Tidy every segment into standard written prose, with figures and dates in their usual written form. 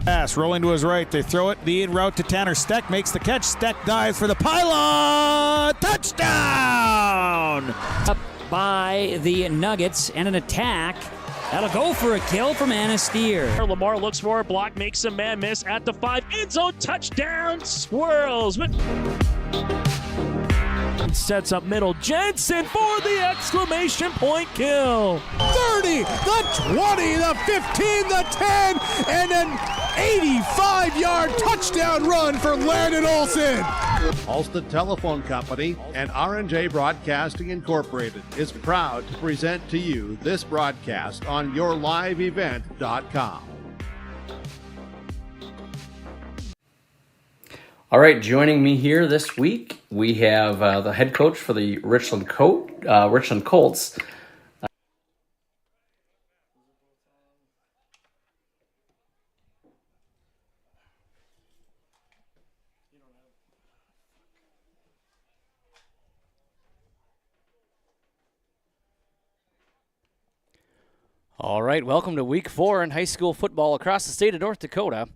Pass rolling to his right. They throw it. The in route to Tanner. Steck makes the catch. Steck dives for the pylon. Touchdown! Up by the Nuggets and an attack. That'll go for a kill from Anasteer. Lamar looks for a block, makes a man miss at the 5. End zone touchdown. Swirls. Sets up middle. Jensen for the exclamation point kill. 30, the 20, the 15, the 10, and an 85-yard touchdown run for Landon Olsen. Ulster Telephone Company and R&J Broadcasting Incorporated is proud to present to you this broadcast on yourliveevent.com. All right, joining me here this week, we have the head coach for the Richland Colts. All right, welcome to Week 4 in high school football across the state of North Dakota.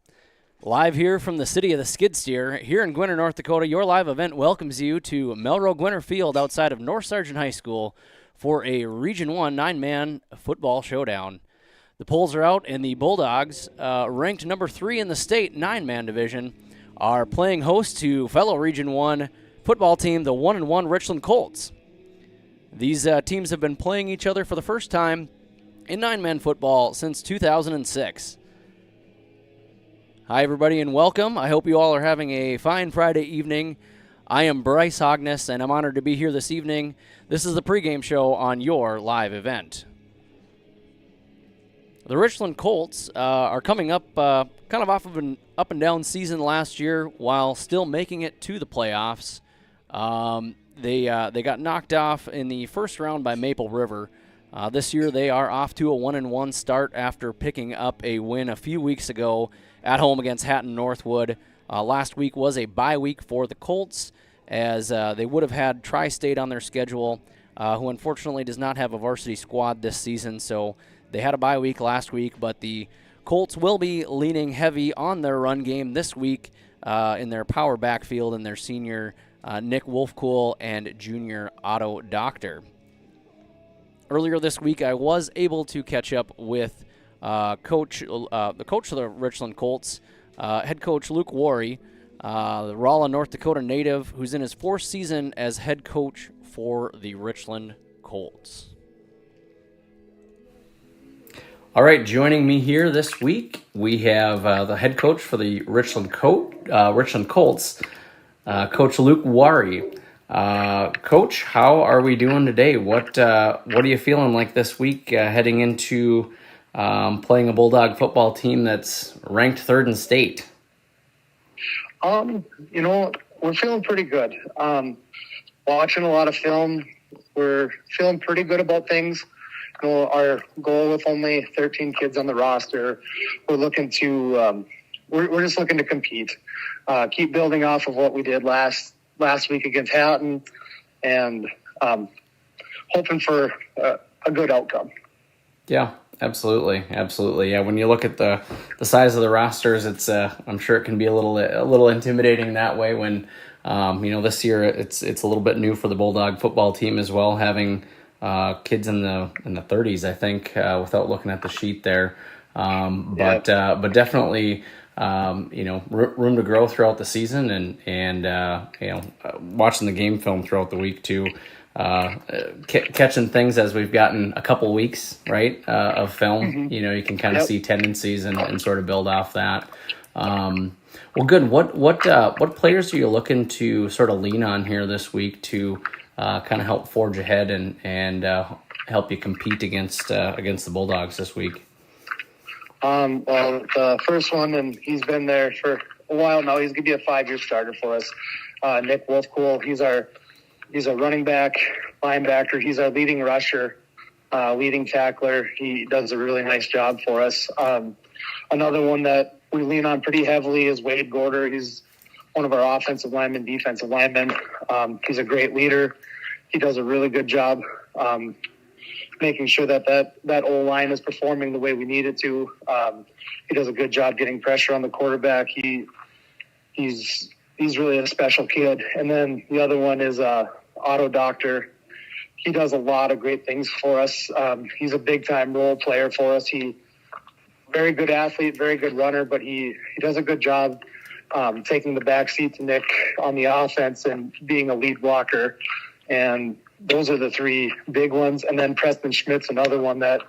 Live here from the city of the skid steer, here in Gwinner, North Dakota, your live event welcomes you to Melrose Gwinner Field outside of North Sargent High School for a Region 1 9-man football showdown. The polls are out, and the Bulldogs, ranked number 3 in the state 9-man division, are playing host to fellow Region 1 football team, the 1-1 Richland Colts. These teams have been playing each other for the first time in 9-man football since 2006. Hi, everybody, and welcome. I hope you all are having a fine Friday evening. I am Bryce Hogness, and I'm honored to be here this evening. This is the pregame show on your live event. The Richland Colts are coming up kind of off of an up-and-down season last year while still making it to the playoffs. They got knocked off in the first round by Maple River. This year they are off to a 1-1 start after picking up a win a few weeks ago at home against Hatton Northwood. Last week was a bye week for the Colts, as they would have had Tri-State on their schedule, who unfortunately does not have a varsity squad this season, so they had a bye week last week, but the Colts will be leaning heavy on their run game this week in their power backfield and their senior Nick Wolfcool and junior Otto Doctor. Earlier this week, I was able to catch up with the coach of the Richland Colts, head coach Luke Worry, the Rolla, North Dakota native, who's in his 4th season as head coach for the Richland Colts. All right, joining me here this week, we have the head coach for the Richland Colts, Coach Luke Worry. Coach, how are we doing today? What are you feeling like this week heading into playing a Bulldog football team that's ranked 3rd in state? We're feeling pretty good. Watching a lot of film, we're feeling pretty good about things. Our goal with only 13 kids on the roster, we're looking to we're just looking to compete, keep building off of what we did last week against Hatton, and hoping for a good outcome. Yeah, absolutely. Yeah, when you look at the size of the rosters, it's I'm sure it can be a little intimidating that way. When this year it's a little bit new for the Bulldog football team as well, having kids in the 30s, I think, without looking at the sheet there. But definitely. Room to grow throughout the season, and watching the game film throughout the week too, catching things as we've gotten a couple weeks of film. Mm-hmm. You can kind of see tendencies and sort of build off that. Well, good. What players are you looking to sort of lean on here this week to kind of help forge ahead and help you compete against the Bulldogs this week? The first one, and he's been there for a while now. He's going to be a 5-year starter for us. Nick Wolfcool, he's a running back, linebacker. He's our leading rusher, leading tackler. He does a really nice job for us. Another one that we lean on pretty heavily is Wade Gorder. He's one of our offensive linemen, defensive linemen. He's a great leader. He does a really good job making sure that O-line is performing the way we need it to. He does a good job getting pressure on the quarterback. He's really a special kid. And then the other one is Auto Doctor. He does a lot of great things for us. He's a big-time role player for us. Very good athlete, very good runner, but he does a good job taking the back seat to Nick on the offense and being a lead blocker. And those are the three big ones. And then Preston Schmidt's another one that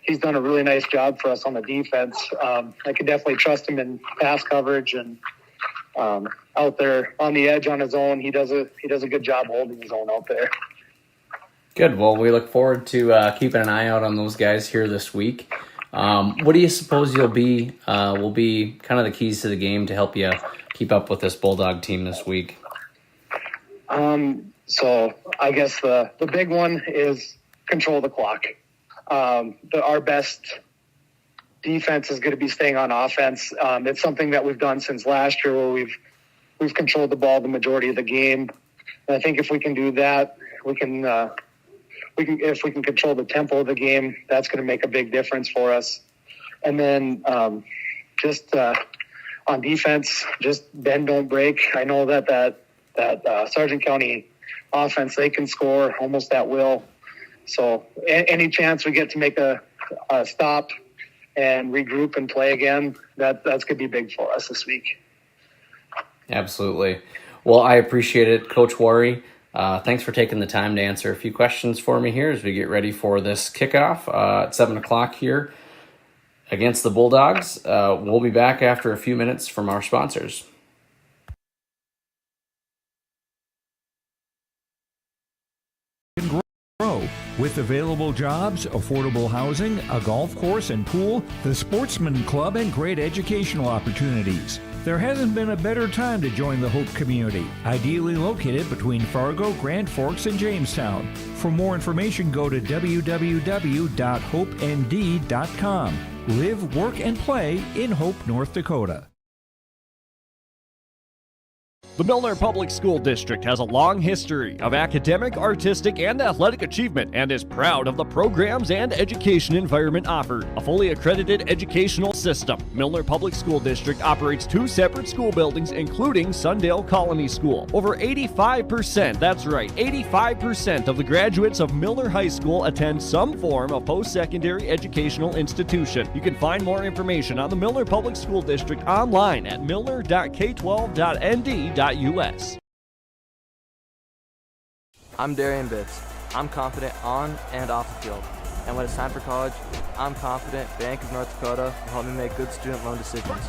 he's done a really nice job for us on the defense. I can definitely trust him in pass coverage and out there on the edge on his own. He does a good job holding his own out there. Good. Well, we look forward to keeping an eye out on those guys here this week. What do you suppose will be kind of the keys to the game to help you keep up with this Bulldog team this week? So I guess the big one is control the clock. Our best defense is going to be staying on offense. It's something that we've done since last year, where we've controlled the ball the majority of the game. And I think if we can do that, if we can control the tempo of the game, that's going to make a big difference for us. And then just on defense, just bend, don't break. I know that Sargent County offense, they can score almost at will. So any chance we get to make a stop and regroup and play again, that's going to be big for us this week. Absolutely. Well, I appreciate it, Coach Wari. Thanks for taking the time to answer a few questions for me here as we get ready for this kickoff at 7 o'clock here against the Bulldogs. We'll be back after a few minutes from our sponsors. With available jobs, affordable housing, a golf course and pool, the Sportsman Club, and great educational opportunities. There hasn't been a better time to join the Hope community, ideally located between Fargo, Grand Forks, and Jamestown. For more information, go to www.hopend.com. Live, work, and play in Hope, North Dakota. The Milner Public School District has a long history of academic, artistic, and athletic achievement and is proud of the programs and education environment offered. A fully accredited educational system, Milner Public School District operates 2 separate school buildings, including Sundale Colony School. Over 85%, that's right, 85% of the graduates of Milner High School attend some form of post-secondary educational institution. You can find more information on the Milner Public School District online at milner.k12.nd.us. I'm Darian Bitts. I'm confident on and off the field. And when it's time for college, I'm confident Bank of North Dakota will help me make good student loan decisions.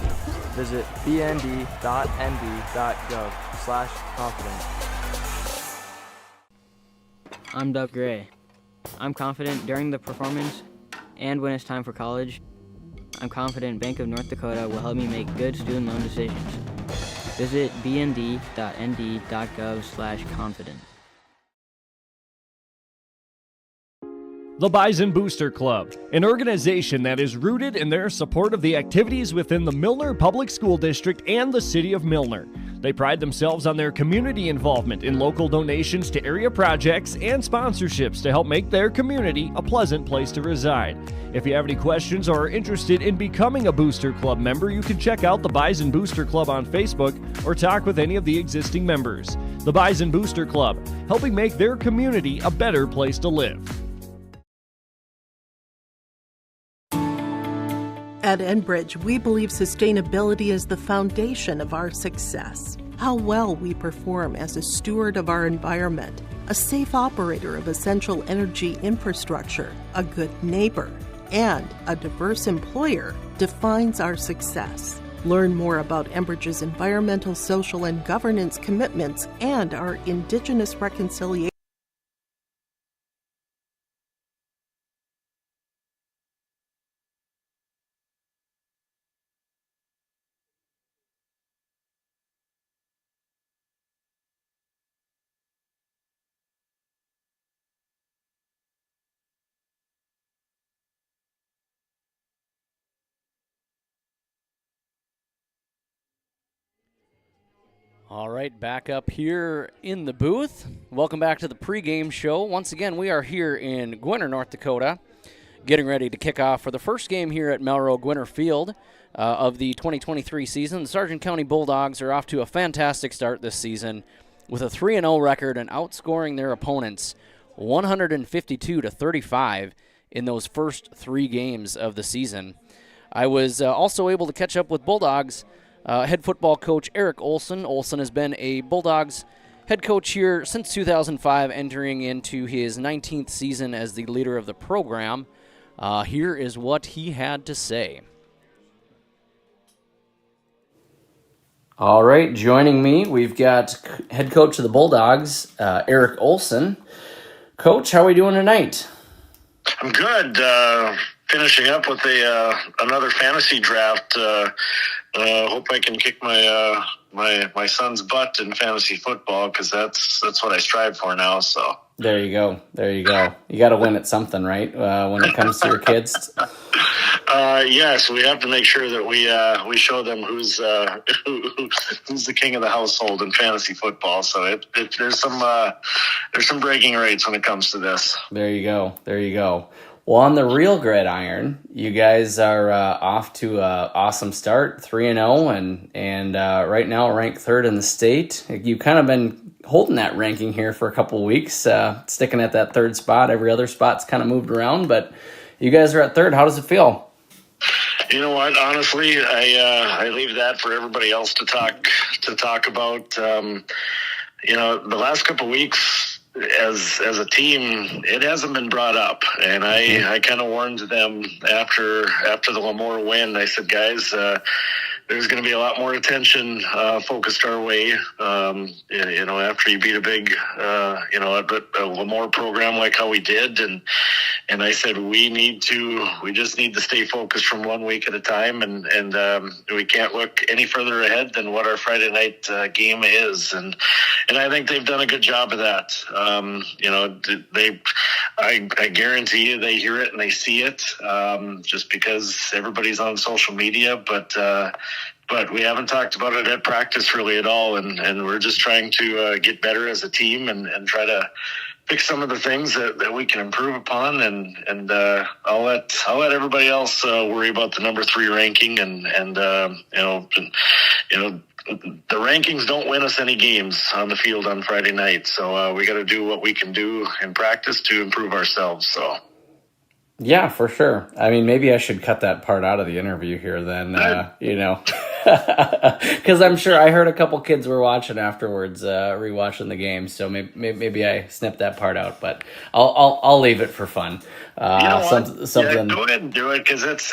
Visit bnd.nd.gov/confident. I'm Doug Gray. I'm confident during the performance and when it's time for college. I'm confident Bank of North Dakota will help me make good student loan decisions. Visit bnd.nd.gov/confident. The Bison Booster Club, an organization that is rooted in their support of the activities within the Milner Public School District and the City of Milner. They pride themselves on their community involvement in local donations to area projects and sponsorships to help make their community a pleasant place to reside. If you have any questions or are interested in becoming a Booster Club member, you can check out the Bison Booster Club on Facebook or talk with any of the existing members. The Bison Booster Club, helping make their community a better place to live. At Enbridge, we believe sustainability is the foundation of our success. How well we perform as a steward of our environment, a safe operator of essential energy infrastructure, a good neighbor, and a diverse employer defines our success. Learn more about Enbridge's environmental, social, and governance commitments and our Indigenous reconciliation. All right, back up here in the booth. Welcome back to the pregame show. Once again, we are here in Gwinner, North Dakota, getting ready to kick off for the first game here at Melrose Gwinner Field of the 2023 season. The Sargent County Bulldogs are off to a fantastic start this season with a 3-0 record and outscoring their opponents 152-35 in those first 3 games of the season. I was also able to catch up with Bulldogs head football coach Eric Olson. Olson has been a Bulldogs head coach here since 2005, entering into his 19th season as the leader of the program. Here is what he had to say. All right, joining me, we've got head coach of the Bulldogs, Eric Olson. Coach, how are we doing tonight? I'm good. Finishing up with another fantasy draft. Hope I can kick my son's butt in fantasy football, because that's what I strive for now. So there you go. You got to win at something, right? When it comes to your kids. Yes, we have to make sure that we show them who's the king of the household in fantasy football. So there's some breaking rates when it comes to this. There you go. Well, on the real gridiron, you guys are off to an awesome start, 3-0, and right now ranked 3rd in the state. You've kind of been holding that ranking here for a couple of weeks, sticking at that 3rd spot. Every other spot's kind of moved around, but you guys are at 3rd. How does it feel? You know what? Honestly, I leave that for everybody else to talk about. The last couple of weeks, as a team, it hasn't been brought up, and I kind of warned them after the Lemoore win. I said, guys, there's going to be a lot more attention focused our way. After you beat a big, a Lemoore program like how we did, and I said we just need to stay focused from 1 week at a time, and we can't look any further ahead than what our Friday night game is, and I think they've done a good job of that. I guarantee you they hear it and they see it, just because everybody's on social media, but we haven't talked about it at practice really at all, and we're just trying to get better as a team and try to fix some of the things that we can improve upon, and I'll let everybody else worry about the number 3 ranking, and the rankings don't win us any games on the field on Friday night, so we got to do what we can do in practice to improve ourselves. So. Yeah, for sure. I mean, maybe I should cut that part out of the interview here then, because I'm sure I heard a couple kids were watching afterwards, rewatching the game. So maybe I snipped that part out, but I'll leave it for fun. Something. Yeah, go ahead and do it, because it's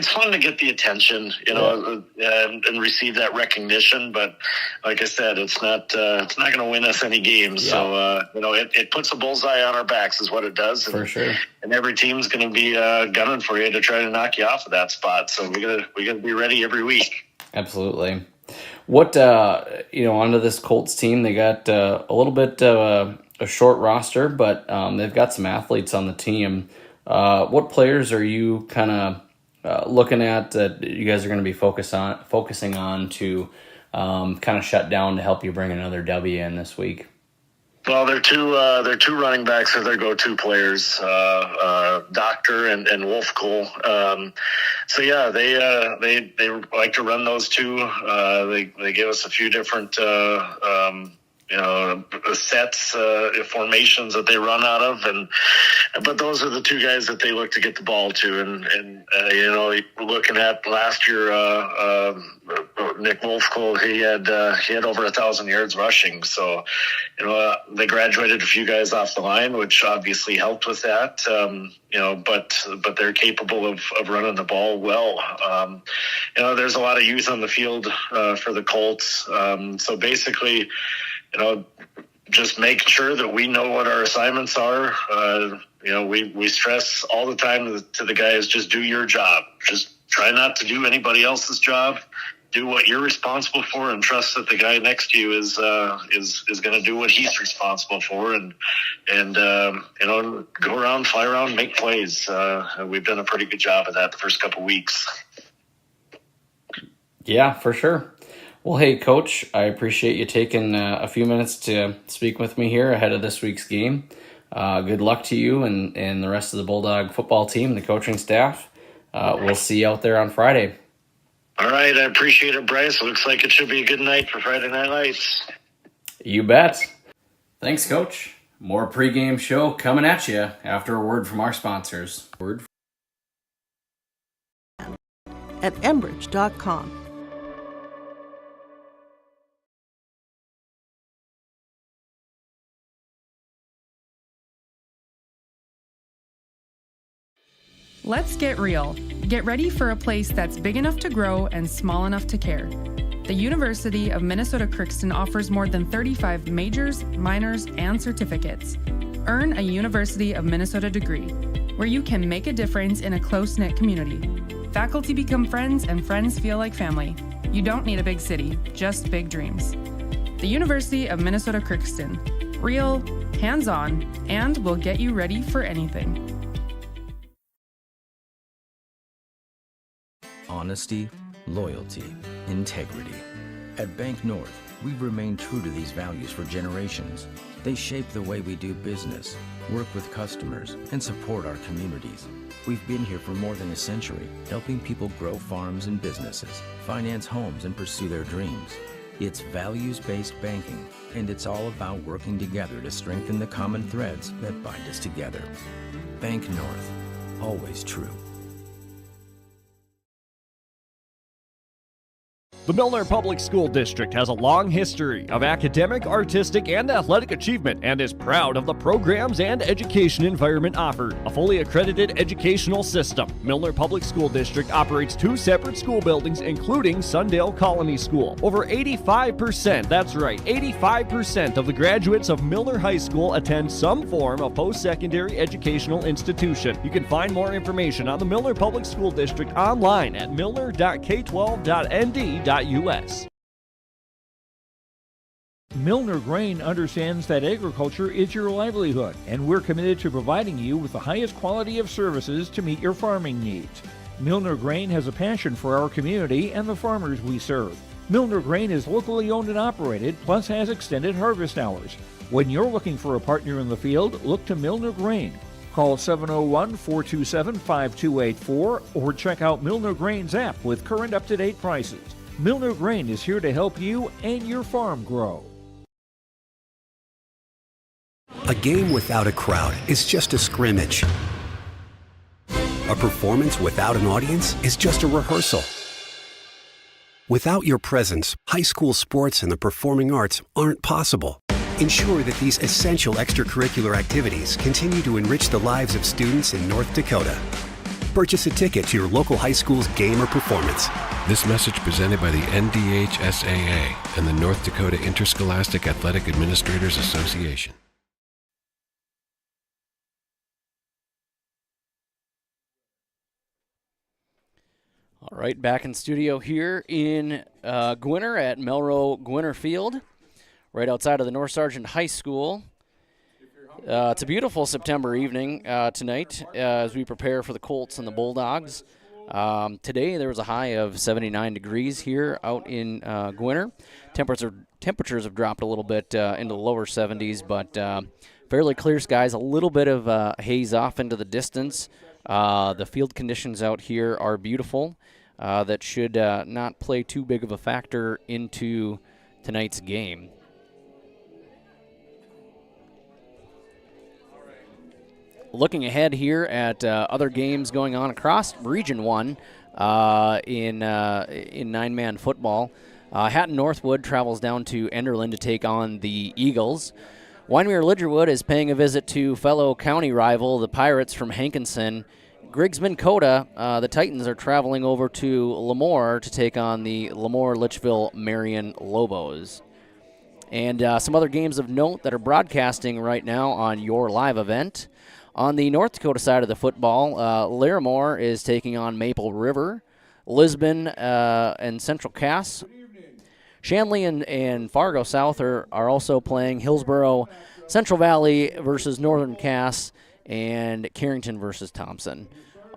fun to get the attention, and receive that recognition. But like I said, it's not going to win us any games. Yeah. So it puts a bullseye on our backs, is what it does. For sure. And every team's going to be gunning for you to try to knock you off of that spot. So we gotta be ready every week. Absolutely. What onto this Colts team, they got a little bit of a short roster, but they've got some athletes on the team. What players are you kind of looking at that you guys are going to be focusing on to kind of shut down to help you bring another W in this week? Well, they're two running backs are their go-to players, Doctor and Wolf Cole. So yeah, they like to run those two. They give us a few different sets, formations that they run out of, but those are the two guys that they look to get the ball to, and looking at last year, Nick Wolfcole, he had over 1,000 yards rushing, so they graduated a few guys off the line, which obviously helped with that, but they're capable of running the ball well. There's a lot of youth on the field for the Colts, so basically, just make sure that we know what our assignments are. We stress all the time to the guys, just do your job. Just try not to do anybody else's job. Do what you're responsible for, and trust that the guy next to you is going to do what he's responsible for, and go around, fly around, make plays. We've done a pretty good job of that the first couple weeks. Yeah, for sure. Well, hey, Coach, I appreciate you taking a few minutes to speak with me here ahead of this week's game. Good luck to you and the rest of the Bulldog football team, the coaching staff. We'll see you out there on Friday. All right, I appreciate it, Bryce. Looks like it should be a good night for Friday Night Lights. You bet. Thanks, Coach. More pregame show coming at you after a word from our sponsors. At Enbridge.com. Let's get real. Get ready for a place that's big enough to grow and small enough to care. The University of Minnesota Crookston offers more than 35 majors, minors, and certificates. Earn a University of Minnesota degree, where you can make a difference in a close-knit community. Faculty become friends and friends feel like family. You don't need a big city, just big dreams. The University of Minnesota Crookston. Real, hands-on, and will get you ready for anything. Honesty, loyalty, integrity. At Bank North, we've remained true to these values for generations. They shape the way we do business, work with customers, and support our communities. We've been here for more than a century, helping people grow farms and businesses, finance homes, and pursue their dreams. It's values-based banking, and it's all about working together to strengthen the common threads that bind us together. Bank North, always true. The Milner Public School District has a long history of academic, artistic, and athletic achievement and is proud of the programs and education environment offered. A fully accredited educational system, Milner Public School District operates 2 separate school buildings, including Sundale Colony School. Over 85%, that's right, 85% of the graduates of Milner High School attend some form of post-secondary educational institution. You can find more information on the Milner Public School District online at milner.k12.nd.us. Milner Grain understands that agriculture is your livelihood, and we're committed to providing you with the highest quality of services to meet your farming needs. Milner Grain has a passion for our community and the farmers we serve. Milner Grain is locally owned and operated, plus has extended harvest hours. When you're looking for a partner in the field, look to Milner Grain. Call 701-427-5284 or check out Milner Grain's app with current up-to-date prices. Milner Grain is here to help you and your farm grow. A game without a crowd is just a scrimmage. A performance without an audience is just a rehearsal. Without your presence, high school sports and the performing arts aren't possible. Ensure that these essential extracurricular activities continue to enrich the lives of students in North Dakota. Purchase a ticket to your local high school's game or performance. This message presented by the NDHSAA and the North Dakota Interscholastic Athletic Administrators Association. All right, back in studio here in Gwinner at Melrose Gwinner Field, right outside of the North Sargent High School. It's a beautiful September evening tonight as we prepare for the Colts and the Bulldogs. Today there was a high of 79 degrees here out in Gwinner. Temperatures have dropped a little bit into the lower 70s, but fairly clear skies, a little bit of haze off into the distance. The field conditions out here are beautiful. That should not play too big of a factor into tonight's game. Looking ahead here at other games going on across Region 1 in nine-man football. Hatton Northwood travels down to Enderlin to take on the Eagles. Wyndmere Lidgerwood is paying a visit to fellow county rival, the Pirates from Hankinson. Griggs-Minn Kota, the Titans, are traveling over to Lemoore to take on the Lemoore-Litchville-Marion Lobos. And some other games of note that are broadcasting right now on your live event. On the North Dakota side of the football, Larimore is taking on Maple River. Lisbon and Central Cass. Shanley and Fargo South are also playing. Hillsboro, Central Valley versus Northern Cass, and Carrington versus Thompson.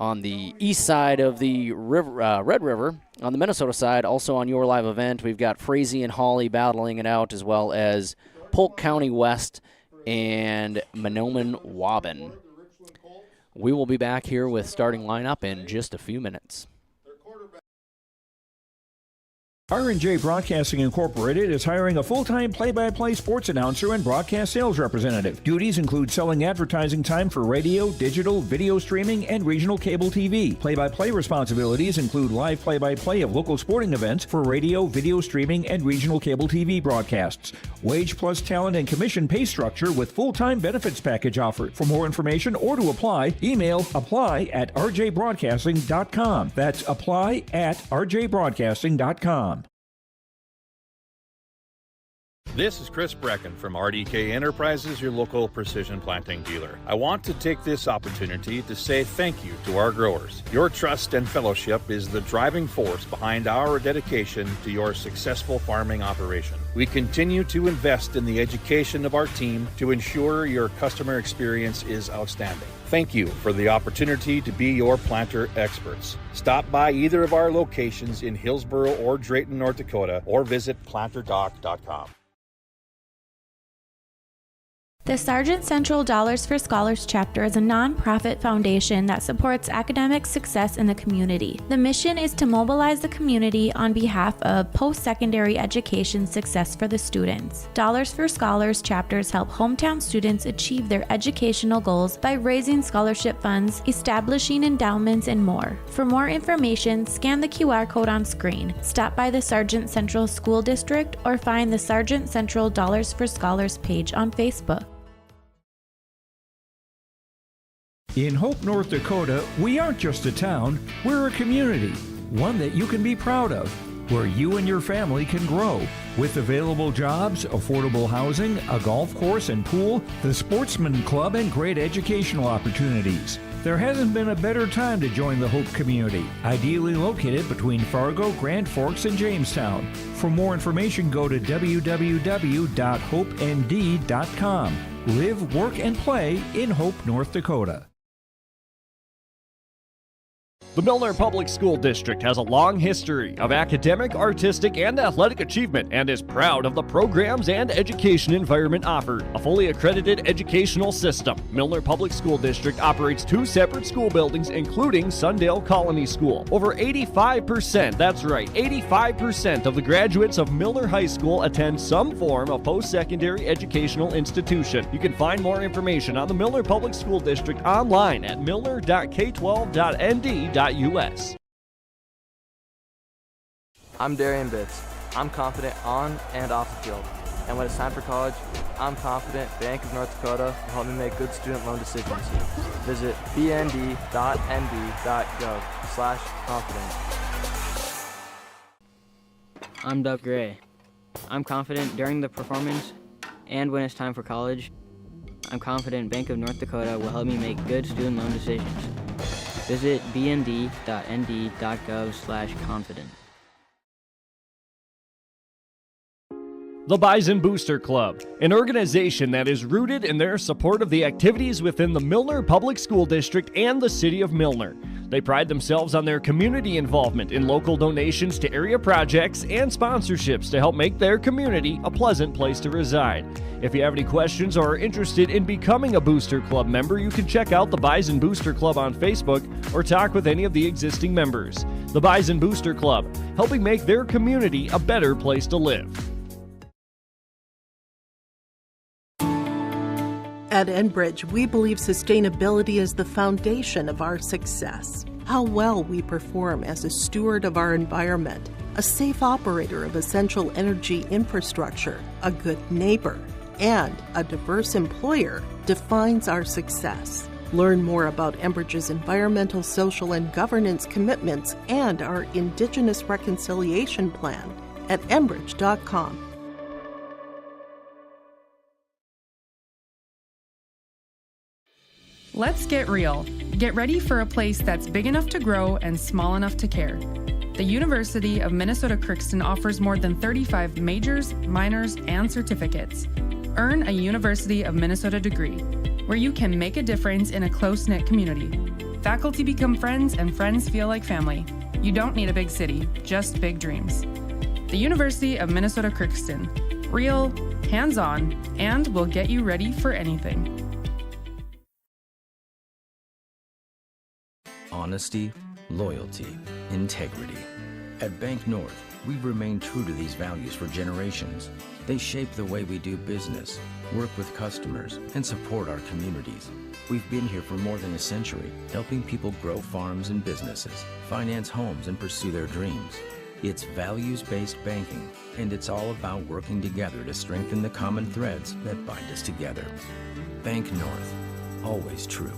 on the east side of the river, Red River. On the Minnesota side, also on your live event, we've got Frazee and Hawley battling it out, as well as Polk County West and Mahnomen-Waban. We will be back here with starting lineup in just a few minutes. R&J Broadcasting Incorporated is hiring a full-time play-by-play sports announcer and broadcast sales representative. Duties include selling advertising time for radio, digital, video streaming, and regional cable TV. Play-by-play responsibilities include live play-by-play of local sporting events for radio, video streaming, and regional cable TV broadcasts. Wage plus talent and commission pay structure with full-time benefits package offered. For more information or to apply, email apply@rjbroadcasting.com. That's apply@rjbroadcasting.com. This is Chris Brecken from RDK Enterprises, your local precision planting dealer. I want to take this opportunity to say thank you to our growers. Your trust and fellowship is the driving force behind our dedication to your successful farming operation. We continue to invest in the education of our team to ensure your customer experience is outstanding. Thank you for the opportunity to be your planter experts. Stop by either of our locations in Hillsboro or Drayton, North Dakota, or visit planterdoc.com. The Sargent Central Dollars for Scholars chapter is a nonprofit foundation that supports academic success in the community. The mission is to mobilize the community on behalf of post-secondary education success for the students. Dollars for Scholars chapters help hometown students achieve their educational goals by raising scholarship funds, establishing endowments, and more. For more information, scan the QR code on screen, stop by the Sargent Central School District, or find the Sargent Central Dollars for Scholars page on Facebook. In Hope, North Dakota, we aren't just a town, we're a community, one that you can be proud of, where you and your family can grow. With available jobs, affordable housing, a golf course and pool, the Sportsman Club, and great educational opportunities. There hasn't been a better time to join the Hope community, ideally located between Fargo, Grand Forks, and Jamestown. For more information, go to www.hopend.com. Live, work, and play in Hope, North Dakota. The Milner Public School District has a long history of academic, artistic, and athletic achievement and is proud of the programs and education environment offered. A fully accredited educational system, Milner Public School District operates 2 separate school buildings, including Sundale Colony School. Over 85%, that's right, 85% of the graduates of Milner High School attend some form of post-secondary educational institution. You can find more information on the Milner Public School District online at milner.k12.nd.us. I'm Darian Bitts. I'm confident on and off the field. And when it's time for college, I'm confident Bank of North Dakota will help me make good student loan decisions. Visit bnd.nd.gov/confident. I'm Doug Gray. I'm confident during the performance and when it's time for college. I'm confident Bank of North Dakota will help me make good student loan decisions. Visit bnd.nd.gov/confident. The Bison Booster Club, an organization that is rooted in their support of the activities within the Milner Public School District and the City of Milner. They pride themselves on their community involvement in local donations to area projects and sponsorships to help make their community a pleasant place to reside. If you have any questions or are interested in becoming a Booster Club member, you can check out the Bison Booster Club on Facebook or talk with any of the existing members. The Bison Booster Club, helping make their community a better place to live. At Enbridge, we believe sustainability is the foundation of our success. How well we perform as a steward of our environment, a safe operator of essential energy infrastructure, a good neighbor, and a diverse employer defines our success. Learn more about Enbridge's environmental, social, and governance commitments and our Indigenous Reconciliation Plan at enbridge.com. Let's get real. Get ready for a place that's big enough to grow and small enough to care. The University of Minnesota Crookston offers more than 35 majors, minors, and certificates. Earn a University of Minnesota degree, where you can make a difference in a close-knit community. Faculty become friends and friends feel like family. You don't need a big city, just big dreams. The University of Minnesota Crookston. Real, hands-on, and will get you ready for anything. Honesty, loyalty, integrity. At Bank North, we've remained true to these values for generations. They shape the way we do business, work with customers, and support our communities. We've been here for more than a century, helping people grow farms and businesses, finance homes, and pursue their dreams. It's values-based banking, and it's all about working together to strengthen the common threads that bind us together. Bank North, always true.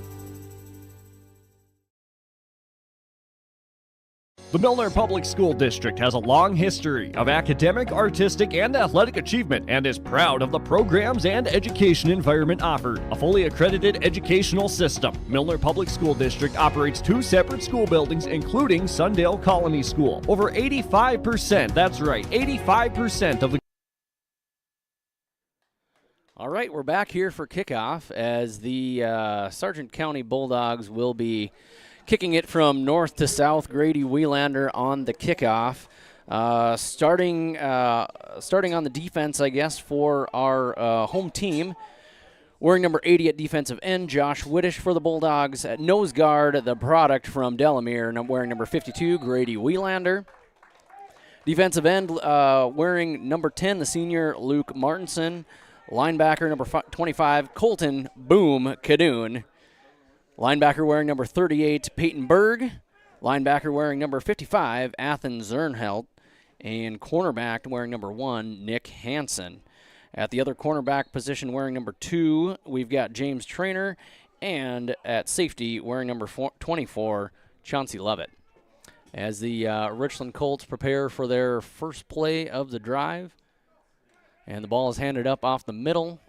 The Milner Public School District has a long history of academic, artistic, and athletic achievement and is proud of the programs and education environment offered. A fully accredited educational system, Milner Public School District operates 2 separate school buildings, including Sundale Colony School. Over 85%, that's right, 85% of the... All right, we're back here for kickoff as the Sargent County Bulldogs will be kicking it from north to south. Grady Wielander on the kickoff. Starting on the defense, I guess, for our home team. Wearing number 80 at defensive end, Josh Whittish for the Bulldogs. At nose guard, the product from Delamere, wearing number 52, Grady Wielander. Defensive end, wearing number 10, the senior Luke Martinson. Linebacker, number 25, Colton Boom Kadoon. Linebacker wearing number 38, Peyton Berg. Linebacker wearing number 55, Athens Zernhelt. And cornerback wearing number 1, Nick Hansen. At the other cornerback position wearing number 2, we've got James Trainer. And at safety wearing number 24, Chauncey Lovett. As the Richland Colts prepare for their first play of the drive. And the ball is handed up off the middle.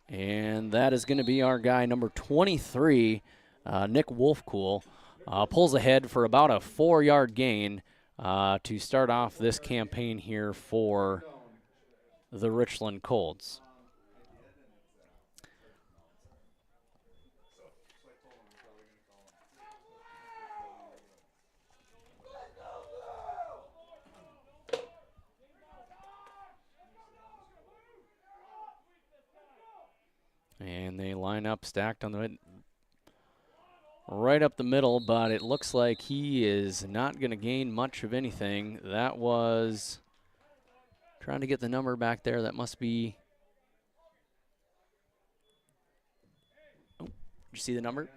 And that is going to be our guy, number 23, Nick Wolfcool. Pulls ahead for about a 4-yard gain to start off this campaign here for the Richland Colts. And they line up stacked on the right up the middle, but it looks like he is not going to gain much of anything. That was trying to get the number back there. That must be. Oh, did you see the number?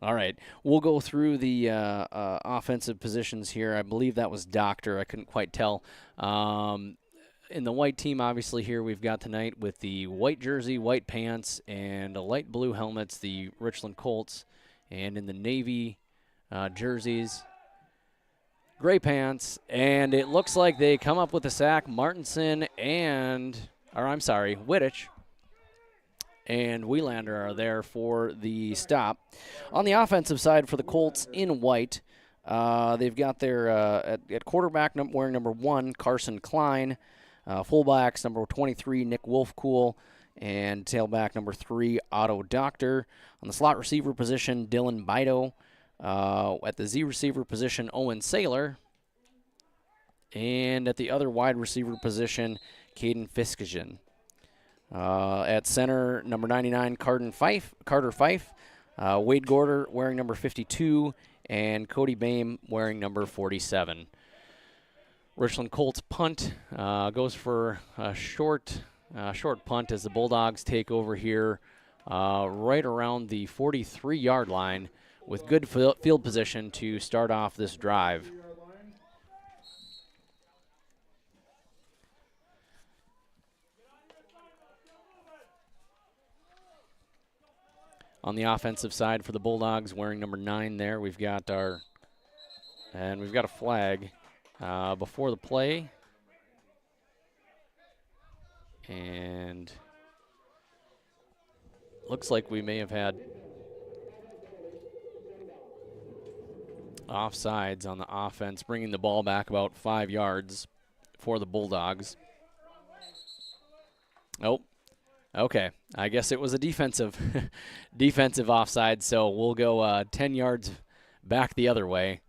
All right, we'll go through the offensive positions here. I believe that was Doctor. I couldn't quite tell. In the white team, obviously, here we've got tonight with the white jersey, white pants, and light blue helmets, the Richland Colts. And in the navy jerseys, gray pants. And it looks like they come up with a sack. Martinson Whittich and Wielander are there for the stop. On the offensive side for the Colts in white, they've got their, at quarterback wearing number 1, Carson Klein. Fullbacks, number 23, Nick Wolfcool, and tailback, number 3, Otto Doctor. On the slot receiver position, Dylan Bido. At the Z receiver position, Owen Saylor. And at the other wide receiver position, Caden Fiskegen. At center, number 99, Carter Fife. Wade Gorder wearing number 52, and Cody Bame wearing number 47. Richland Colts punt goes for a short punt as the Bulldogs take over here right around the 43-yard line with good field position to start off this drive. On the offensive side for the Bulldogs, wearing number 9 there, we've got a flag before the play. And looks like we may have had offsides on the offense, bringing the ball back about 5 yards for the Bulldogs. Nope. Okay, I guess it was a defensive defensive offside, so we'll go 10 yards back the other way.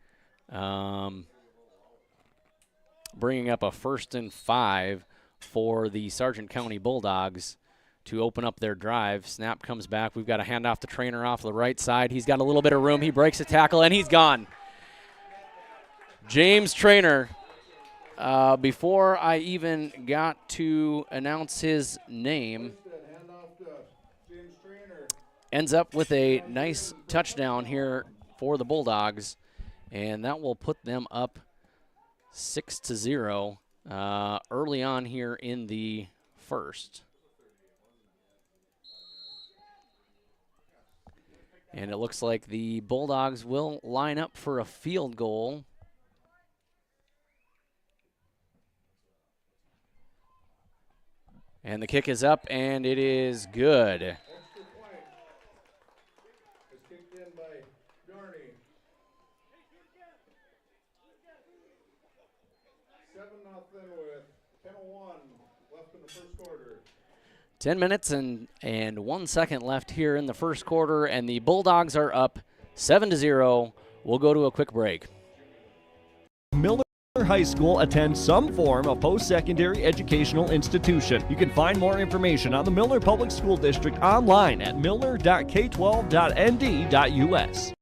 Bringing up a 1st and 5 for the Sargent County Bulldogs to open up their drive. Snap comes back. We've got a handoff to Trainer off the right side. He's got a little bit of room. He breaks a tackle, and he's gone. James Trainer, before I even got to announce his name, ends up with a nice touchdown here for the Bulldogs, and that will put them up 6-0 early on here in the first. And it looks like the Bulldogs will line up for a field goal. And the kick is up, and it is good. Darney. 7-0 with 10:01 left in the first quarter. 10 minutes and 1 second left here in the first quarter, and the Bulldogs are up 7-0. We'll go to a quick break. Milner High School attends some form of post-secondary educational institution. You can find more information on the Milner Public School District online at milner.k12.nd.us.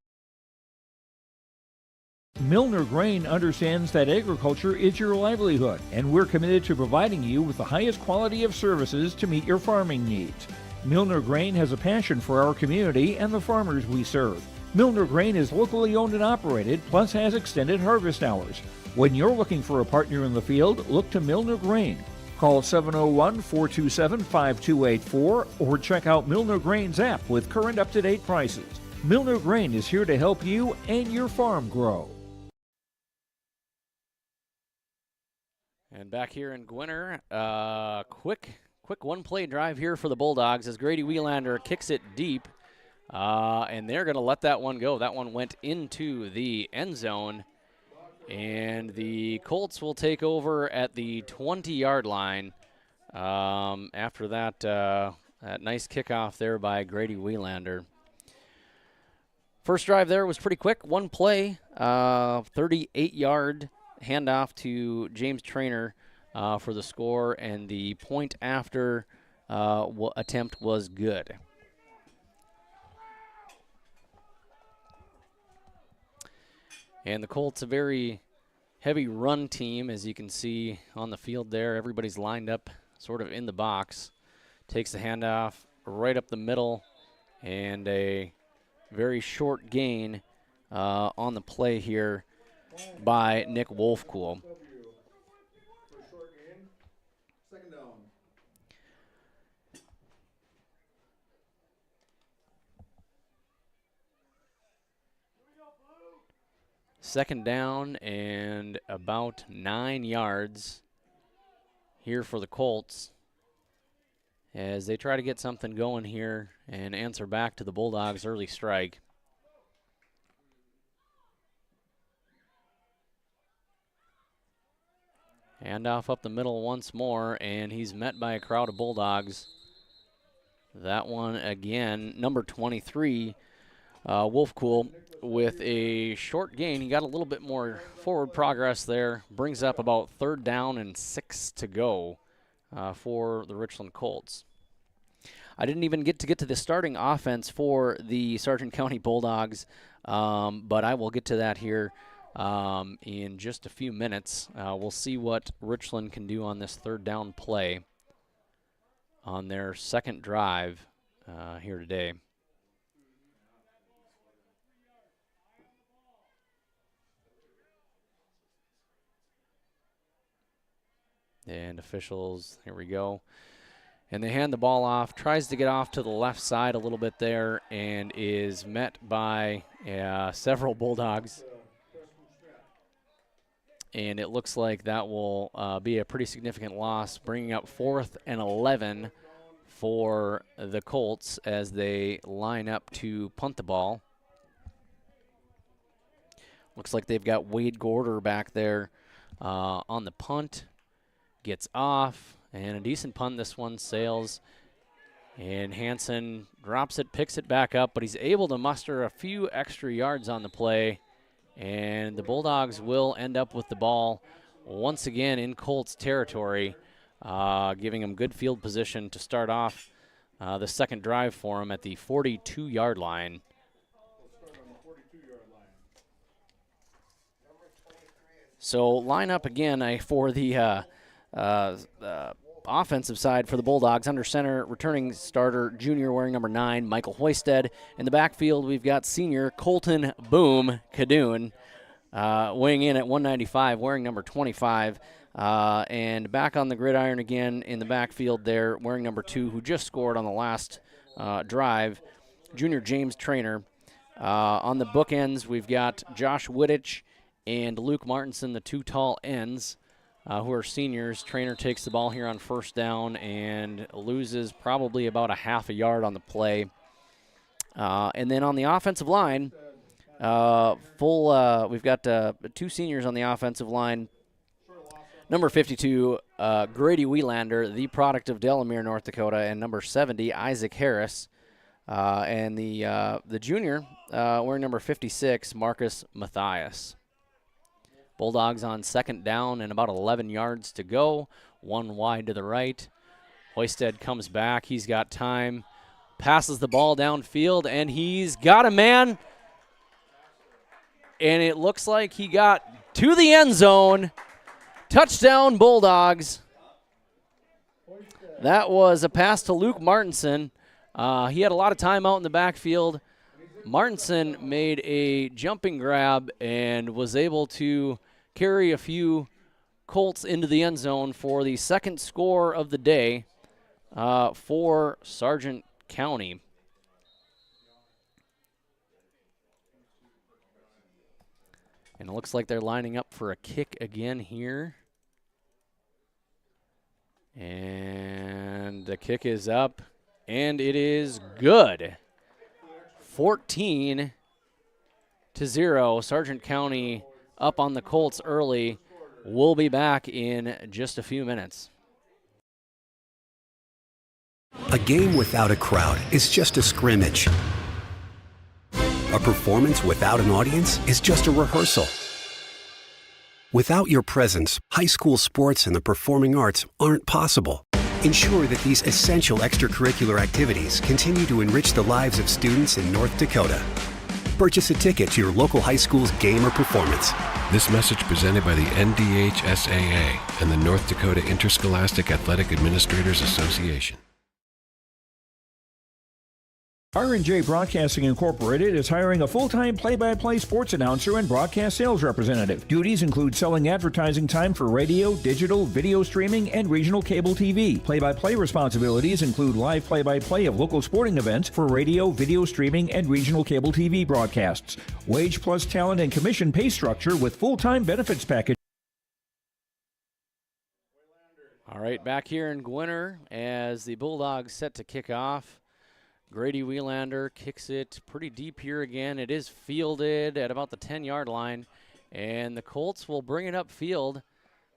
Milner Grain understands that agriculture is your livelihood, and we're committed to providing you with the highest quality of services to meet your farming needs. Milner Grain has a passion for our community and the farmers we serve. Milner Grain is locally owned and operated, plus has extended harvest hours. When you're looking for a partner in the field, look to Milner Grain. Call 701-427-5284 or check out Milner Grain's app with current up-to-date prices. Milner Grain is here to help you and your farm grow. And back here in Gwinner, quick one-play drive here for the Bulldogs as Grady Wielander kicks it deep, and they're going to let that one go. That one went into the end zone, and the Colts will take over at the 20-yard line after that nice kickoff there by Grady Wielander. First drive there was pretty quick. One play, 38-yard handoff to James Trainer for the score, and the point after attempt was good. And the Colts, a very heavy run team, as you can see on the field there. Everybody's lined up sort of in the box. Takes the handoff right up the middle, and a very short gain on the play here by Nick Wolfcool. Second down. Second down and about 9 yards here for the Colts as they try to get something going here and answer back to the Bulldogs' early strike. Handoff up the middle once more, and he's met by a crowd of Bulldogs. That one again, number 23, Wolfcool, with a short gain. He got a little bit more forward progress there. Brings up about 3rd down and 6 to go for the Richland Colts. I didn't even get to the starting offense for the Sargent County Bulldogs, but I will get to that here in just a few minutes. We'll see what Richland can do on this 3rd down play on their second drive here today. And officials, here we go. And they hand the ball off, tries to get off to the left side a little bit there, and is met by several Bulldogs. And it looks like that will be a pretty significant loss, bringing up 4th and 11 for the Colts as they line up to punt the ball. Looks like they've got Wade Gorder back there on the punt. Gets off, and a decent punt. This one sails And Hansen drops it, picks it back up, but he's able to muster a few extra yards on the play. And the Bulldogs will end up with the ball once again in Colts territory, giving them good field position to start off the second drive for them at the 42-yard line. So line up again for the offensive side for the Bulldogs. Under center, returning starter, junior wearing number 9, Michael Hoisted. In the backfield, we've got senior Colton Boom Kadoon, weighing in at 195, wearing number 25. And back on the gridiron again in the backfield there, wearing number 2, who just scored on the last drive, junior James Trainer. On the bookends, we've got Josh Wittich and Luke Martinson, the 2 tall ends, who are seniors. Trainer takes the ball here on first down and loses probably about a half a yard on the play. And then on the offensive line, we've got 2 seniors on the offensive line. Number 52, Grady Wielander, the product of Delamere, North Dakota, and number 70, Isaac Harris. And the junior, wearing number 56, Marcus Matthias. Bulldogs on second down and about 11 yards to go. 1 wide to the right. Hoisted comes back. He's got time. Passes the ball downfield, and he's got a man. And it looks like he got to the end zone. Touchdown, Bulldogs. That was a pass to Luke Martinson. He had a lot of time out in the backfield. Martinson made a jumping grab and was able to carry a few Colts into the end zone for the second score of the day for Sargent County. And it looks like they're lining up for a kick again here. And the kick is up, and it is good. 14-0. Sargent County up on the Colts early. We'll be back in just a few minutes. A game without a crowd is just a scrimmage. A performance without an audience is just a rehearsal. Without your presence, high school sports and the performing arts aren't possible. Ensure that these essential extracurricular activities continue to enrich the lives of students in North Dakota. Purchase a ticket to your local high school's game or performance. This message presented by the NDHSAA and the North Dakota Interscholastic Athletic Administrators Association. R&J Broadcasting Incorporated is hiring a full-time play-by-play sports announcer and broadcast sales representative. Duties include selling advertising time for radio, digital, video streaming, and regional cable TV. Play-by-play responsibilities include live play-by-play of local sporting events for radio, video streaming, and regional cable TV broadcasts. Wage plus talent and commission pay structure with full-time benefits package. All right, back here in Gwinner as the Bulldogs set to kick off. Grady Wielander kicks it pretty deep here again. It is fielded at about the 10-yard line, and the Colts will bring it upfield.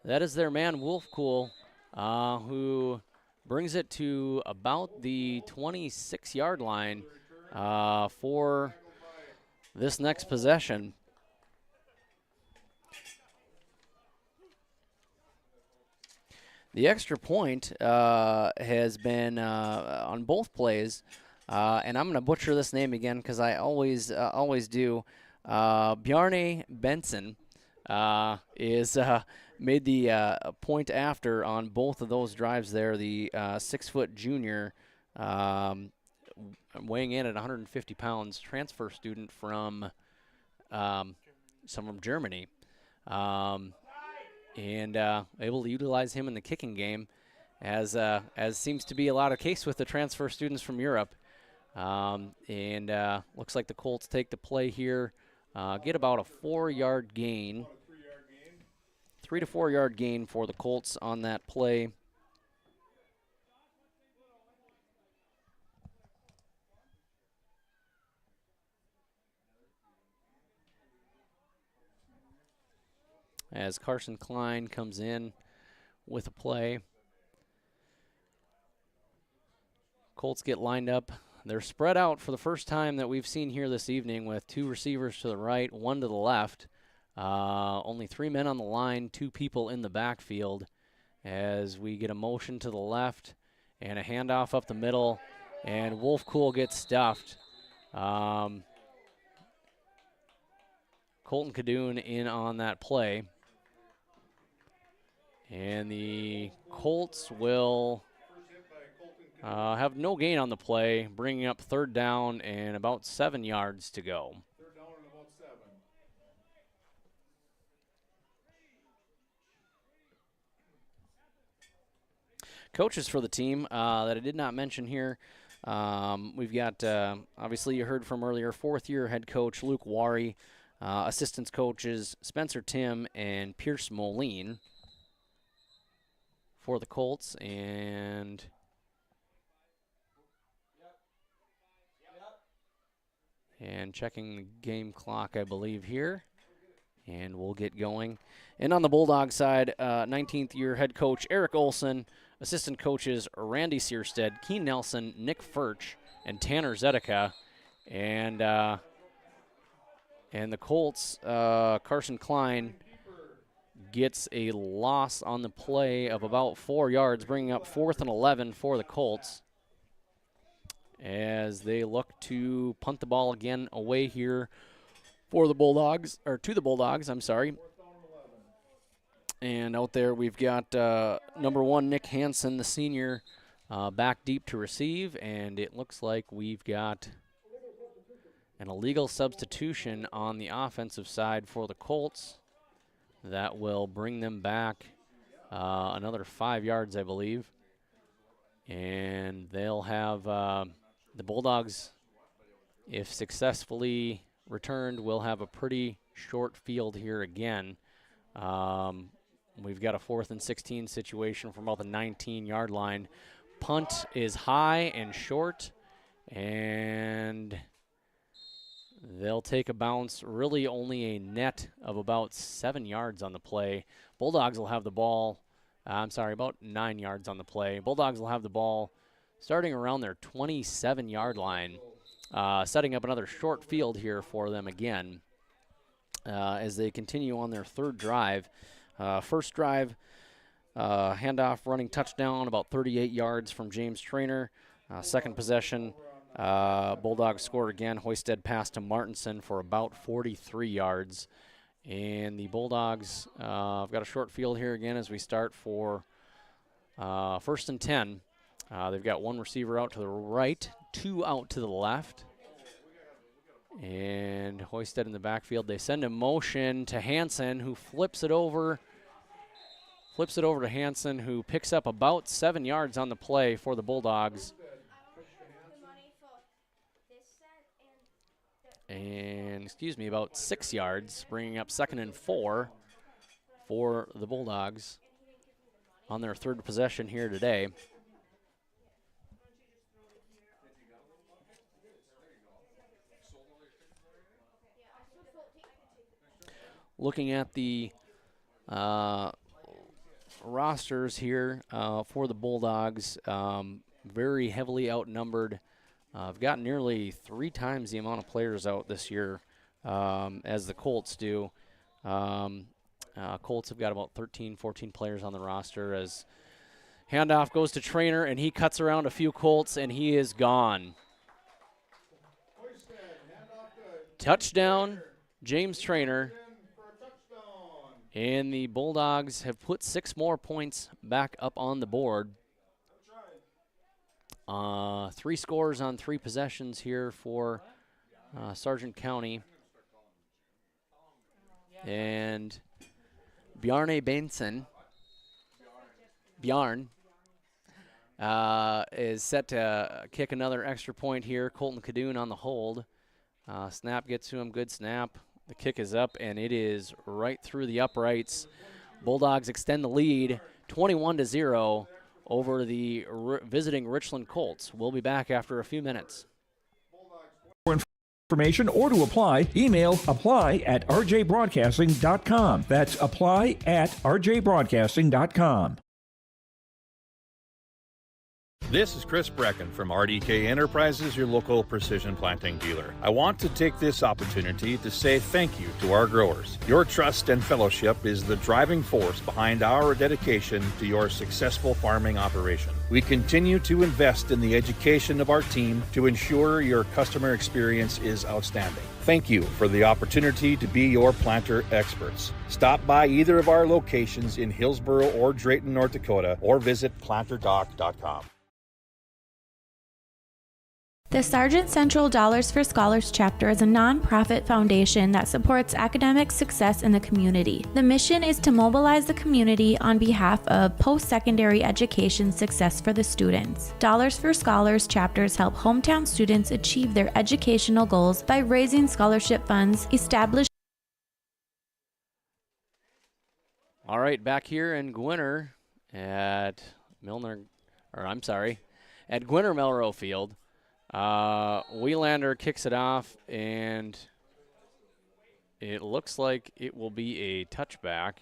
That is their man, Wolfcool, who brings it to about the 26-yard line for this next possession. The extra point has been on both plays. And I'm going to butcher this name again because I always do. Bjarne Benson is made the point after on both of those drives there. The 6-foot junior weighing in at 150 pounds, transfer student from Germany, and able to utilize him in the kicking game, as seems to be a lot of case with the transfer students from Europe. Looks like the Colts take the play here, get about a 4-yard gain, 3 to 4 yard gain for the Colts on that play. As Carson Klein comes in with a play. Colts get lined up. They're spread out for the first time that we've seen here this evening with 2 receivers to the right, 1 to the left. Only 3 men on the line, 2 people in the backfield as we get a motion to the left and a handoff up the middle, and Wolf Cool gets stuffed. Colton Cadoon in on that play. And the Colts will have no gain on the play, bringing up 3rd down and about 7 yards to go. Coaches for the team that I did not mention here. We've got, obviously you heard from earlier, 4th-year head coach Luke Wari, assistants coaches Spencer Tim and Pierce Moline for the Colts, and checking the game clock, I believe, here, and we'll get going. And on the Bulldog side, 19th-year head coach Eric Olson, assistant coaches Randy Searstead, Keen Nelson, Nick Furch, and Tanner Zedeca. And the Colts, Carson Klein gets a loss on the play of about 4 yards, bringing up 4th and 11 for the Colts as they look to punt the ball again away here for the Bulldogs, or to the Bulldogs, I'm sorry. And out there we've got number 1, Nick Hansen, the senior, back deep to receive, and it looks like we've got an illegal substitution on the offensive side for the Colts. That will bring them back another 5 yards, I believe. And they'll have the Bulldogs, if successfully returned, will have a pretty short field here again. We've got a 4th and 16 situation from about the 19-yard line. Punt is high and short, and they'll take a bounce, really only a net of about 7 yards on the play. Bulldogs will have the ball, about 9 yards on the play. Bulldogs will have the ball starting around their 27-yard line, setting up another short field here for them again as they continue on their 3rd drive. First drive, handoff running touchdown, about 38 yards from James Traynor. Second possession, Bulldogs scored again. Hoisted pass to Martinson for about 43 yards. And the Bulldogs have got a short field here again as we start for 1st and 10. They've got 1 receiver out to the right, 2 out to the left. And Hoisted in the backfield. They send a motion to Hansen, who flips it over to Hansen, who picks up about 7 yards on the play for the Bulldogs. And, about 6 yards, bringing up 2nd and 4 for the Bulldogs on their 3rd possession here today. Looking at the rosters here for the Bulldogs, very heavily outnumbered. I've got nearly 3 times the amount of players out this year as the Colts do. Colts have got about 13, 14 players on the roster as handoff goes to Traynor, and he cuts around a few Colts, and he is gone. Touchdown, James Traynor. And the Bulldogs have put 6 more points back up on the board. 3 scores on 3 possessions here for Sargent County. And Bjarne Benson, Bjarn, is set to kick another extra point here. Colton Cadoon on the hold. Snap gets to him, good snap. The kick is up, and it is right through the uprights. Bulldogs extend the lead 21-0 over the visiting Richland Colts. We'll be back after a few minutes. For information or to apply, email apply@rjbroadcasting.com. That's apply@rjbroadcasting.com. This is Chris Brecken from RDK Enterprises, your local precision planting dealer. I want to take this opportunity to say thank you to our growers. Your trust and fellowship is the driving force behind our dedication to your successful farming operation. We continue to invest in the education of our team to ensure your customer experience is outstanding. Thank you for the opportunity to be your planter experts. Stop by either of our locations in Hillsboro or Drayton, North Dakota, or visit planterdoc.com. The Sargent Central Dollars for Scholars chapter is a nonprofit foundation that supports academic success in the community. The mission is to mobilize the community on behalf of post-secondary education success for the students. Dollars for Scholars chapters help hometown students achieve their educational goals by raising scholarship funds, establish. All right, back here in Gwinner at at Gwinner Melrose Field. Wielander kicks it off, and it looks like it will be a touchback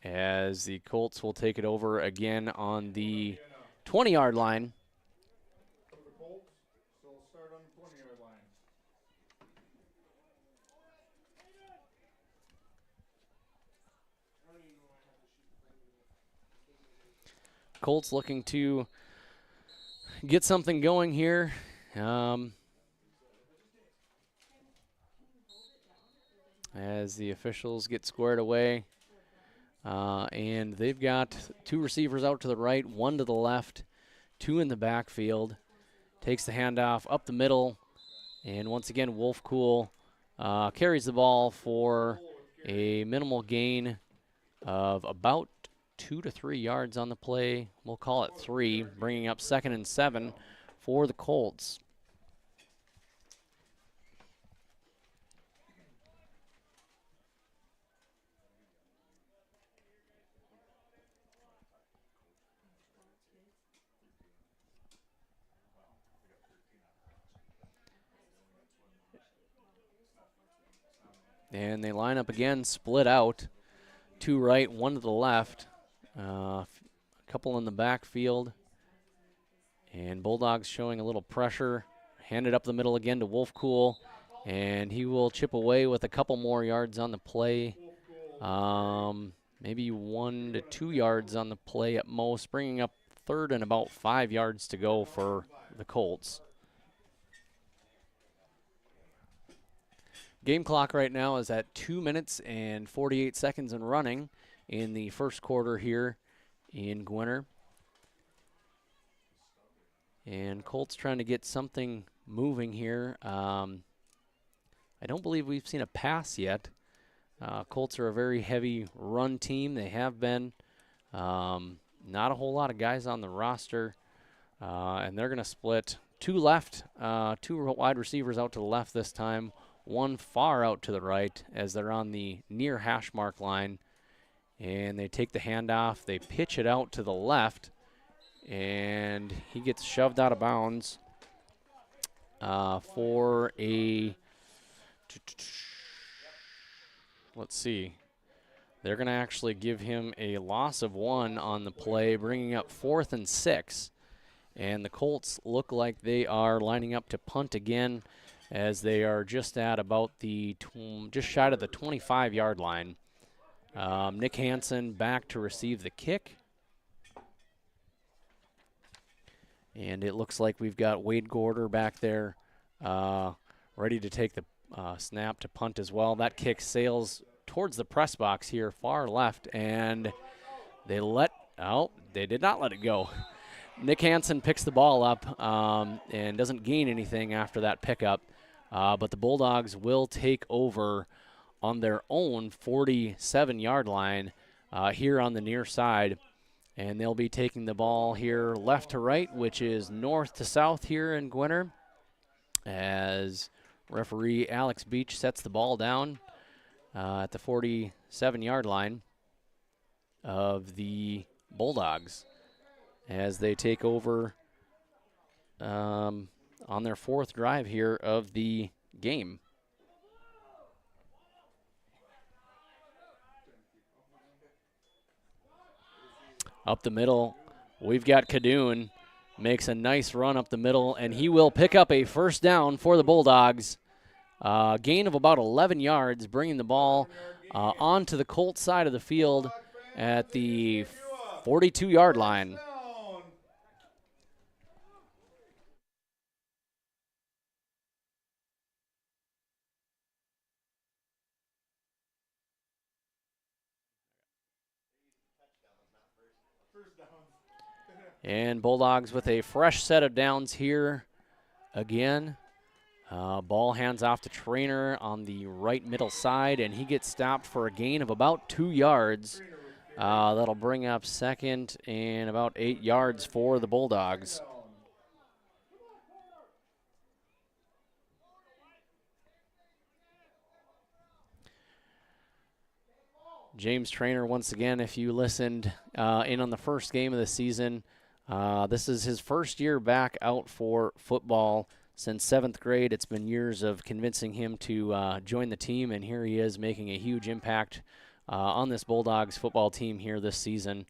as the Colts will take it over again on the 20-yard line. Colts looking to get something going here. As the officials get squared away. And they've got two receivers out to the right, one to the left, two in the backfield. Takes the handoff up the middle. And once again, Wolf Cool carries the ball for a minimal gain of about 2 to 3 yards on the play. We'll call it 3, bringing up 2nd and 7 for the Colts. And they line up again, split out. 2 right, 1 to the left. A couple in the backfield. And Bulldogs showing a little pressure. Handed up the middle again to Wolfcool. And he will chip away with a couple more yards on the play. Maybe 1 to 2 yards on the play at most, bringing up 3rd and about 5 yards to go for the Colts. Game clock right now is at 2 minutes and 48 seconds and running in the first quarter here in Gwinner. And Colts trying to get something moving here. I don't believe we've seen a pass yet. Colts are a very heavy run team. They have been. Not a whole lot of guys on the roster. And they're going to split 2 left, 2 wide receivers out to the left this time. 1 far out to the right as they're on the near hash mark line. And they take the handoff. They pitch it out to the left. And he gets shoved out of bounds for a, let's see. They're going to actually give him a loss of 1 on the play, bringing up 4th and 6. And the Colts look like they are lining up to punt again, as they are just at about the just shy of the 25-yard line. Nick Hansen back to receive the kick. And it looks like we've got Wade Gorder back there ready to take the snap to punt as well. That kick sails towards the press box here, far left, and they did not let it go. Nick Hansen picks the ball up and doesn't gain anything after that pickup. But the Bulldogs will take over on their own 47-yard line here on the near side. And they'll be taking the ball here left to right, which is north to south here in Gwinner, as referee Alex Beach sets the ball down at the 47-yard line of the Bulldogs as they take over on their 4th drive here of the game. Up the middle, we've got Kadoon. Makes a nice run up the middle, and he will pick up a first down for the Bulldogs. Gain of about 11 yards, bringing the ball onto the Colts side of the field at the 42-yard line. And Bulldogs with a fresh set of downs here again. Ball hands off to Trainer on the right middle side, and he gets stopped for a gain of about 2 yards. That'll bring up second and about 8 yards for the Bulldogs. James Trainer, once again, if you listened in on the first game of the season, this is his first year back out for football since 7th grade. It's been years of convincing him to join the team, and here he is making a huge impact on this Bulldogs football team here this season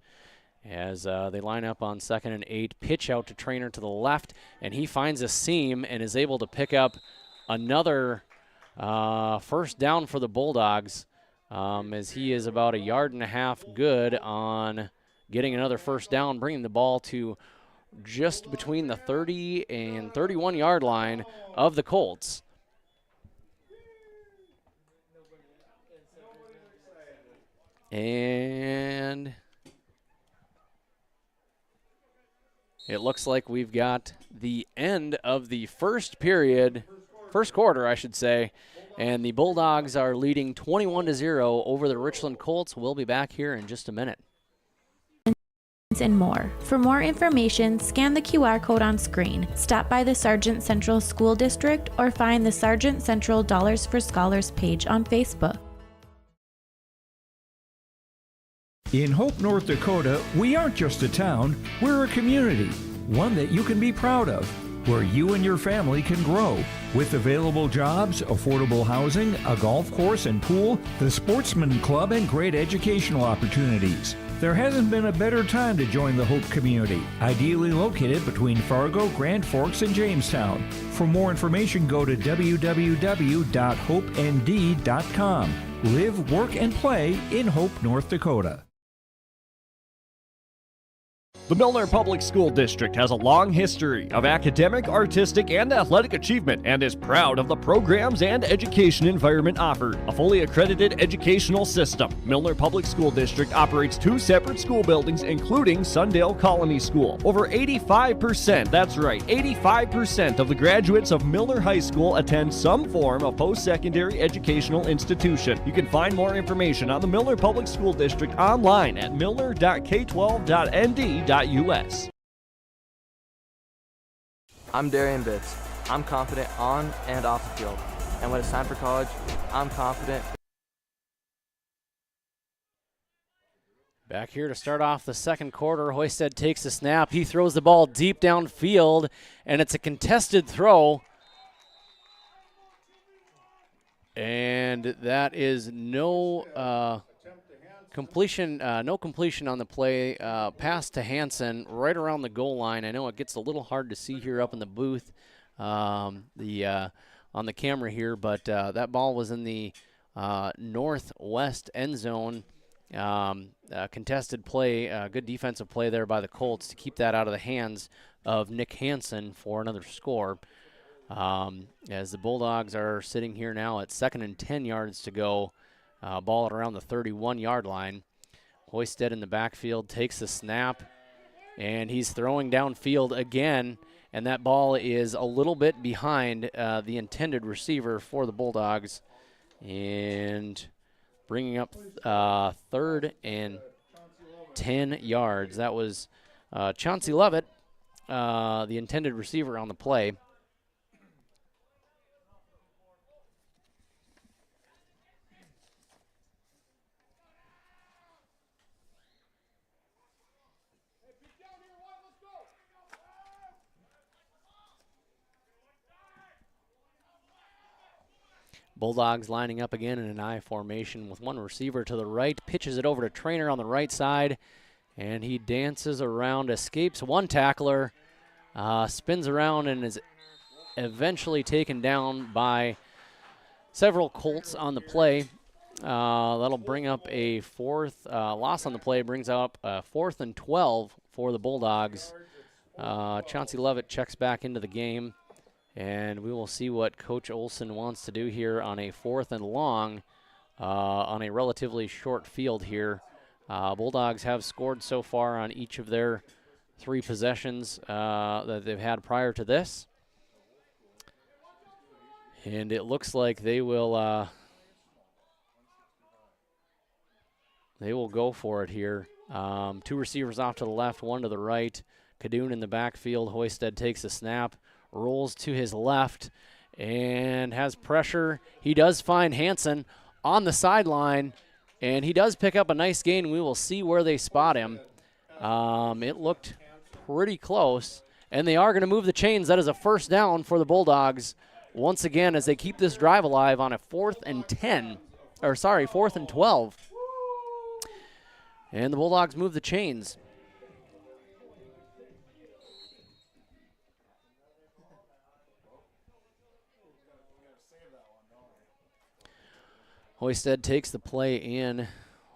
as they line up on 2nd and 8. Pitch out to Trainer to the left, and he finds a seam and is able to pick up another first down for the Bulldogs as he is about 1.5 yards good on getting another first down, bringing the ball to just between the 30 and 31-yard line of the Colts. And it looks like we've got the end of the first quarter, I should say, and the Bulldogs are leading 21-0 over the Richland Colts. We'll be back here in just a minute. And more. For more information, scan the QR code on screen, stop by the Sargent Central School District, or find the Sargent Central Dollars for Scholars page on Facebook. In Hope, North Dakota, we aren't just a town, we're a community, one that you can be proud of, where you and your family can grow. With available jobs, affordable housing, a golf course and pool, the Sportsman Club, and great educational opportunities. There hasn't been a better time to join the Hope community, ideally located between Fargo, Grand Forks, and Jamestown. For more information, go to www.hopend.com. Live, work, and play in Hope, North Dakota. The Milner Public School District has a long history of academic, artistic, and athletic achievement and is proud of the programs and education environment offered. A fully accredited educational system, Milner Public School District operates 2 separate school buildings, including Sundale Colony School. Over 85%, that's right, 85% of the graduates of Milner High School attend some form of post-secondary educational institution. You can find more information on the Milner Public School District online at milner.k12.nd.us. I'm Darian Bitts. I'm confident on and off the field. And when it's time for college, I'm confident. Back here to start off the second quarter, Hoisted takes the snap. He throws the ball deep downfield, and it's a contested throw. And that is no completion on the play. Pass to Hansen right around the goal line. I know it gets a little hard to see here up in the booth on the camera here, but that ball was in the northwest end zone. Contested play, good defensive play there by the Colts to keep that out of the hands of Nick Hansen for another score. As the Bulldogs are sitting here now at 2nd and 10 yards to go. Ball at around the 31-yard line. Hoisted in the backfield takes the snap, and he's throwing downfield again, and that ball is a little bit behind the intended receiver for the Bulldogs, and bringing up 3rd and 10 yards. That was Chauncey Levitt, the intended receiver on the play. Bulldogs lining up again in an I formation with one receiver to the right, pitches it over to Trainer on the right side, And he dances around, escapes one tackler, spins around, and is eventually taken down by several Colts on the play. That'll bring up a fourth loss on the play, brings up a 4th and 12 for the Bulldogs. Chauncey Levitt checks back into the game, and we will see what Coach Olson wants to do here on a 4th and long on a relatively short field here. Bulldogs have scored so far on each of their 3 possessions that they've had prior to this. And it looks like they will go for it here. 2 receivers off to the left, 1 to the right. Kadoon in the backfield. Hoisted takes a snap, rolls to his left, and has pressure. He does find Hansen on the sideline, and he does pick up a nice gain. We will see where they spot him. It looked pretty close, and they are going to move the chains. That is a first down for the Bulldogs once again as they keep this drive alive on a 4th and 12. And the Bulldogs move the chains. Hoisted takes the play in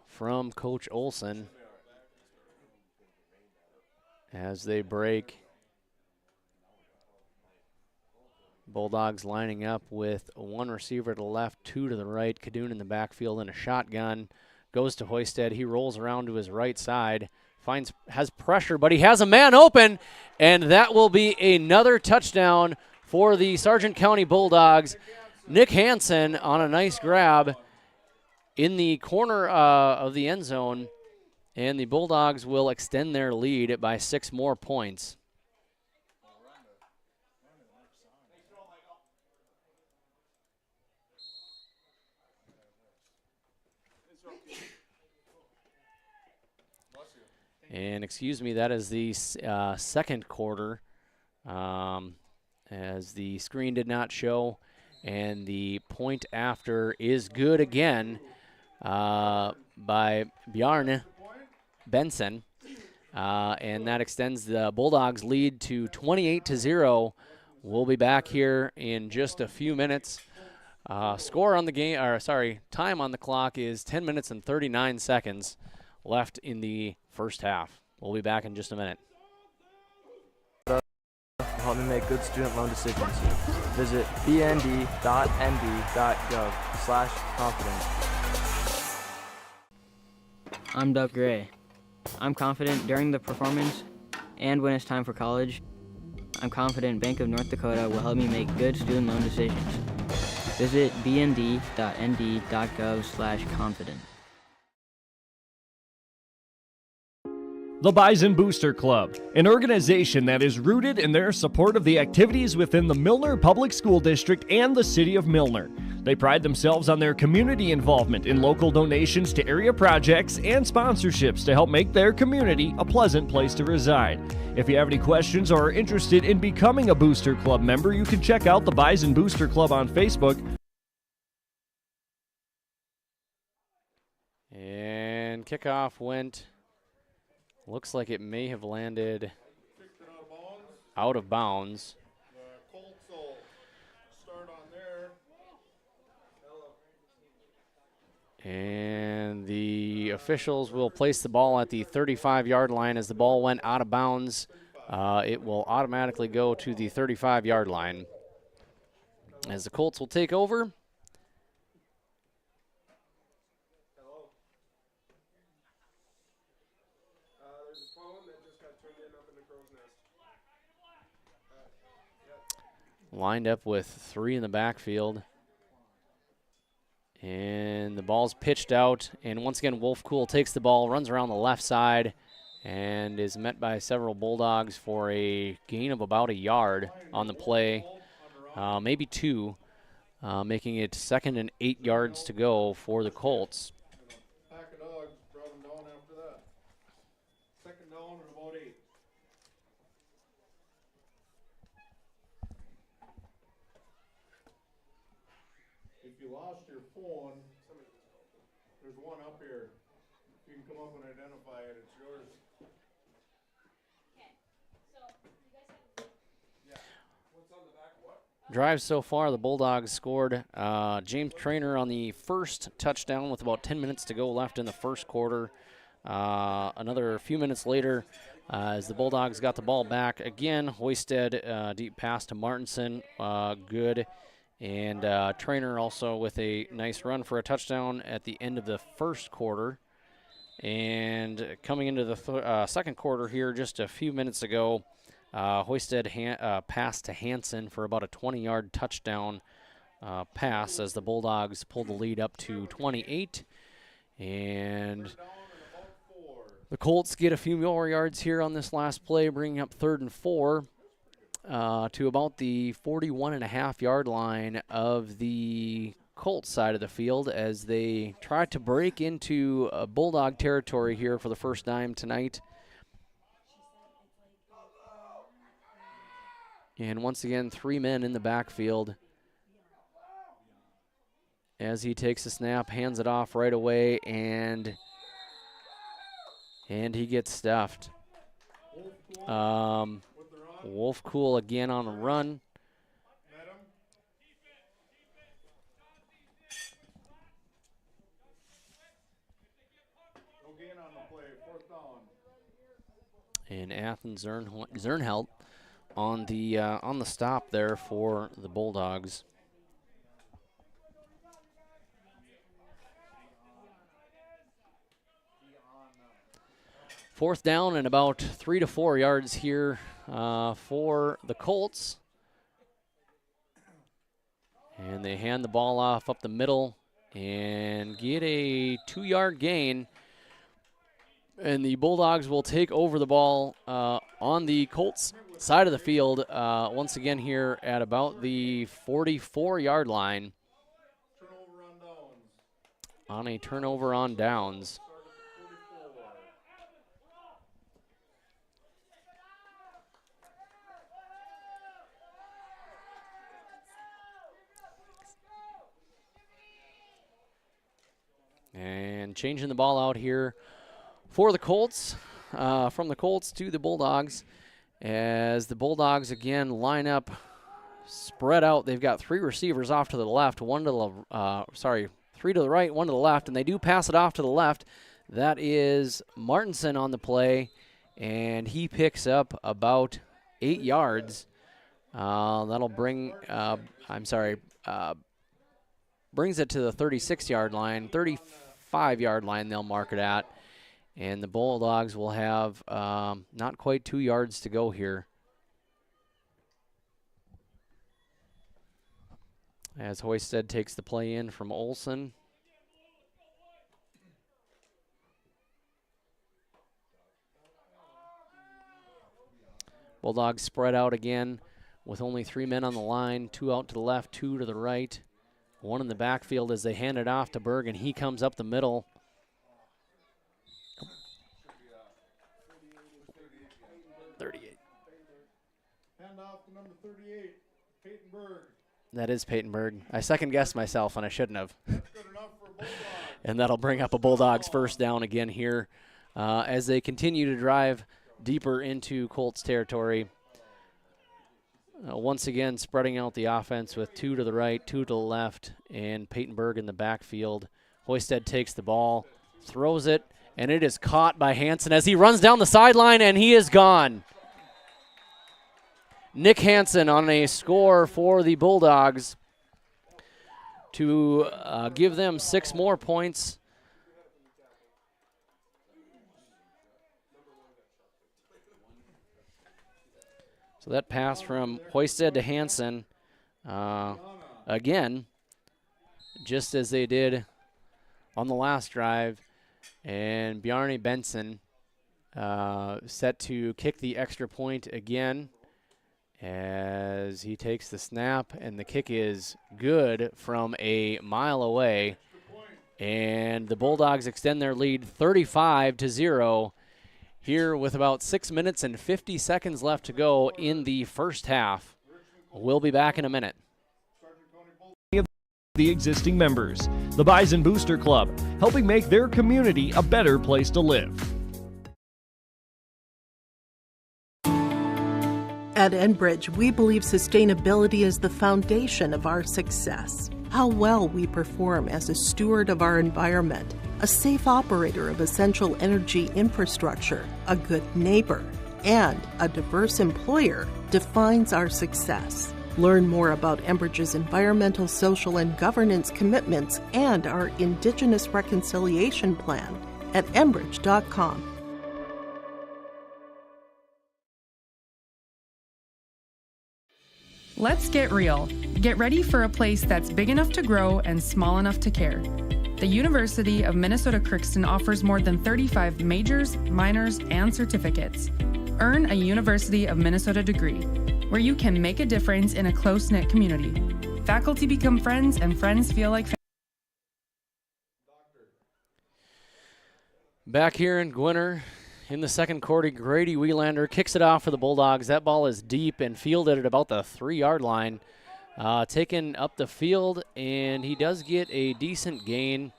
from Coach Olson as they break. Bulldogs lining up with 1 receiver to the left, 2 to the right. Kadoon in the backfield in a shotgun. Goes to Hoisted. He rolls around to his right side. Has pressure, but he has a man open, and that will be another touchdown for the Sargent County Bulldogs. Nick Hansen on a nice grab in the corner of the end zone, and the Bulldogs will extend their lead by 6 more points. And excuse me, that is the second quarter, as the screen did not show, and the point after is good again by Bjarne Benson, and that extends the Bulldogs' lead to 28-0. We'll be back here in just a few minutes. Time on the clock is 10 minutes and 39 seconds left in the first half. We'll be back in just a minute. Help me make good student loan decisions. Visit bnd.nb.gov/confident. I'm Doug Gray. I'm confident during the performance and when it's time for college. I'm confident Bank of North Dakota will help me make good student loan decisions. Visit bnd.nd.gov/confident. The Bison Booster Club, an organization that is rooted in their support of the activities within the Milner Public School District and the City of Milner. They pride themselves on their community involvement in local donations to area projects and sponsorships to help make their community a pleasant place to reside. If you have any questions or are interested in becoming a Booster Club member, you can check out the Bison Booster Club on Facebook. And kickoff went... Looks like it may have landed out of bounds. The Colts will start on there. And the officials will place the ball at the 35-yard line. As the ball went out of bounds, it will automatically go to the 35-yard line. As the Colts will take over. Lined up with 3 in the backfield. And the ball's pitched out. And once again, Wolf Cool takes the ball, runs around the left side, and is met by several Bulldogs for a gain of about a yard on the play. Maybe 2, making it 2nd and 8 yards to go for the Colts. Pack of dogs brought them down after that. 2nd down and about 8. If you lost your phone, there's one up here. If You can come up and identify it. It's yours. Drive so far, the Bulldogs scored. James Traynor on the first touchdown with about 10 minutes to go left in the first quarter. Another few minutes later, as the Bulldogs got the ball back again, Hoisted deep pass to Martinson, good. And Traynor also with a nice run for a touchdown at the end of the first quarter. And coming into the second quarter here just a few minutes ago, Hoisted passed to Hansen for about a 20-yard touchdown pass as the Bulldogs pulled the lead up to 28. And the Colts get a few more yards here on this last play, bringing up 3rd and 4 to about the 41.5-yard line of the Colts side of the field as they try to break into Bulldog territory here for the first time tonight. And once again, 3 men in the backfield. As he takes a snap, hands it off right away, and he gets stuffed. Wolf Cool again on a run. And Athens Zernhelt on the stop there for the Bulldogs. Fourth down and about 3 to 4 yards here for the Colts. And they hand the ball off up the middle and get a 2-yard gain. And the Bulldogs will take over the ball on the Colts side of the field once again here at about the 44-yard line on a turnover on downs. And changing the ball out here for the Colts, from the Colts to the Bulldogs, as the Bulldogs again line up, spread out. They've got 3 receivers off to the left, 3 to the right, 1 to the left, and they do pass it off to the left. That is Martinson on the play, and he picks up about 8 yards. That'll bring, brings it to the 36-yard line, 35-yard line they'll mark it at. And the Bulldogs will have not quite 2 yards to go here. As Hoisted takes the play in from Olson. Bulldogs spread out again with only 3 men on the line, 2 out to the left, 2 to the right. 1 in the backfield as they hand it off to Berg, and he comes up the middle. Hand off to number 38, Peyton Berg. That is Peyton Berg. I second-guessed myself, and I shouldn't have. And that'll bring up a Bulldogs first down again here as they continue to drive deeper into Colts territory. Once again, spreading out the offense with 2 to the right, 2 to the left, and Peyton Berg in the backfield. Hoisted takes the ball, throws it, and it is caught by Hansen as he runs down the sideline, and he is gone. Nick Hansen on a score for the Bulldogs to give them 6 more points. So that pass from Hoisted to Hansen, again, just as they did on the last drive. And Bjarne Benson set to kick the extra point again as he takes the snap, and the kick is good from a mile away. And the Bulldogs extend their lead 35-0 here with about 6 minutes and 50 seconds left to go in the first half. We'll be back in a minute. the existing members. The Bison Booster Club, helping make their community a better place to live. At Enbridge, we believe sustainability is the foundation of our success. How well we perform as a steward of our environment, a safe operator of essential energy infrastructure, a good neighbor, and a diverse employer defines our success. Learn more about Enbridge's environmental, social, and governance commitments and our Indigenous Reconciliation Plan at enbridge.com. Let's get real. Get ready for a place that's big enough to grow and small enough to care. The University of Minnesota Crookston offers more than 35 majors, minors, and certificates. Earn a University of Minnesota degree, where you can make a difference in a close-knit community. Faculty become friends, and friends feel like family. Back here in Gwinner, in the second quarter, Grady Wielander kicks it off for the Bulldogs. That ball is deep and fielded at about the 3-yard line. Taken up the field, and he does get a decent gain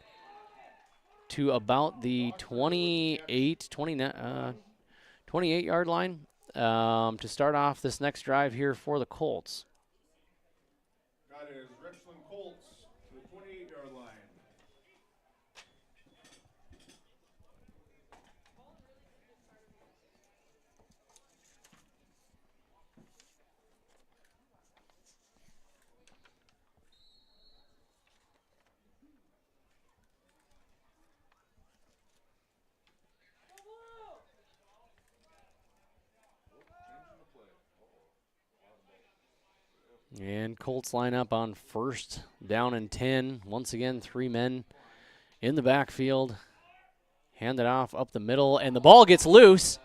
to about the 28-yard line to start off this next drive here for the Colts. That is Richland Colts to the 28-yard line. And Colts line up on 1st down and 10. Once again, 3 men in the backfield. Hand it off up the middle, and the ball gets loose.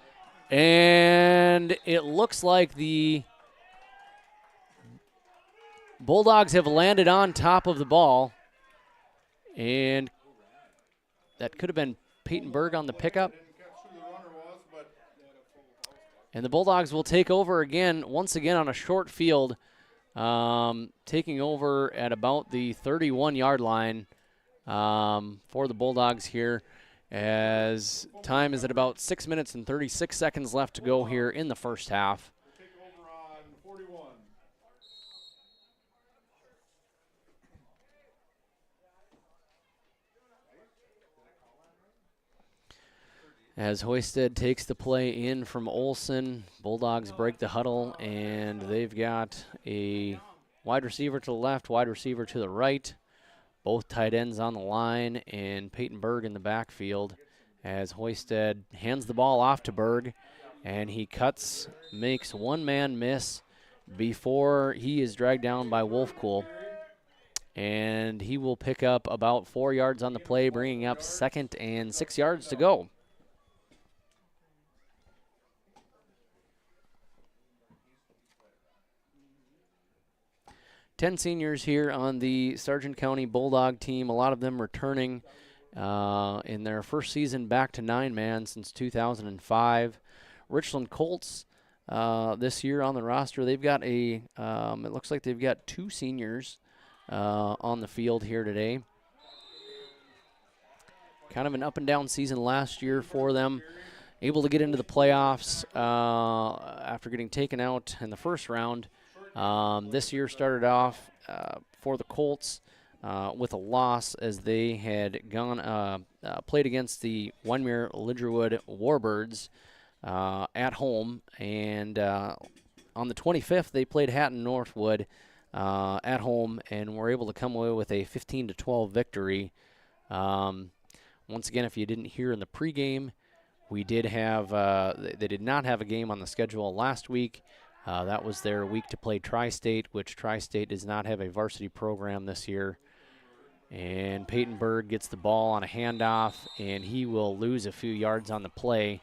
And it looks like the Bulldogs have landed on top of the ball. And that could have been Peyton Berg on the pickup. And the Bulldogs will take over again, once again on a short field. Taking over at about the 31-yard line for the Bulldogs here, as time is at about 6 minutes and 36 seconds left to go here in the first half. Take over on 41. As Hoisted takes the play in from Olson, Bulldogs break the huddle, and they've got a wide receiver to the left, wide receiver to the right, both tight ends on the line, and Peyton Berg in the backfield as Hoisted hands the ball off to Berg, and he makes one man miss before he is dragged down by Wolfcool. And he will pick up about 4 yards on the play, bringing up 2nd and 6 yards to go. 10 seniors here on the Sargent County Bulldog team, a lot of them returning in their first season back to 9-man since 2005. Richland Colts this year on the roster, they've got it looks like they've got 2 seniors on the field here today. Kind of an up and down season last year for them. Able to get into the playoffs after getting taken out in the first round. This year started off for the Colts with a loss as they had played against the Wyndmere Lidgerwood Warbirds at home, and on the 25th they played Hatton Northwood at home and were able to come away with a 15-12 victory. Once again, if you didn't hear in the pregame, we did have they did not have a game on the schedule last week. That was their week to play Tri-State, which Tri-State does not have a varsity program this year. And Peyton Berg gets the ball on a handoff, and he will lose a few yards on the play.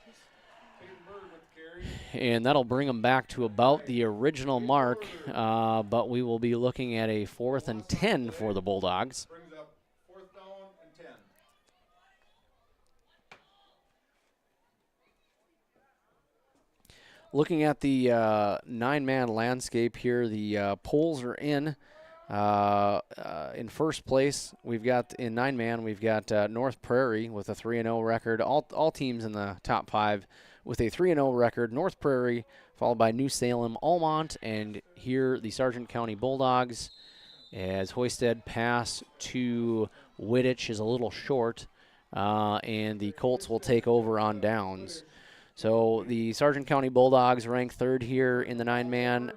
And that'll bring them back to about the original mark, but we will be looking at a 4th and 10 for the Bulldogs. Looking at the 9-man landscape here, the polls are in. In first place, we've got in 9-man, we've got North Prairie with a 3-0 record. All teams in the top 5 with a 3-0 record. North Prairie, followed by New Salem, Almont, and here the Sargent County Bulldogs, as Hoisted pass to Wittich is a little short, and the Colts will take over on downs. So the Sargent County Bulldogs rank 3rd here in the 9-man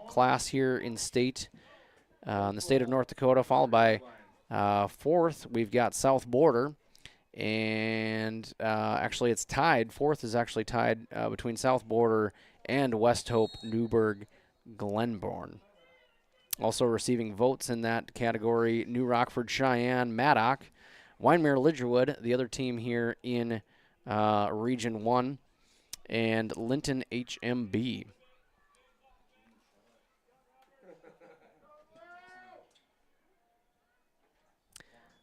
class here in state. In the state of North Dakota, followed by 4th, we've got South Border, and actually it's tied. 4th is actually tied between South Border and West Hope, Newburgh, Glenborn. Also receiving votes in that category, New Rockford, Cheyenne, Maddock, Wyndmere, Lidgerwood, the other team here in Region 1, and Linton HMB.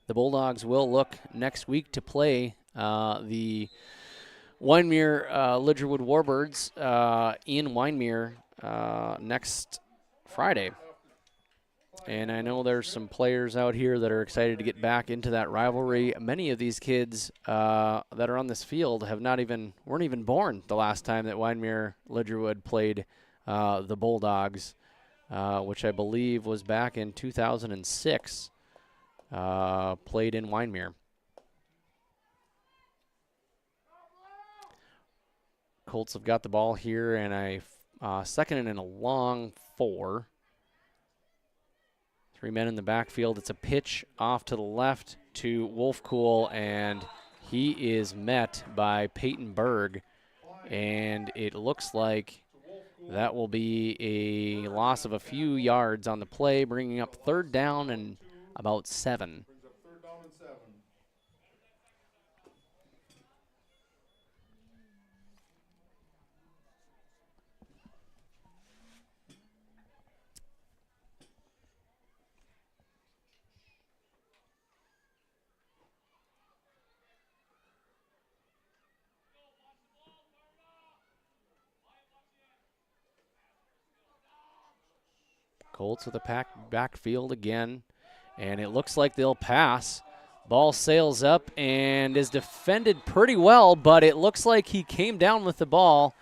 The Bulldogs will look next week to play the Wyndmere Lidgerwood Warbirds in Wyndmere next Friday. And I know there's some players out here that are excited to get back into that rivalry. Many of these kids that are on this field weren't even born the last time that Wyndmere Lidgerwood played the Bulldogs, which I believe was back in 2006. Played in Wyndmere. Colts have got the ball here, and a second and a long 4. 3 men in the backfield. It's a pitch off to the left to Wolfcool, and he is met by Peyton Berg, and it looks like that will be a loss of a few yards on the play, bringing up 3rd down and about 7. Colts with a backfield again, and it looks like they'll pass. Ball sails up and is defended pretty well, but it looks like he came down with the ball,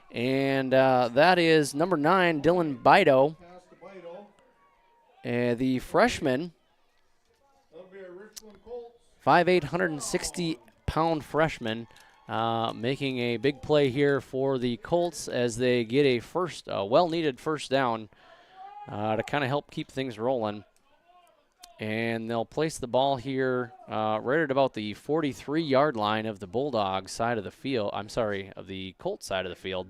and that is number 9, Dylan Bido. The freshman, 5'8", 160-pound freshman, making a big play here for the Colts as they get a well-needed first down to kind of help keep things rolling. And they'll place the ball here right at about the 43-yard line of the Bulldogs side of the field. I'm sorry, of the Colts side of the field.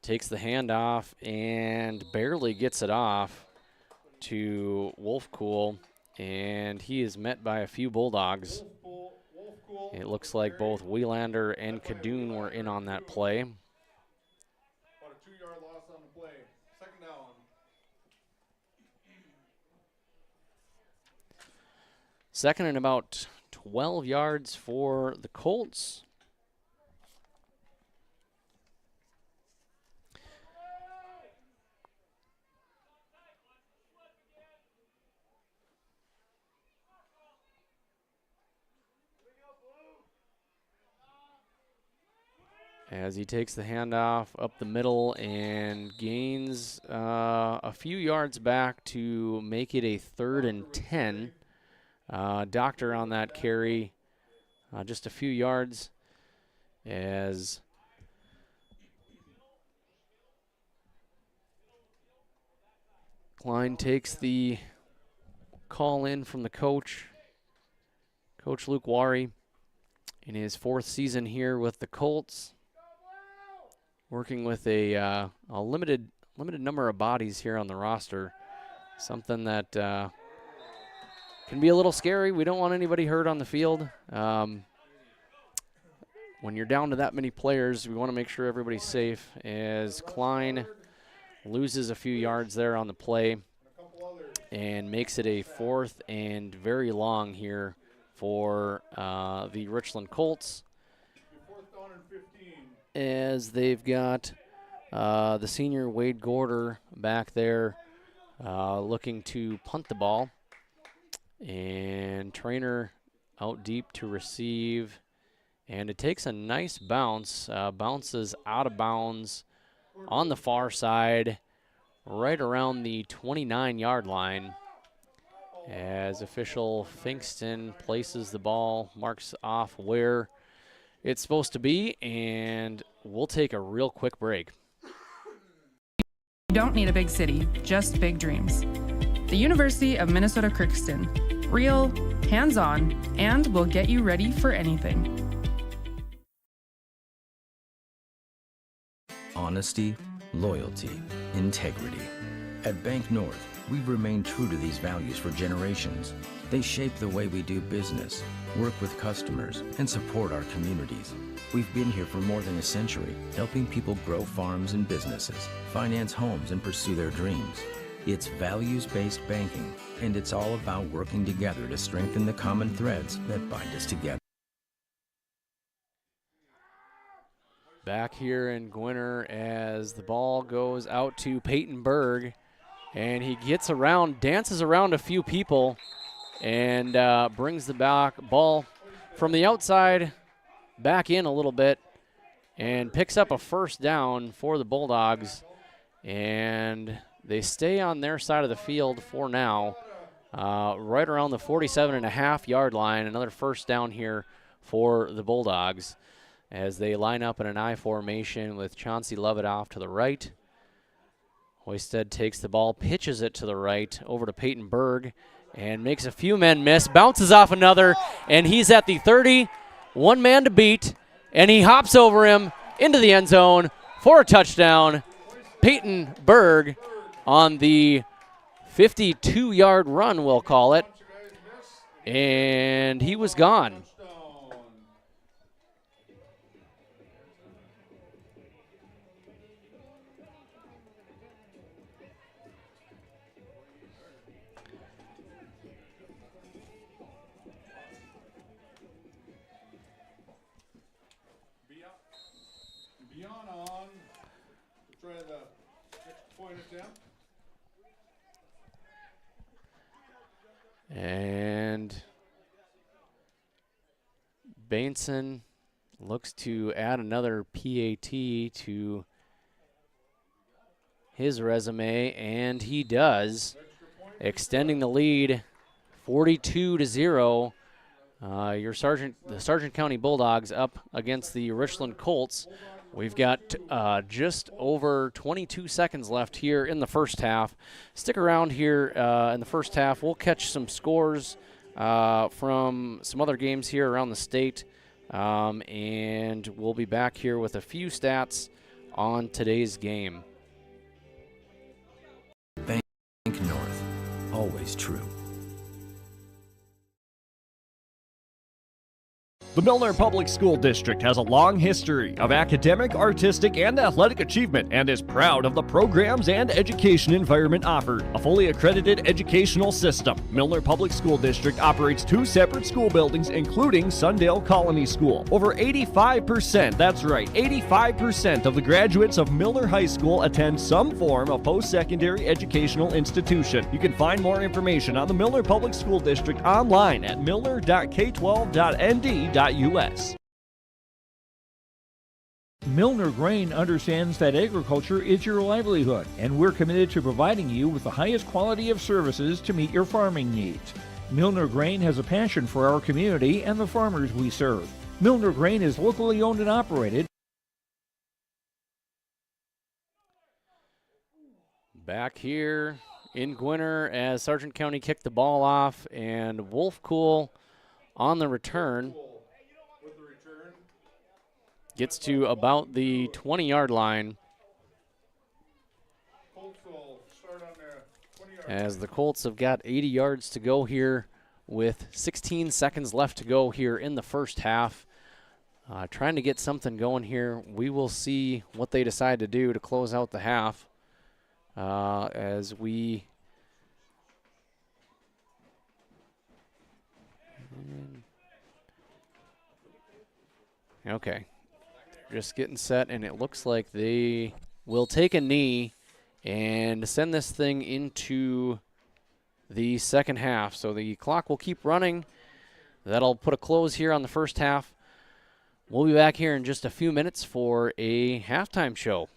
Takes the handoff and barely gets it off to Wolfcool, and he is met by a few Bulldogs. It looks like both Wheelander and Kadoon were in on that play. Second and about 12 yards for the Colts. As he takes the handoff up the middle and gains a few yards back to make it a 3rd and 10. Doctor on that carry, just a few yards as Klein takes the call in from the coach, Coach Luke Wari, in his 4th season here with the Colts, working with a limited number of bodies here on the roster, something that can be a little scary. We don't want anybody hurt on the field. When you're down to that many players, we want to make sure everybody's safe, as Klein loses a few yards there on the play and makes it a 4th and very long here for the Richland Colts, as they've got the senior Wade Gorder back there looking to punt the ball. And Trainer out deep to receive. And it takes a nice bounce, bounces out of bounds on the far side, right around the 29-yard line. As official Finkston places the ball, marks off where it's supposed to be, and we'll take a real quick break. You don't need a big city, just big dreams. The University of Minnesota Crookston. Real, hands-on, and will get you ready for anything. Honesty, loyalty, integrity. At Bank North, we've remained true to these values for generations. They shape the way we do business, work with customers, and support our communities. We've been here for more than a century, helping people grow farms and businesses, finance homes, and pursue their dreams. It's values-based banking, and it's all about working together to strengthen the common threads that bind us together. Back here in Gwinner as the ball goes out to Peyton Berg, and he gets around, dances around a few people, and brings the ball from the outside back in a little bit and picks up a first down for the Bulldogs, and they stay on their side of the field for now, right around the 47.5-yard line. Another first down here for the Bulldogs as they line up in an I formation with Chauncey Lovett off to the right. Hoisted takes the ball, pitches it to the right over to Peyton Berg, and makes a few men miss, bounces off another, and he's at the 30, one man to beat, and he hops over him into the end zone for a touchdown. Peyton Berg on the 52-yard run, we'll call it, and he was gone. And Bainson looks to add another PAT to his resume, and he does, extending the lead 42-0. The Sargent County Bulldogs up against the Richland Colts. We've got just over 22 seconds left here in the first half. Stick around here in the first half. We'll catch some scores from some other games here around the state, and we'll be back here with a few stats on today's game. Bank North, always true. The Milner Public School District has a long history of academic, artistic, and athletic achievement and is proud of the programs and education environment offered. A fully accredited educational system, Milner Public School District operates 2 separate school buildings, including Sundale Colony School. Over 85%, that's right, 85% of the graduates of Milner High School attend some form of post-secondary educational institution. You can find more information on the Milner Public School District online at milner.k12.nd.us. Milner Grain understands that agriculture is your livelihood, and we're committed to providing you with the highest quality of services to meet your farming needs. Milner Grain has a passion for our community and the farmers we serve. Milner Grain is locally owned and operated. Back here in Gwinner as Sargent County kicked the ball off, and Wolfcool on the return gets to about the 20-yard line as the Colts have got 80 yards to go here with 16 seconds left to go here in the first half. Trying to get something going here. We will see what they decide to do to close out the half as we okay. Just getting set, and it looks like they will take a knee and send this thing into the second half. So the clock will keep running. That'll put a close here on the first half. We'll be back here in just a few minutes for a halftime show.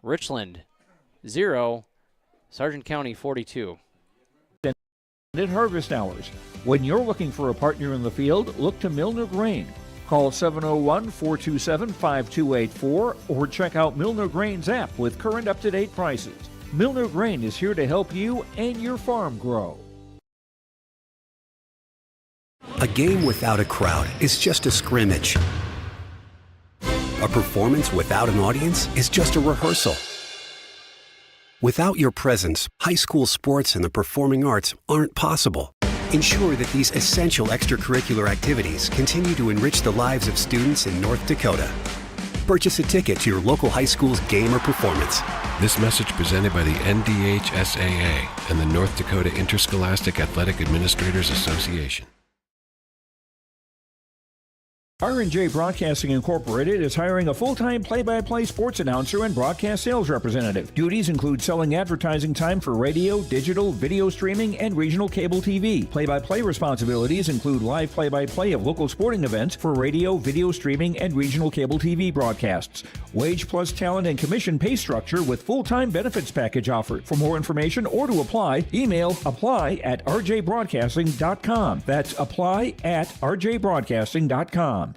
Richland 0, Sargent County 42. At harvest hours. When you're looking for a partner in the field, look to Milner Grain. Call 701-427-5284 or check out Milner Grain's app with current up-to-date prices. Milner Grain is here to help you and your farm grow. A game without a crowd is just a scrimmage. A performance without an audience is just a rehearsal. Without your presence, high school sports and the performing arts aren't possible. Ensure that these essential extracurricular activities continue to enrich the lives of students in North Dakota. Purchase a ticket to your local high school's game or performance. This message presented by the NDHSAA and the North Dakota Interscholastic Athletic Administrators Association. R&J Broadcasting Incorporated is hiring a full-time play-by-play sports announcer and broadcast sales representative. Duties include selling advertising time for radio, digital, video streaming, and regional cable TV. Play-by-play responsibilities include live play-by-play of local sporting events for radio, video streaming, and regional cable TV broadcasts. Wage plus talent and commission pay structure with full-time benefits package offered. For more information or to apply, email apply@rjbroadcasting.com. That's apply@rjbroadcasting.com.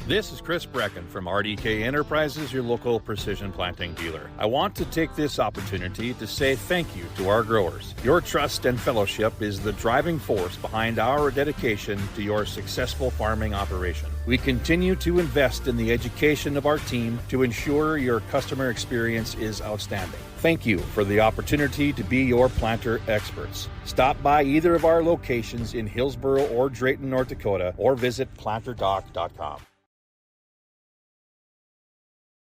This is Chris Brecken from RDK Enterprises, your local precision planting dealer. I want to take this opportunity to say thank you to our growers. Your trust and fellowship is the driving force behind our dedication to your successful farming operation. We continue to invest in the education of our team to ensure your customer experience is outstanding. Thank you for the opportunity to be your planter experts. Stop by either of our locations in Hillsboro or Drayton, North Dakota, or visit planterdoc.com.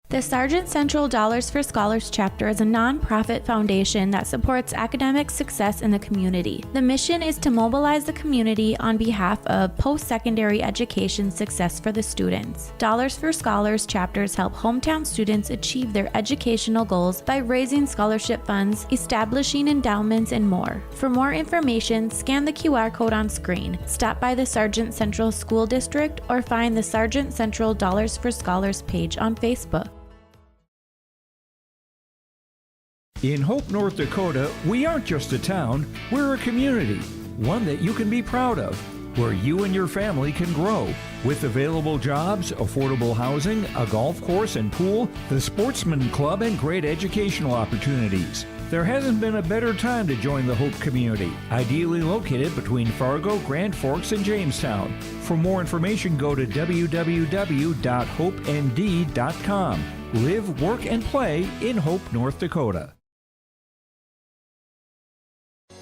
The Sargent Central Dollars for Scholars chapter is a nonprofit foundation that supports academic success in the community. The mission is to mobilize the community on behalf of post-secondary education success for the students. Dollars for Scholars chapters help hometown students achieve their educational goals by raising scholarship funds, establishing endowments, and more. For more information, scan the QR code on screen, stop by the Sargent Central School District, or find the Sargent Central Dollars for Scholars page on Facebook. In Hope, North Dakota, we aren't just a town, we're a community, one that you can be proud of, where you and your family can grow. With available jobs, affordable housing, a golf course and pool, the Sportsman Club, and great educational opportunities. There hasn't been a better time to join the Hope community, ideally located between Fargo, Grand Forks, and Jamestown. For more information, go to www.hopend.com. Live, work, and play in Hope, North Dakota.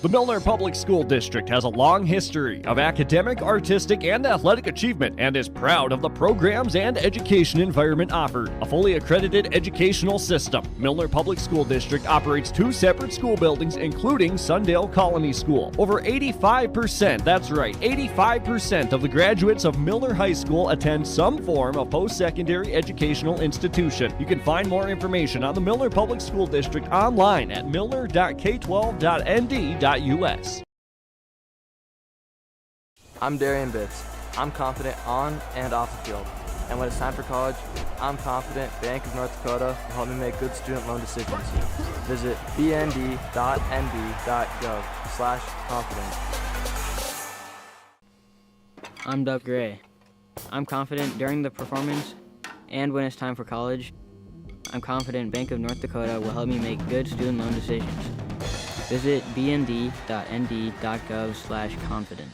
The Milner Public School District has a long history of academic, artistic, and athletic achievement and is proud of the programs and education environment offered. A fully accredited educational system, Milner Public School District operates 2 separate school buildings, including Sundale Colony School. Over 85%, that's right, 85% of the graduates of Milner High School attend some form of post-secondary educational institution. You can find more information on the Milner Public School District online at milner.k12.nd.us. I'm Darian Bitts. I'm confident on and off the field. And when it's time for college, I'm confident Bank of North Dakota will help me make good student loan decisions. Visit bnd.nb.gov/confident. I'm Doug Gray. I'm confident during the performance and when it's time for college. I'm confident Bank of North Dakota will help me make good student loan decisions. Visit bnd.nd.gov/confident.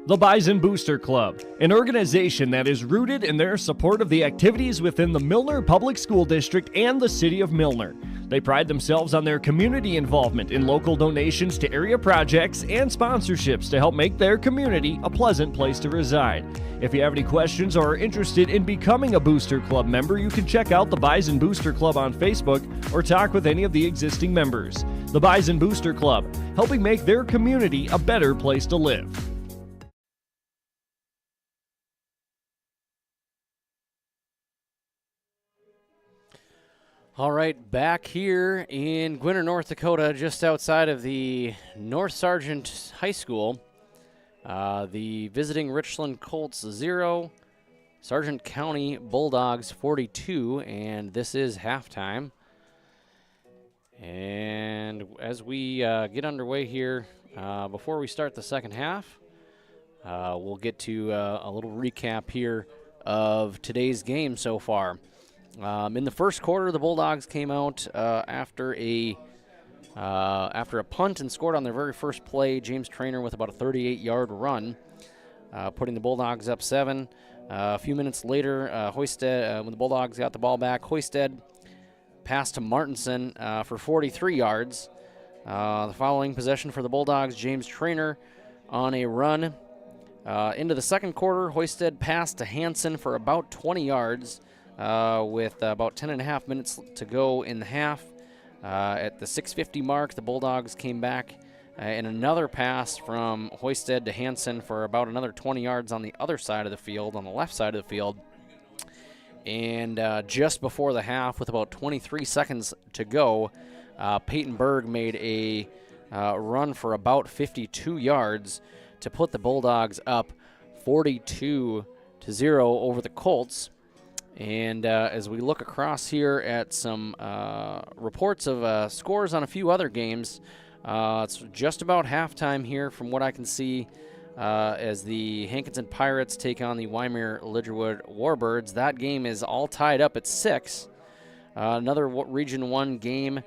The Bison Booster Club, an organization that is rooted in their support of the activities within the Milner Public School District and the City of Milner. They pride themselves on their community involvement in local donations to area projects and sponsorships to help make their community a pleasant place to reside. If you have any questions or are interested in becoming a Booster Club member, you can check out the Bison Booster Club on Facebook or talk with any of the existing members. The Bison Booster Club, helping make their community a better place to live. All right, back here in Gwinner, North Dakota, just outside of the North Sargent High School. The visiting Richland Colts 0, Sargent County Bulldogs 42, and this is halftime. And as we get underway here, before we start the second half, we'll get to a little recap here of today's game so far. In the first quarter, the Bulldogs came out after a punt and scored on their very first play. James Traynor with about a 38-yard run, putting the Bulldogs up 7. A few minutes later, Hoisted, when the Bulldogs got the ball back, Hoisted passed to Martinson for 43 yards. The following possession for the Bulldogs, James Traynor on a run. Into the second quarter, Hoisted passed to Hansen for about 20 yards. With about 10.5 minutes to go in the half. At the 6:50 mark, the Bulldogs came back in another pass from Hoisted to Hansen for about another 20 yards on the other side of the field, on the left side of the field. And just before the half, with about 23 seconds to go, Peyton Berg made a run for about 52 yards to put the Bulldogs up 42-0 over the Colts. And as we look across here at some reports of scores on a few other games, it's just about halftime here from what I can see as the Hankinson Pirates take on the Wymer Lidgerwood Warbirds. That game is all tied up at 6. Another Region 1 game,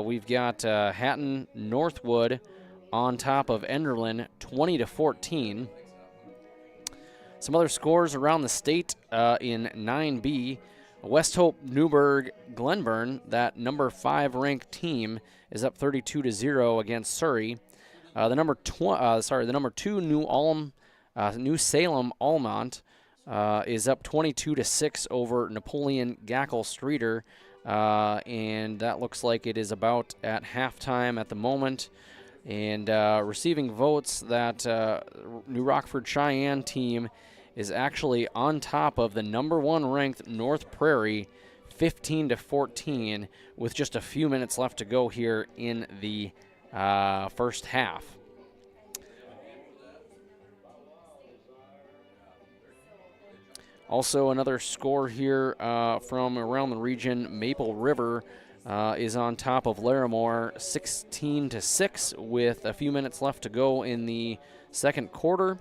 we've got Hatton Northwood on top of Enderlin 20-14. Some other scores around the state in 9B. West Hope, Newburgh, Glenburn, that number 5 ranked team, is up 32-0 against Surrey. The number 2 New Salem Almont is up 22-6 over Napoleon Gackle Streeter, and that looks like it is about at halftime at the moment. And receiving votes, that New Rockford Cheyenne team is actually on top of the number 1 ranked North Prairie, 15-14, with just a few minutes left to go here in the first half. Also, another score here from around the region, Maple River is on top of Larimore, 16-6, with a few minutes left to go in the second quarter.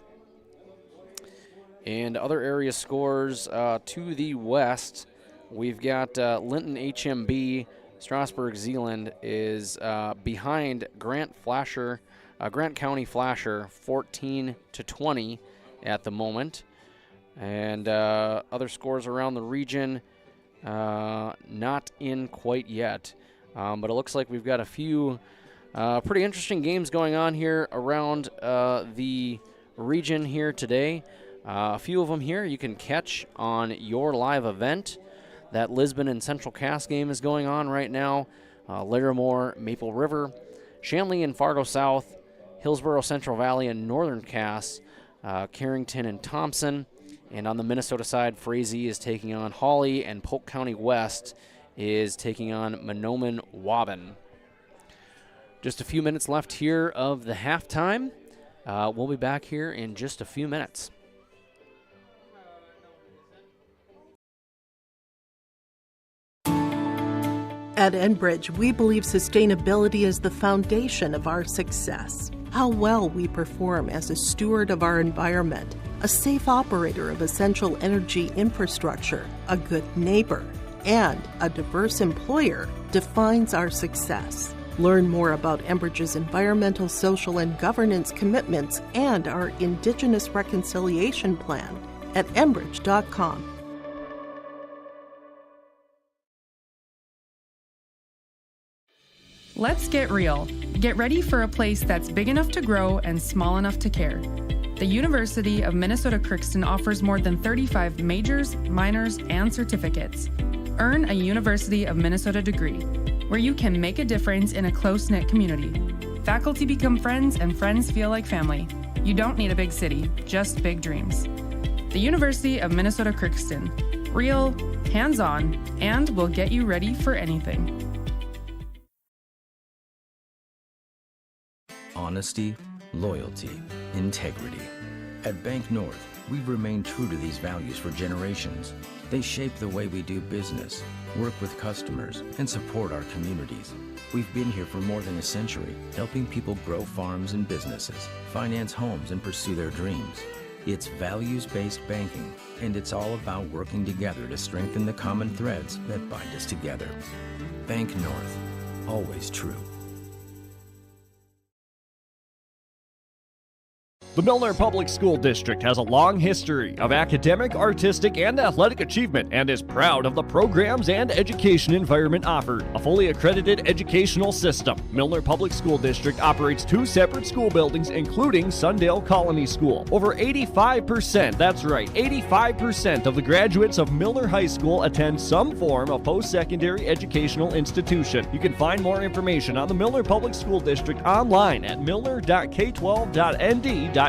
And other area scores to the west, we've got Linton HMB, Strasburg Zeeland is behind Grant County Flasher, 14-20 at the moment. And other scores around the region, not in quite yet. But it looks like we've got a few pretty interesting games going on here around the region here today. A few of them here you can catch on your live event. That Lisbon and Central Cass game is going on right now. Larimore, Maple River, Shanley and Fargo South, Hillsborough, Central Valley, and Northern Cass, Carrington and Thompson. And on the Minnesota side, Frazee is taking on Hawley, and Polk County West is taking on Mahnomen Waban. Just a few minutes left here of the halftime. We'll be back here in just a few minutes. At Enbridge, we believe sustainability is the foundation of our success. How well we perform as a steward of our environment, a safe operator of essential energy infrastructure, a good neighbor, and a diverse employer defines our success. Learn more about Enbridge's environmental, social, and governance commitments and our Indigenous Reconciliation Plan at enbridge.com. Let's get real. Get ready for a place that's big enough to grow and small enough to care. The University of Minnesota Crookston offers more than 35 majors, minors, and certificates. Earn a University of Minnesota degree, where you can make a difference in a close-knit community. Faculty become friends, and friends feel like family. You don't need a big city, just big dreams. The University of Minnesota Crookston. real, hands-on, and will get you ready for anything. Honesty, loyalty, integrity. At Bank North, we've remained true to these values for generations. They shape the way we do business, work with customers, and support our communities. We've been here for more than a century, helping people grow farms and businesses, finance homes, and pursue their dreams. It's values-based banking, and it's all about working together to strengthen the common threads that bind us together. Bank North, always true. The Milner Public School District has a long history of academic, artistic, and athletic achievement and is proud of the programs and education environment offered. A fully accredited educational system, Milner Public School District operates 2 separate school buildings, including Sundale Colony School. Over 85%, that's right, 85% of the graduates of Milner High School attend some form of post-secondary educational institution. You can find more information on the Milner Public School District online at milner.k12.nd.us.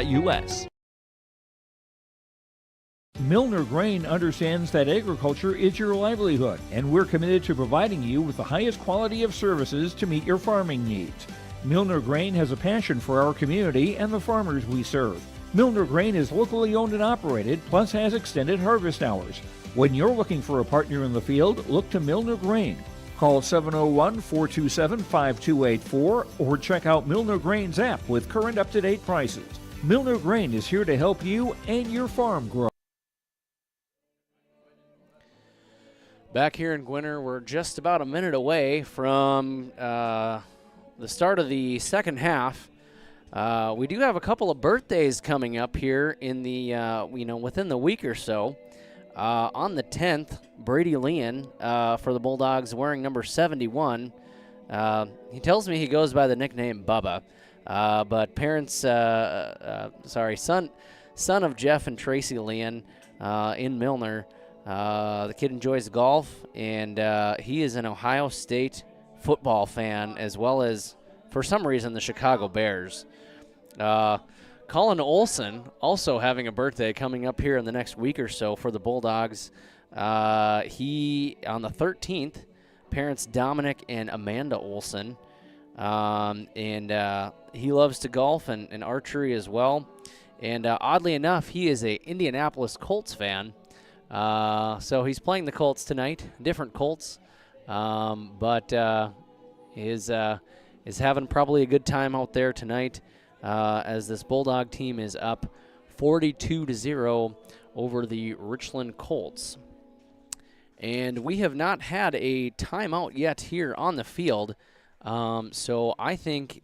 Milner Grain understands that agriculture is your livelihood, and we're committed to providing you with the highest quality of services to meet your farming needs. Milner Grain has a passion for our community and the farmers we serve. Milner Grain is locally owned and operated, plus has extended harvest hours. When you're looking for a partner in the field, look to Milner Grain. Call 701-427-5284 or check out Milner Grain's app with current up-to-date prices. Milner Grain is here to help you and your farm grow. Back here in Gwinner, we're just about a minute away from the start of the second half. We do have a couple of birthdays coming up here in the within the week or so. On the 10th, Brady Leon for the Bulldogs wearing number 71. He tells me he goes by the nickname Bubba. But parents, son of Jeff and Tracy Leon in Milner. The kid enjoys golf, and he is an Ohio State football fan, as well as, for some reason, the Chicago Bears. Colin Olson also having a birthday coming up here in the next week or so for the Bulldogs. He, on the 13th, parents Dominic and Amanda Olson. And he loves to golf and archery as well. And oddly enough, he is a Indianapolis Colts fan. So he's playing the Colts tonight, different Colts, but is having probably a good time out there tonight as this Bulldog team is up 42-0 over the Richland Colts. And we have not had a timeout yet here on the field. So I think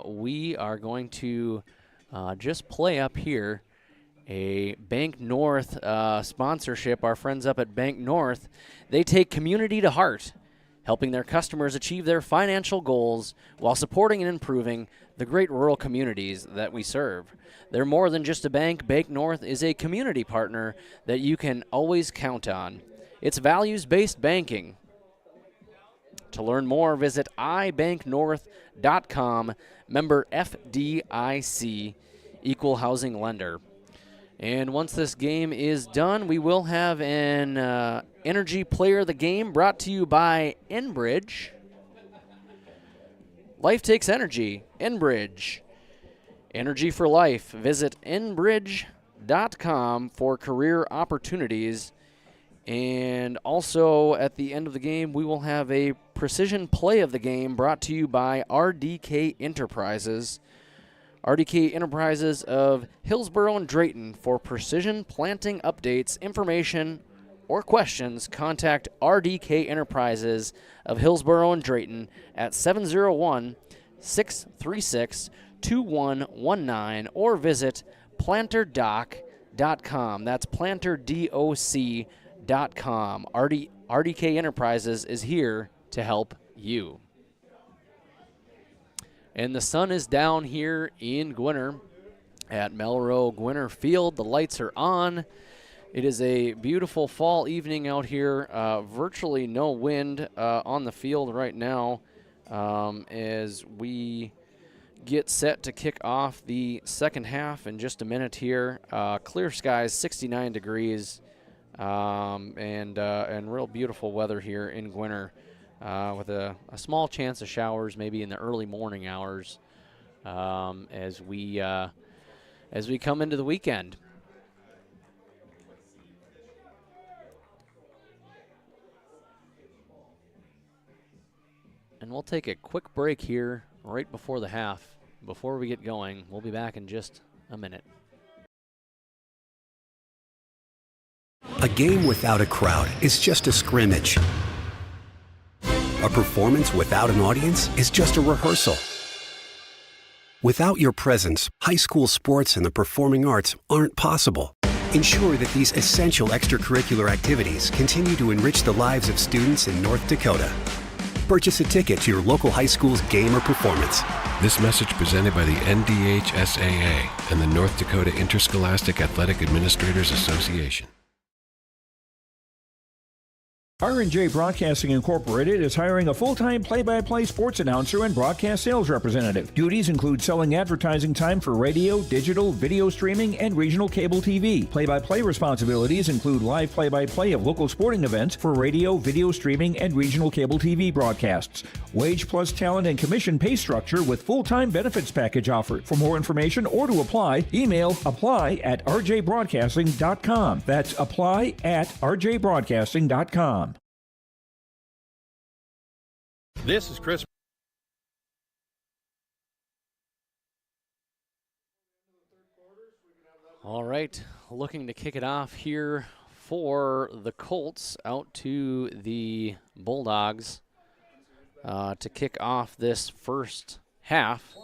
we are going to just play up here a Bank North sponsorship. Our friends up at Bank North, they take community to heart, helping their customers achieve their financial goals while supporting and improving the great rural communities that we serve. They're more than just a bank. Bank North is a community partner that you can always count on. It's values-based banking. To learn more, visit ibanknorth.com, member FDIC, equal housing lender. And once this game is done, we will have an Energy Player of the Game brought to you by Enbridge. Life takes energy. Enbridge. Energy for life. Visit enbridge.com for career opportunities. And also, at the end of the game, we will have a Precision Play of the Game brought to you by RDK Enterprises. RDK Enterprises of Hillsborough and Drayton. For precision planting updates, information, or questions, contact RDK Enterprises of Hillsborough and Drayton at 701-636-2119 or visit planterdoc.com. That's planterdoc.com. RDK Enterprises is here to help you. And the sun is down here in Gwinner at Melrose Gwinner Field. The lights are on. It is a beautiful fall evening out here. Virtually no wind on the field right now as we get set to kick off the second half in just a minute here. Clear skies, 69 degrees. and real beautiful weather here in Gwinner, with a small chance of showers maybe in the early morning hours as we come into the weekend. And we'll take a quick break here right before the half. Before we get going, we'll be back in just a minute. A game without a crowd is just a scrimmage. A performance without an audience is just a rehearsal. Without your presence, high school sports and the performing arts aren't possible. Ensure that these essential extracurricular activities continue to enrich the lives of students in North Dakota. Purchase a ticket to your local high school's game or performance. This message presented by the NDHSAA and the North Dakota Interscholastic Athletic Administrators Association. R&J Broadcasting Incorporated is hiring a full-time play-by-play sports announcer and broadcast sales representative. Duties include selling advertising time for radio, digital, video streaming, and regional cable TV. Play-by-play responsibilities include live play-by-play of local sporting events for radio, video streaming, and regional cable TV broadcasts. Wage plus talent and commission pay structure with full-time benefits package offered. For more information or to apply, email apply@rjbroadcasting.com. That's apply@rjbroadcasting.com. This is Chris. All right, looking to kick it off here for the Colts, out to the Bulldogs to kick off this first half.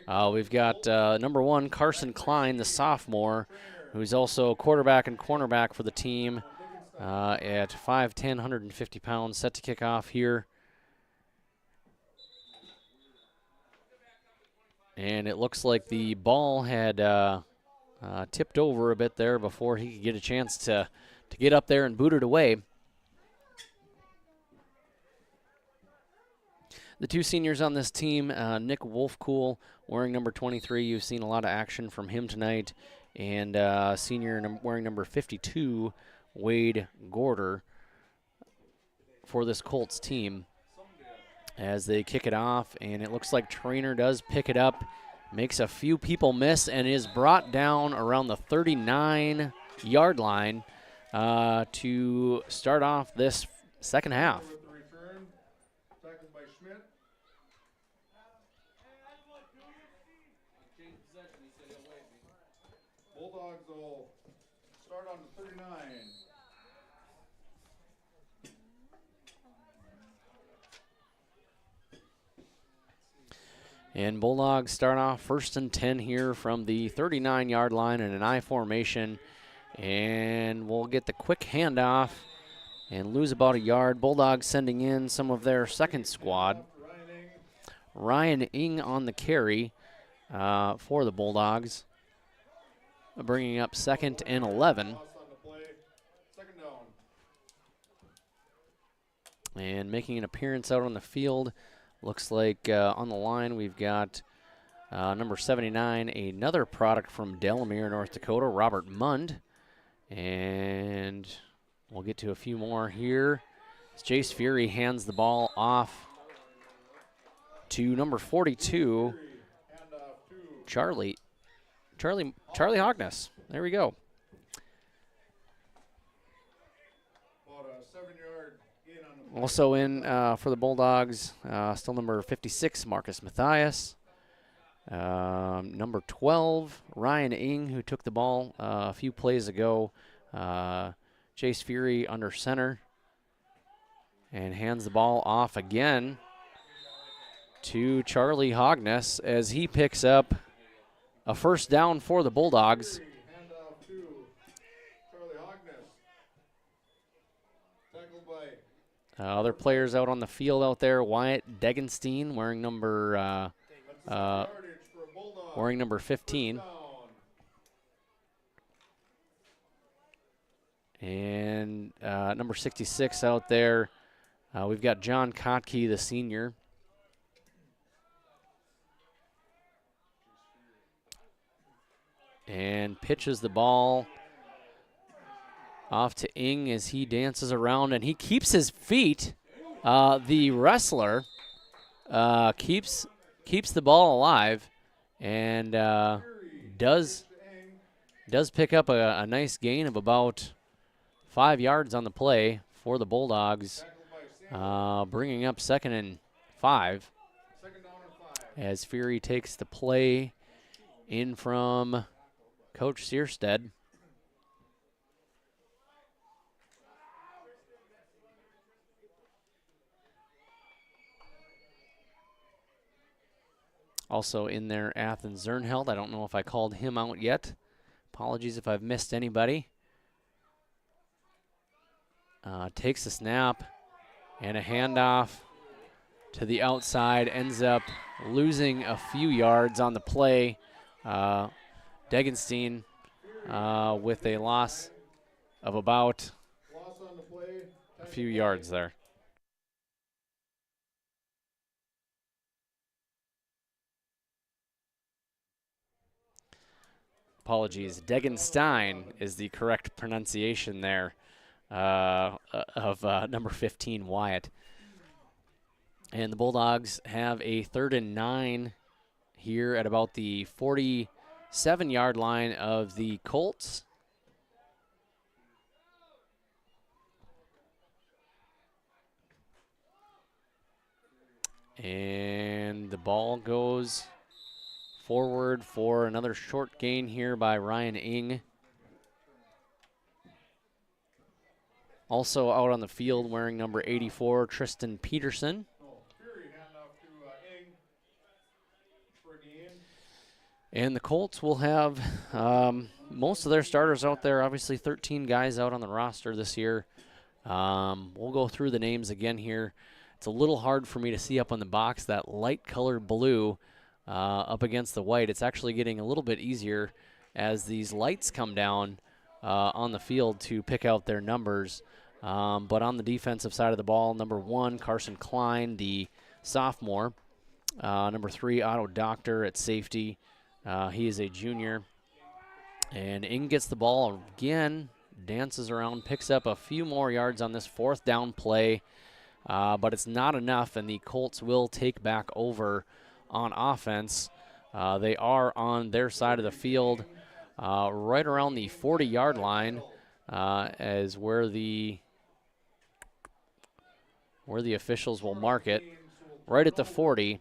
We've got number 1, Carson Klein, the sophomore, who's also quarterback and cornerback for the team at 5'10", 150 pounds, set to kick off here. And it looks like the ball had tipped over a bit there before he could get a chance to get up there and boot it away. The two seniors on this team, Nick Wolfcool, wearing number 23. You've seen a lot of action from him tonight. And senior wearing number 52, Wade Gorder, for this Colts team, as they kick it off, and it looks like Trainer does pick it up, makes a few people miss, and is brought down around the 39-yard line to start off this second half. Bulldogs will start on the 39. And Bulldogs start off 1st and 10 here from the 39-yard line in an I formation. And we'll get the quick handoff and lose about a yard. Bulldogs sending in some of their second squad. Ryan Ing on the carry for the Bulldogs, bringing up 2nd and 11. And making an appearance out on the field. Looks like on the line we've got number 79, another product from Delamere, North Dakota, Robert Mund. And we'll get to a few more here. As Jace Fury hands the ball off to number 42, Charlie Hogness. There we go. Also in for the Bulldogs, still number 56, Marcus Mathias. Number 12, Ryan Ing, who took the ball a few plays ago. Chase Fury under center. And hands the ball off again to Charlie Hogness as he picks up a first down for the Bulldogs. Other players out on the field out there, Wyatt Degenstein wearing number 15. And number 66 out there, we've got John Kotke, the senior. And pitches the ball Off to Ing as he dances around, and he keeps his feet. The wrestler keeps the ball alive and does pick up a nice gain of about 5 yards on the play for the Bulldogs, bringing up 2nd and 5 as Fury takes the play in from Coach Searstead. Also in there, Athens Zernheld. I don't know if I called him out yet. Apologies if I've missed anybody. Takes a snap and a handoff to the outside. Ends up losing a few yards on the play. Degenstein with a loss of about a few yards there. Apologies. Degenstein is the correct pronunciation there of number 15, Wyatt. And the Bulldogs have a 3rd and 9 here at about the 47-yard line of the Colts. And the ball goes forward for another short gain here by Ryan Ing. Also out on the field wearing number 84, Tristan Peterson. And the Colts will have most of their starters out there, obviously 13 guys out on the roster this year. We'll go through the names again here. It's a little hard for me to see up on the box, that light colored blue up against the white. It's actually getting a little bit easier as these lights come down on the field to pick out their numbers. But on the defensive side of the ball, number 1, Carson Klein, the sophomore. Number 3, Otto Doctor at safety. He is a junior. And Ing gets the ball again, dances around, picks up a few more yards on this 4th down play. But it's not enough, and the Colts will take back over on offense. They are on their side of the field, right around the 40-yard line, as where the officials will mark it, right at the 40.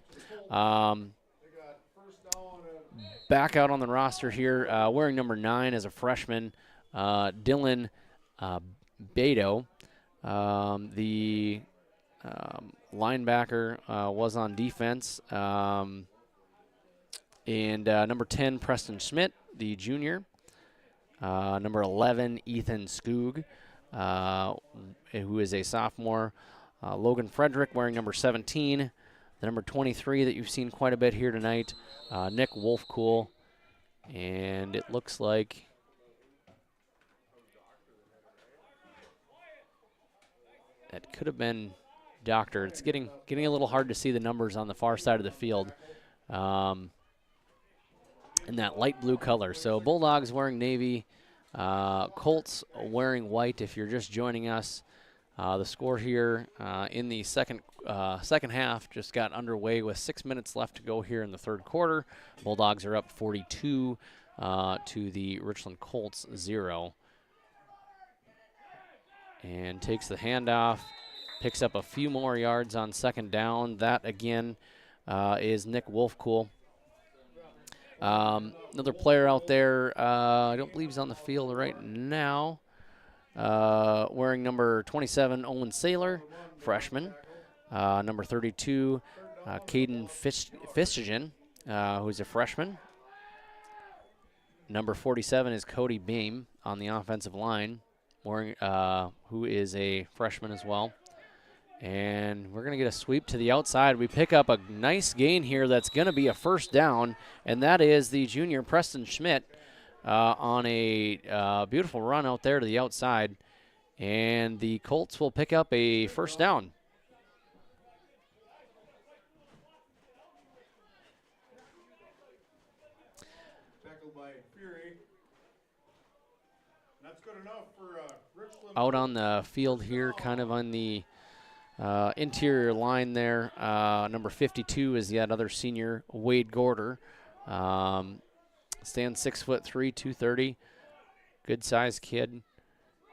Back out on the roster here, wearing number 9 as a freshman, Dylan Beto. The linebacker was on defense. And number 10, Preston Schmidt, the junior. Number 11, Ethan Skoog, who is a sophomore. Logan Frederick wearing number 17. The number 23 that you've seen quite a bit here tonight, Nick Wolfcool. And it looks like that could have been Doctor. It's getting a little hard to see the numbers on the far side of the field in that light blue color. So Bulldogs wearing navy, Colts wearing white if you're just joining us. The score here in the second half just got underway with 6 minutes left to go here in the 3rd quarter. Bulldogs are up 42 to the Richland Colts 0. And takes the handoff, picks up a few more yards on 2nd down. That, again, is Nick Wolfcool. Another player out there, I don't believe he's on the field right now, wearing number 27, Owen Saylor, freshman. Number 32, Caden Fistigen, who's a freshman. Number 47 is Cody Beam on the offensive line, who is a freshman as well. And we're going to get a sweep to the outside. We pick up a nice gain here that's going to be a 1st down, and that is the junior Preston Schmidt on a beautiful run out there to the outside. And the Colts will pick up a 1st down. out on the field here, kind of on the interior line there. Number 52 is yet other senior, Wade Gorder. Stands 6'3", 230. Good sized kid.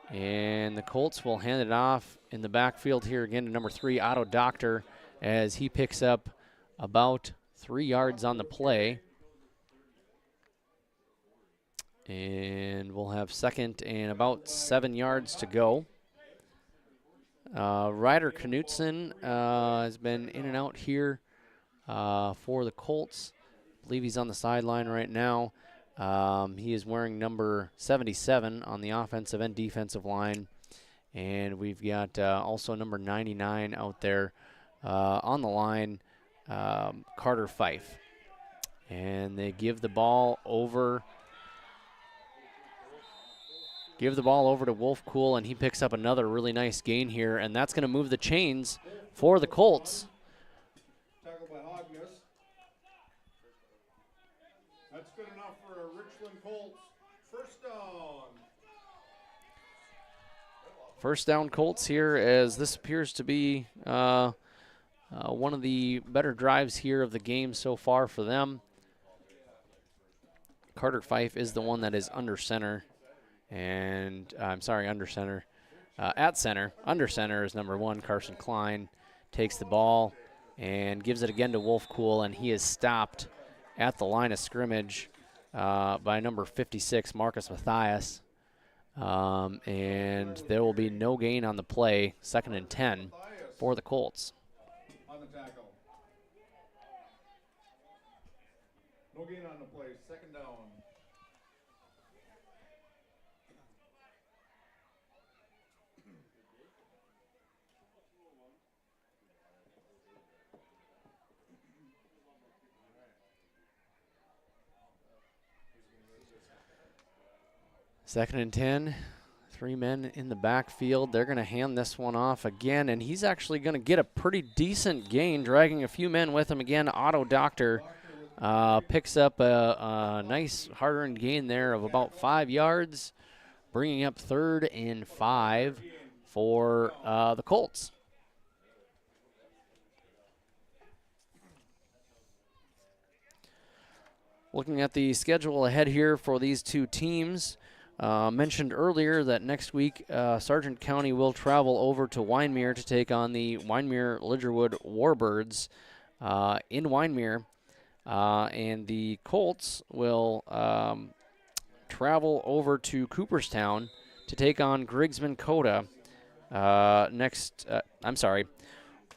And the Colts will hand it off in the backfield here again to number 3, Otto Doctor, as he picks up about 3 yards on the play. And we'll have second and about 7 yards to go. Ryder Knutson has been in and out here for the Colts. I believe he's on the sideline right now. He is wearing number 77 on the offensive and defensive line. And we've got also number 99 out there on the line, Carter Fife. And they give the ball over to Wolf Cool, and he picks up another really nice gain here, and that's going to move the chains for the Colts. Tackled by Hogness. That's good enough for a Richland Colts. First down. First down Colts here, as this appears to be one of the better drives here of the game so far for them. Carter Fife is the one that is under center. And under center. At center, under center is number 1, Carson Klein. Takes the ball and gives it again to Wolf Cool, and he is stopped at the line of scrimmage by number 56, Marcus Mathias. And there will be no gain on the play, 2nd and 10 for the Colts. On the tackle. No gain on the play, 2nd down. Second and 10, 3 men in the backfield. They're going to hand this one off again, and he's actually going to get a pretty decent gain, dragging a few men with him again. Otto Doctor picks up a nice hard-earned gain there of about 5 yards, bringing up 3rd and 5 for the Colts. Looking at the schedule ahead here for these two teams, mentioned earlier that next week Sargent County will travel over to Wyndmere to take on the Wyndmere-Lidgerwood Warbirds in Wyndmere. And the Colts will travel over to Cooperstown to take on Griggs Coda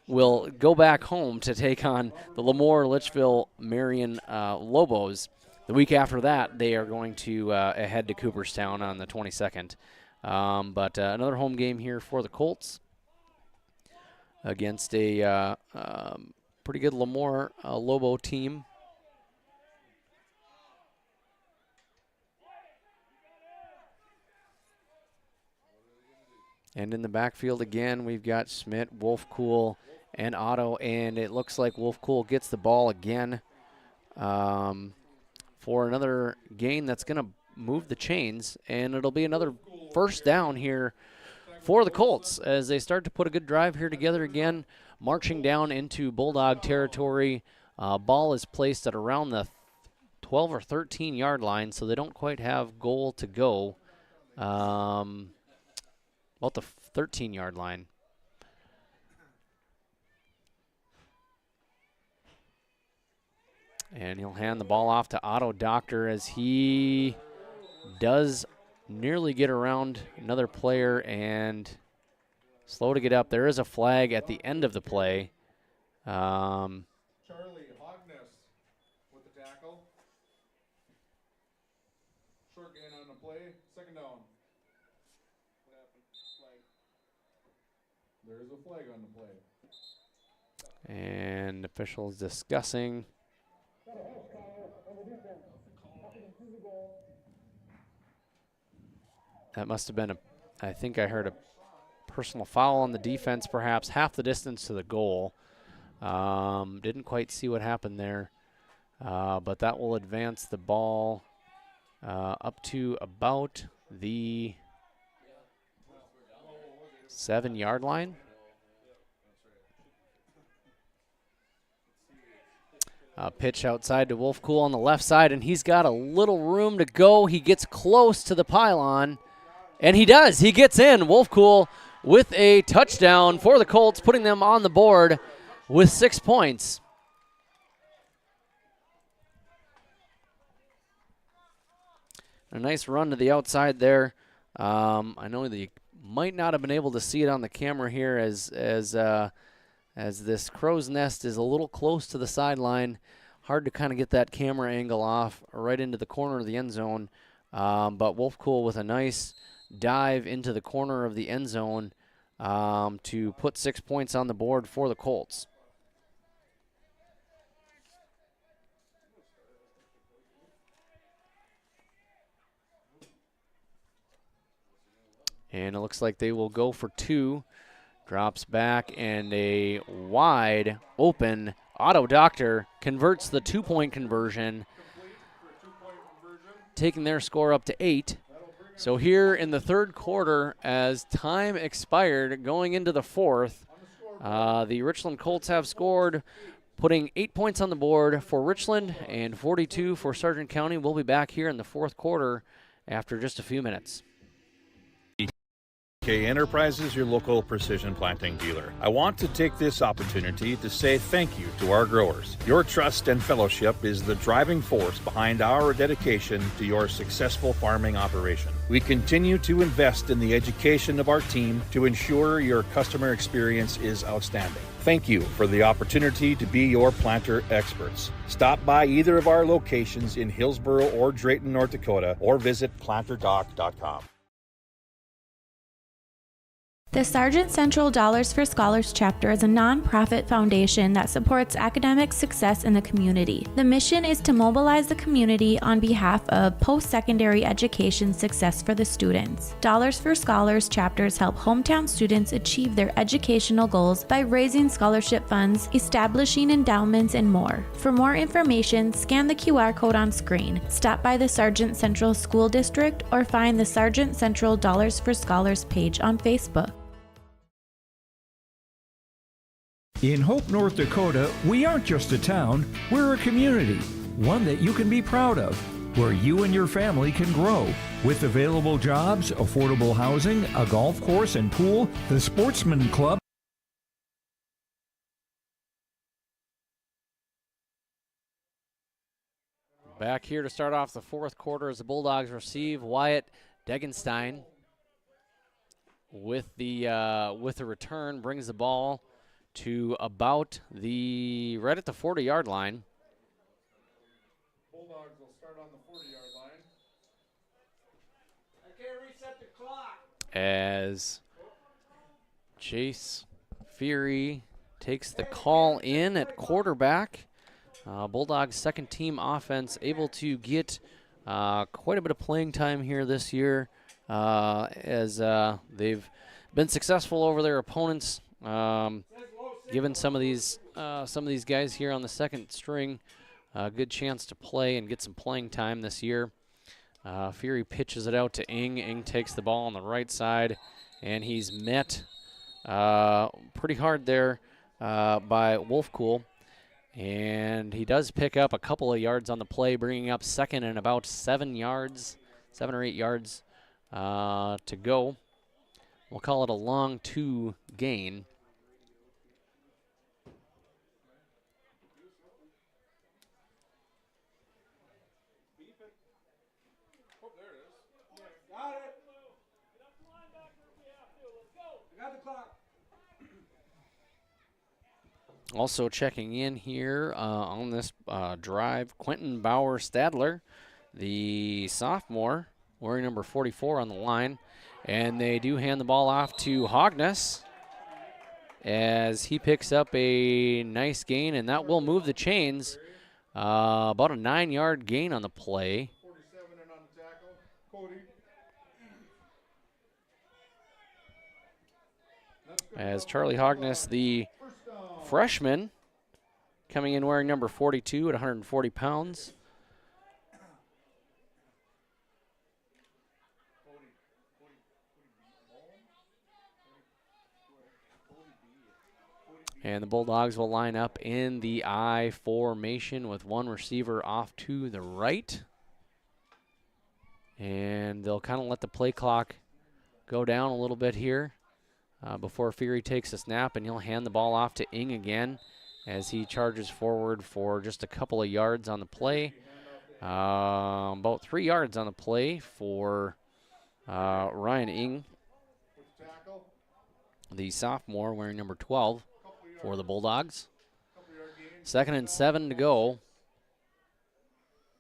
will go back home to take on the Lemoore Litchville Marion Lobos. The week after that, they are going to head to Cooperstown on the 22nd. But another home game here for the Colts against a pretty good Lemoore Lobo team. And in the backfield again, we've got Schmidt, Wolfcool, and Otto, and it looks like Wolfcool gets the ball again for another gain that's going to move the chains, and it'll be another first down here for the Colts as they start to put a good drive here together again, marching down into Bulldog territory. Ball is placed at around the 12 or 13 yard line, so they don't quite have goal to go. About the 13 yard line. And he'll hand the ball off to Otto Doctor as he does nearly get around another player and slow to get up. There is a flag at the end of the play. Charlie Hogness with the tackle. Short gain on the play, 2nd down. What happened? Flag. There's a flag on the play. And officials discussing. That must have been I think I heard a personal foul on the defense, perhaps half the distance to the goal. Didn't quite see what happened there, but that will advance the ball up to about the 7-yard line. Pitch outside to Wolfcool on the left side, and he's got a little room to go. He gets close to the pylon, and he does. He gets in. Wolfcool with a touchdown for the Colts, putting them on the board with 6 points. A nice run to the outside there. I know that you might not have been able to see it on the camera here as this crow's nest is a little close to the sideline. Hard to kind of get that camera angle off right into the corner of the end zone. But Wolfcool with a nice dive into the corner of the end zone to put 6 points on the board for the Colts. And it looks like they will go for 2. Drops back, and a wide open Otto Doctor converts the 2-point conversion, taking their score up to 8. So here in the third quarter, as time expired going into the fourth, the Richland Colts have scored, putting 8 points on the board for Richland and 42 for Sargent County. We'll be back here in the fourth quarter after just a few minutes. Enterprises, your local precision planting dealer. I want to take this opportunity to say thank you to our growers. Your trust and fellowship is the driving force behind our dedication to your successful farming operation. We continue to invest in the education of our team to ensure your customer experience is outstanding. Thank you for the opportunity to be your planter experts. Stop by either of our locations in Hillsboro or Drayton, North Dakota, or visit planterdoc.com. The Sargent Central Dollars for Scholars chapter is a nonprofit foundation that supports academic success in the community. The mission is to mobilize the community on behalf of post-secondary education success for the students. Dollars for Scholars chapters help hometown students achieve their educational goals by raising scholarship funds, establishing endowments, and more. For more information, scan the QR code on screen, stop by the Sargent Central School District, or find the Sargent Central Dollars for Scholars page on Facebook. In Hope, North Dakota, we aren't just a town, we're a community, one that you can be proud of, where you and your family can grow. With available jobs, affordable housing, a golf course and pool, the Sportsman Club. Back here to start off the fourth quarter as the Bulldogs receive Wyatt Degenstein with the return, brings the ball to about right at the 40-yard line. Bulldogs will start on the 40-yard line. I can't reset the clock. As Chase Fury takes the call in at quarterback. Bulldogs' second team offense able to get quite a bit of playing time here this year as they've been successful over their opponents. Given some of these guys here on the second string a good chance to play and get some playing time this year. Fury pitches it out to Ing. Ing takes the ball on the right side, and he's met pretty hard there by Wolfcool. And he does pick up a couple of yards on the play, bringing up second and about 7 or 8 yards to go. We'll call it a long 2 gain. Also checking in here on this drive, Quentin Bauer-Stadler, the sophomore, wearing number 44 on the line. And they do hand the ball off to Hogness as he picks up a nice gain, and that will move the chains. About a 9-yard gain on the play. 47 and on the tackle, Cody. As Charlie Hogness, the freshman, coming in wearing number 42 at 140 pounds. And the Bulldogs will line up in the I formation with one receiver off to the right. And they'll kind of let the play clock go down a little bit here before Fury takes a snap, and he'll hand the ball off to Ing again as he charges forward for just a couple of yards on the play. About 3 yards on the play for Ryan Ing, the sophomore wearing number 12 for the Bulldogs. 2nd and 7 to go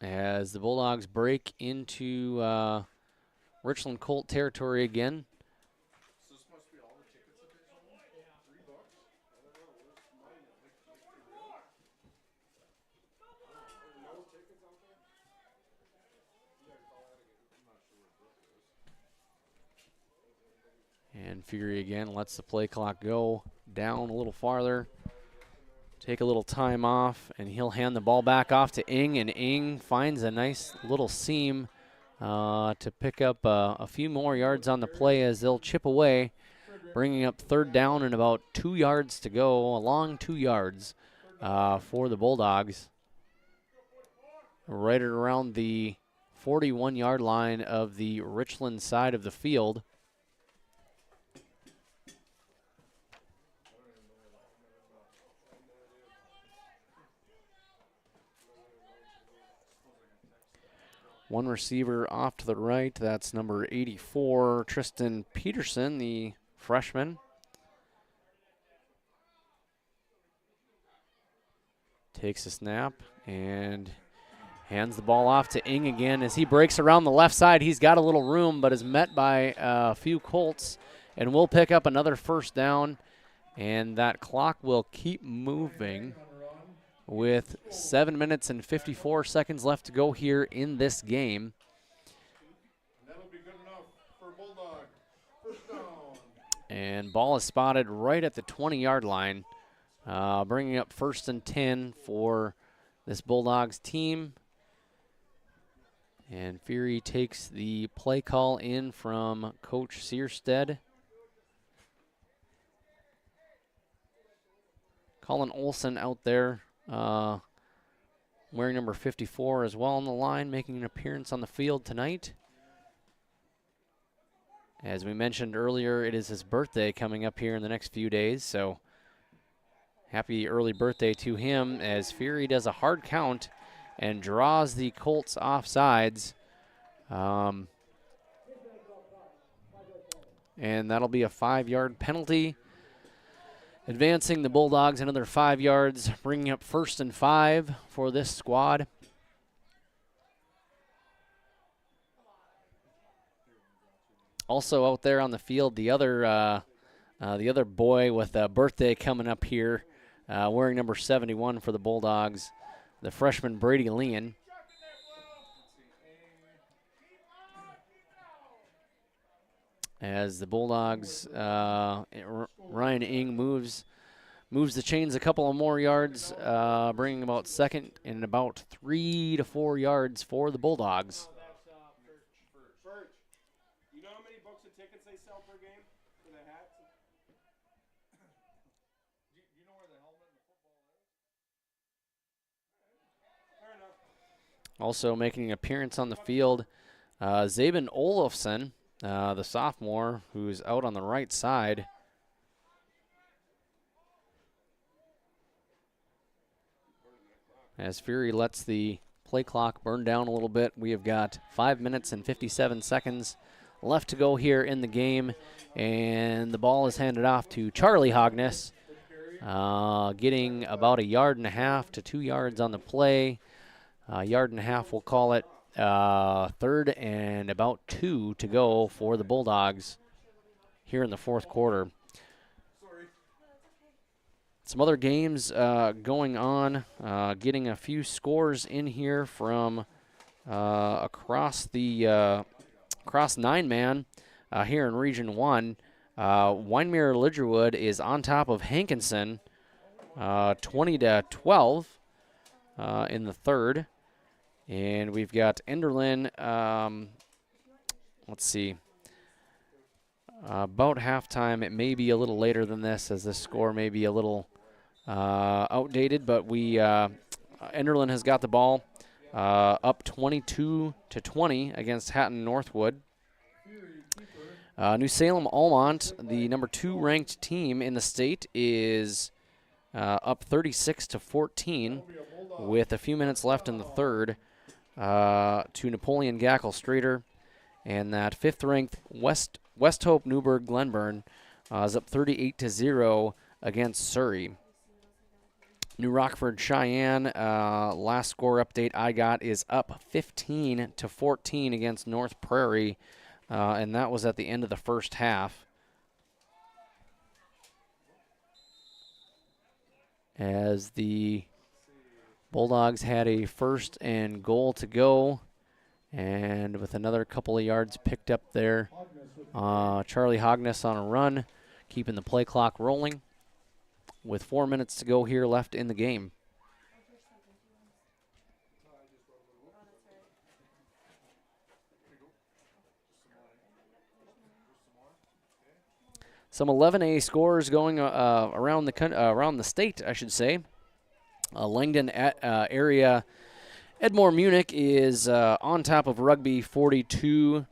as the Bulldogs break into Richland Colt territory again. And Fury again lets the play clock go down a little farther. Take a little time off, and he'll hand the ball back off to Ing, and Ing finds a nice little seam to pick up a few more yards on the play as they'll chip away, bringing up 3rd down and about 2 yards to go, a long 2 yards for the Bulldogs. Right around the 41-yard line of the Richland side of the field. One receiver off to the right, that's number 84, Tristan Peterson, the freshman. Takes a snap and hands the ball off to Ing again as he breaks around the left side. He's got a little room, but is met by a few Colts, and will pick up another 1st down, and that clock will keep moving with 7 minutes and 54 seconds left to go here in this game. And ball is spotted right at the 20-yard line, bringing up 1st and 10 for this Bulldogs team. And Fury takes the play call in from Coach Searstead. Colin Olson out there, wearing number 54 as well on the line, making an appearance on the field tonight. As we mentioned earlier, it is his birthday coming up here in the next few days, so happy early birthday to him as Fury does a hard count and draws the Colts off sides. And that'll be a 5-yard penalty, advancing the Bulldogs another 5 yards, bringing up 1st and 5 for this squad. Also out there on the field, the other boy with a birthday coming up here, wearing number 71 for the Bulldogs, the freshman Brady Leon. As the Bulldogs, Ryan Ing moves the chains a couple of more yards, bringing about 2nd and about 3 to 4 yards for the Bulldogs. You know how many books of tickets they sell per game for the hats? Do you know where the helmet and the football is? Fair enough. Also making an appearance on the field, Zabin Olofsson, the sophomore, who's out on the right side. As Fury lets the play clock burn down a little bit, we have got 5 minutes and 57 seconds left to go here in the game, and the ball is handed off to Charlie Hogness, getting about 1.5 yards to 2 yards on the play. 1.5 yards, we'll call it. 3rd and about 2 to go for the Bulldogs here in the 4th quarter. Some other games going on, getting a few scores in here from across 9-man here in Region 1. Wyndmere Lidgerwood is on top of Hankinson, 20-12 in the 3rd. And we've got Enderlin, let's see, about halftime. It may be a little later than this, as this score may be a little outdated, but Enderlin has got the ball up 22-20 against Hatton Northwood. New Salem Almont, the number 2 ranked team in the state, is up 36-14 with a few minutes left in the third to Napoleon Gackle Strader. And that 5th ranked West Hope Newburgh Glenburn is up 38-0 against Surrey. New Rockford Cheyenne, last score update I got is up 15-14 against North Prairie, and that was at the end of the first half. As the Bulldogs had a 1st and goal to go, and with another couple of yards picked up there, Charlie Hogness on a run, keeping the play clock rolling with 4 minutes to go here left in the game. Some 11A scores going around the state, I should say. Langdon area. Edmore Munich is on top of Rugby 42-0.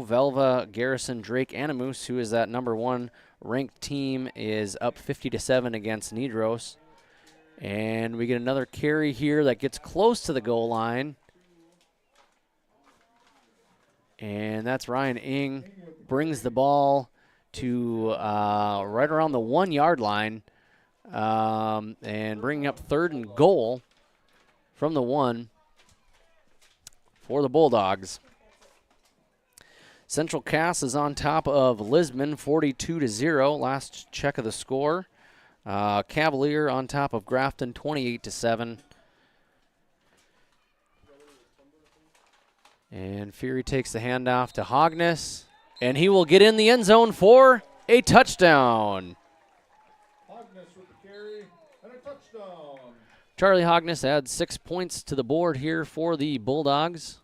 Velva, Garrison, Drake, Animus, who is that number 1 ranked team, is up 50-7 against Nedros. And we get another carry here that gets close to the goal line. And that's Ryan Ing, brings the ball to right around the 1-yard line, and bringing up 3rd and goal from the 1 for the Bulldogs. Central Cass is on top of Lisbon 42-0, last check of the score. Cavalier on top of Grafton 28-7. And Fury takes the handoff to Hogness, and he will get in the end zone for a touchdown. Hogness with the carry and a touchdown. Charlie Hogness adds 6 points to the board here for the Bulldogs.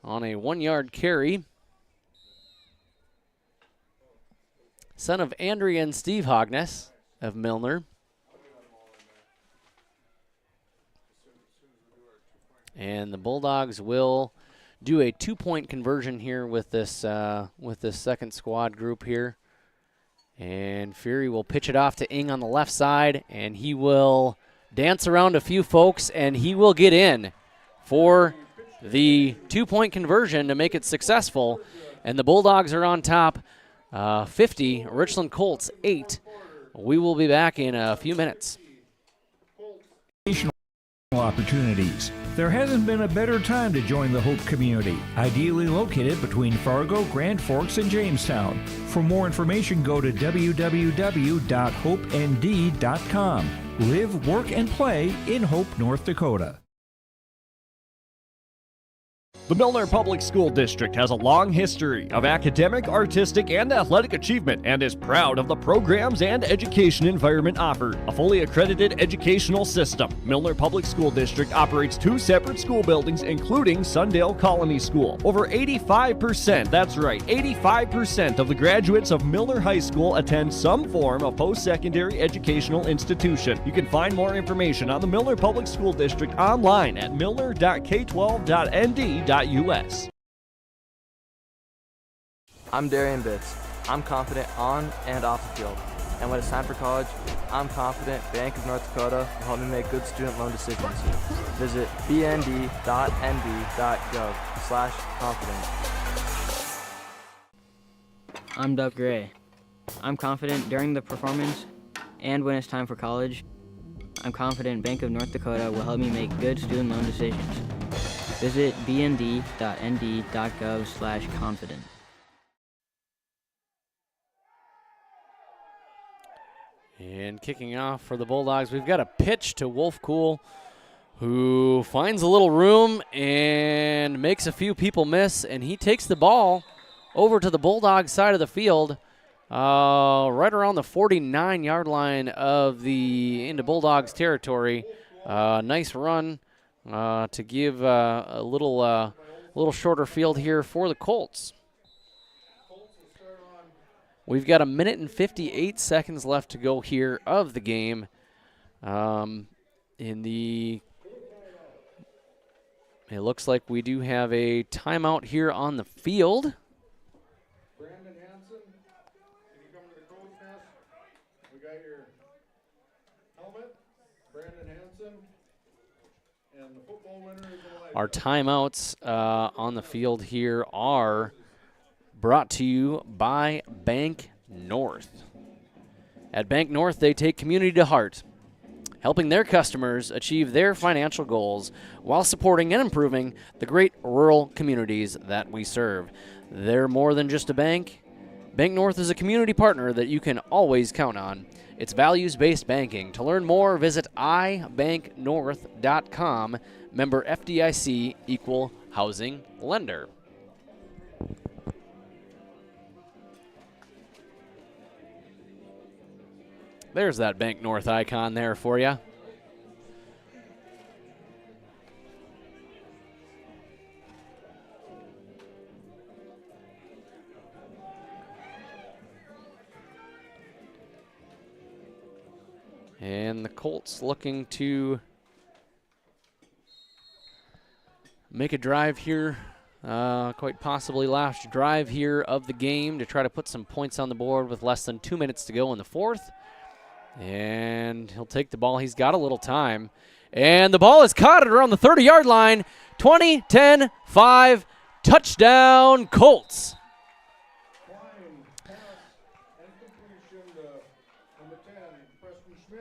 On a 1-yard carry. Son of Andrea and Steve Hogness of Milner. And the Bulldogs will do a 2-point conversion here with this second squad group here. And Fury will pitch it off to Ing on the left side, and he will dance around a few folks, and he will get in for the 2-point conversion to make it successful. And the Bulldogs are on top, 50, Richland Colts 8. We will be back in a few minutes. Opportunities. There hasn't been a better time to join the Hope community, ideally located between Fargo, Grand Forks, and Jamestown. For more information, go to www.hopend.com. Live, work, and play in Hope, North Dakota. The Milner Public School District has a long history of academic, artistic, and athletic achievement and is proud of the programs and education environment offered. A fully accredited educational system, Milner Public School District operates 2 separate school buildings, including Sundale Colony School. Over 85%, that's right, 85% of the graduates of Milner High School attend some form of post-secondary educational institution. You can find more information on the Milner Public School District online at milner.k12.nd.us. I'm Darian Bitts. I'm confident on and off the field. And when it's time for college, I'm confident Bank of North Dakota will help me make good student loan decisions. Visit bnd.nb.gov/confident. I'm Doug Gray. I'm confident during the performance and when it's time for college. I'm confident Bank of North Dakota will help me make good student loan decisions. Visit bnd.nd.gov/confident. And kicking off for the Bulldogs, we've got a pitch to Wolf Cool, who finds a little room and makes a few people miss, and he takes the ball over to the Bulldogs side of the field, right around the 49-yard line of into Bulldogs territory. Nice run to give a little shorter field here for the Colts. We've got 1 minute and 58 seconds left to go here of the game. It looks like we do have a timeout here on the field. Brandon Hanson, can you come to the crow's nest? We got your helmet, Brandon Hanson, and the football winner is alive. Our timeouts on the field here are brought to you by Bank North. At Bank North, they take community to heart, helping their customers achieve their financial goals while supporting and improving the great rural communities that we serve. They're more than just a bank. Bank North is a community partner that you can always count on. It's values-based banking. To learn more, visit ibanknorth.com. Member FDIC, equal housing lender. There's that Bank North icon there for you. And the Colts looking to make a drive here, quite possibly last drive here of the game to try to put some points on the board with less than 2 minutes to go in the fourth. And he'll take the ball. He's got a little time. And the ball is caught at around the 30-yard line. 20, 10, 5, touchdown Colts.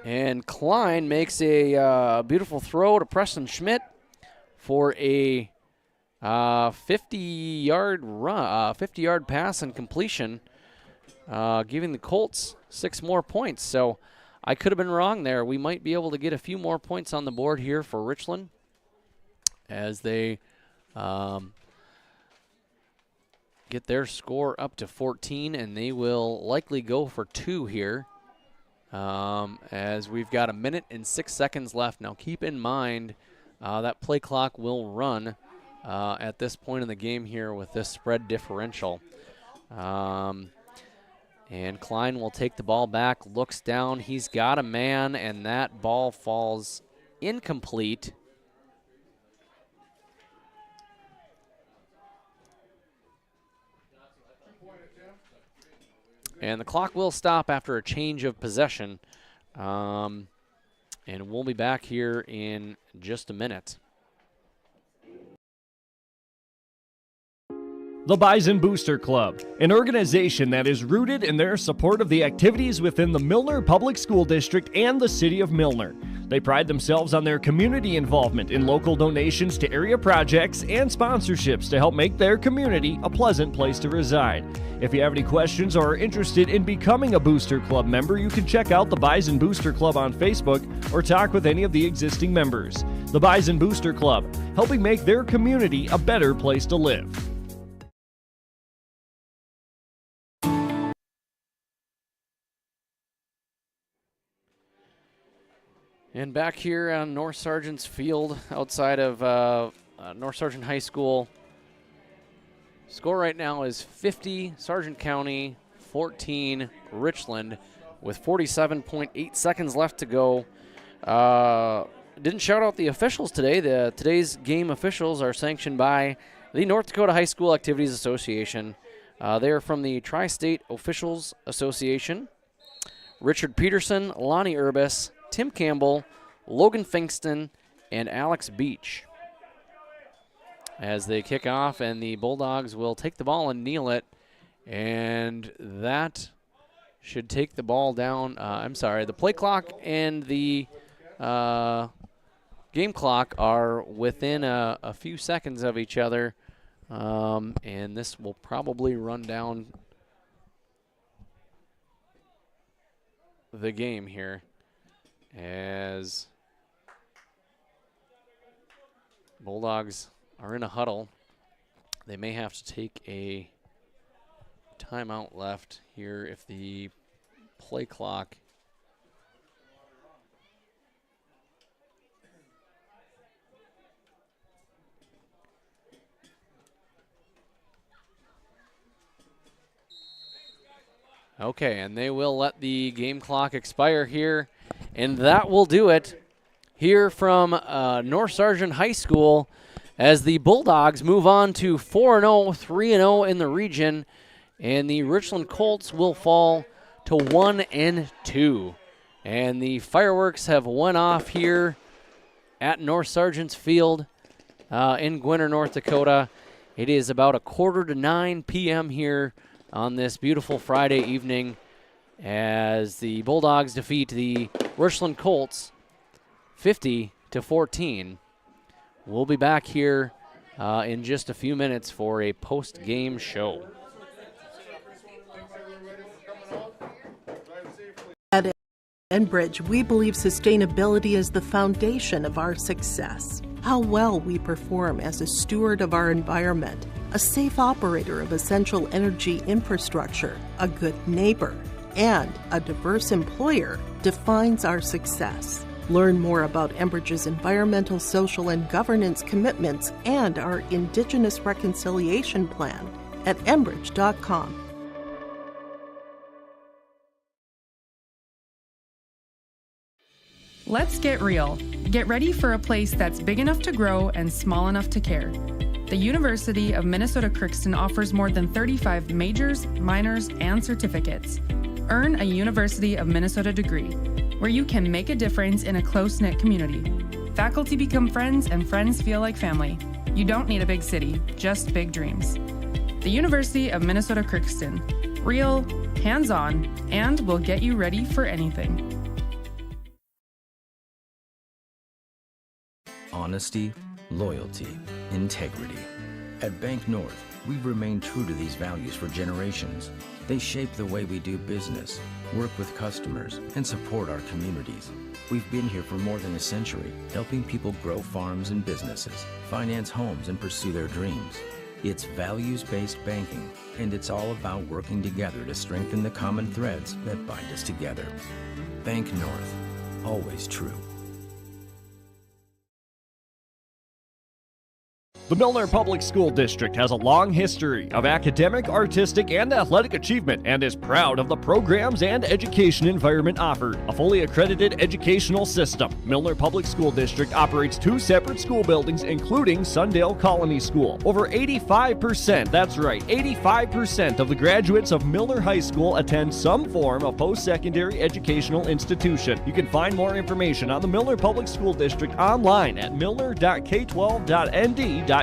And Klein makes a beautiful throw to Preston Schmidt for a 50-yard run, 50-yard pass and completion, giving the Colts 6 more points. So I could have been wrong there. We might be able to get a few more points on the board here for Richland as they get their score up to 14, and they will likely go for 2 here. As we've got 1 minute and 6 seconds left. Now keep in mind that play clock will run at this point in the game here with this spread differential. And Klein will take the ball back, looks down, he's got a man, and that ball falls incomplete. And the clock will stop after a change of possession. And we'll be back here in just a minute. The Bison Booster Club, an organization that is rooted in their support of the activities within the Milner Public School District and the City of Milner. They pride themselves on their community involvement in local donations to area projects and sponsorships to help make their community a pleasant place to reside. If you have any questions or are interested in becoming a Booster Club member, you can check out the Bison Booster Club on Facebook or talk with any of the existing members. The Bison Booster Club, helping make their community a better place to live. And back here on North Sargent's field outside of North Sargent High School. Score right now is 50 Sargent County, 14 Richland, with 47.8 seconds left to go. Didn't shout out the officials today. Today's game officials are sanctioned by the North Dakota High School Activities Association. They are from the Tri-State Officials Association. Richard Peterson, Lonnie Urbis, Tim Campbell, Logan Finkston, and Alex Beach. As they kick off, and the Bulldogs will take the ball and kneel it, and that should take the ball down. The play clock and the game clock are within a few seconds of each other, and this will probably run down the game here. As Bulldogs are in a huddle, they may have to take a timeout left here if the play clock Okay, and they will let the game clock expire here, and that will do it here from North Sargent High School as the Bulldogs move on to 4-0, 3-0 in the region, and the Richland Colts will fall to 1-2. And the fireworks have went off here at North Sargent's Field in Gwinner, North Dakota. It is about 8:45 p.m. here on this beautiful Friday evening as the Bulldogs defeat the Richland Colts 50-14. We'll be back here in just a few minutes for a post-game show. At Enbridge, we believe sustainability is the foundation of our success. How well we perform as a steward of our environment, a safe operator of essential energy infrastructure, a good neighbor, and a diverse employer defines our success. Learn more about Enbridge's environmental, social, and governance commitments and our Indigenous Reconciliation Plan at enbridge.com. Let's get real. Get ready for a place that's big enough to grow and small enough to care. The University of Minnesota Crookston offers more than 35 majors, minors, and certificates. Earn a University of Minnesota degree, where you can make a difference in a close-knit community. Faculty become friends and friends feel like family. You don't need a big city, just big dreams. The University of Minnesota Crookston. Real, hands-on, and will get you ready for anything. Honesty, loyalty, integrity. At Bank North, we've remained true to these values for generations. They shape the way we do business, work with customers, and support our communities. We've been here for more than a century, helping people grow farms and businesses, finance homes, and pursue their dreams. It's values-based banking, and it's all about working together to strengthen the common threads that bind us together. Bank North, always true. The Milner Public School District has a long history of academic, artistic, and athletic achievement and is proud of the programs and education environment offered. A fully accredited educational system, Milner Public School District operates 2 separate school buildings, including Sundale Colony School. Over 85%, that's right, 85% of the graduates of Milner High School attend some form of post-secondary educational institution. You can find more information on the Milner Public School District online at milner.k12.nd.us.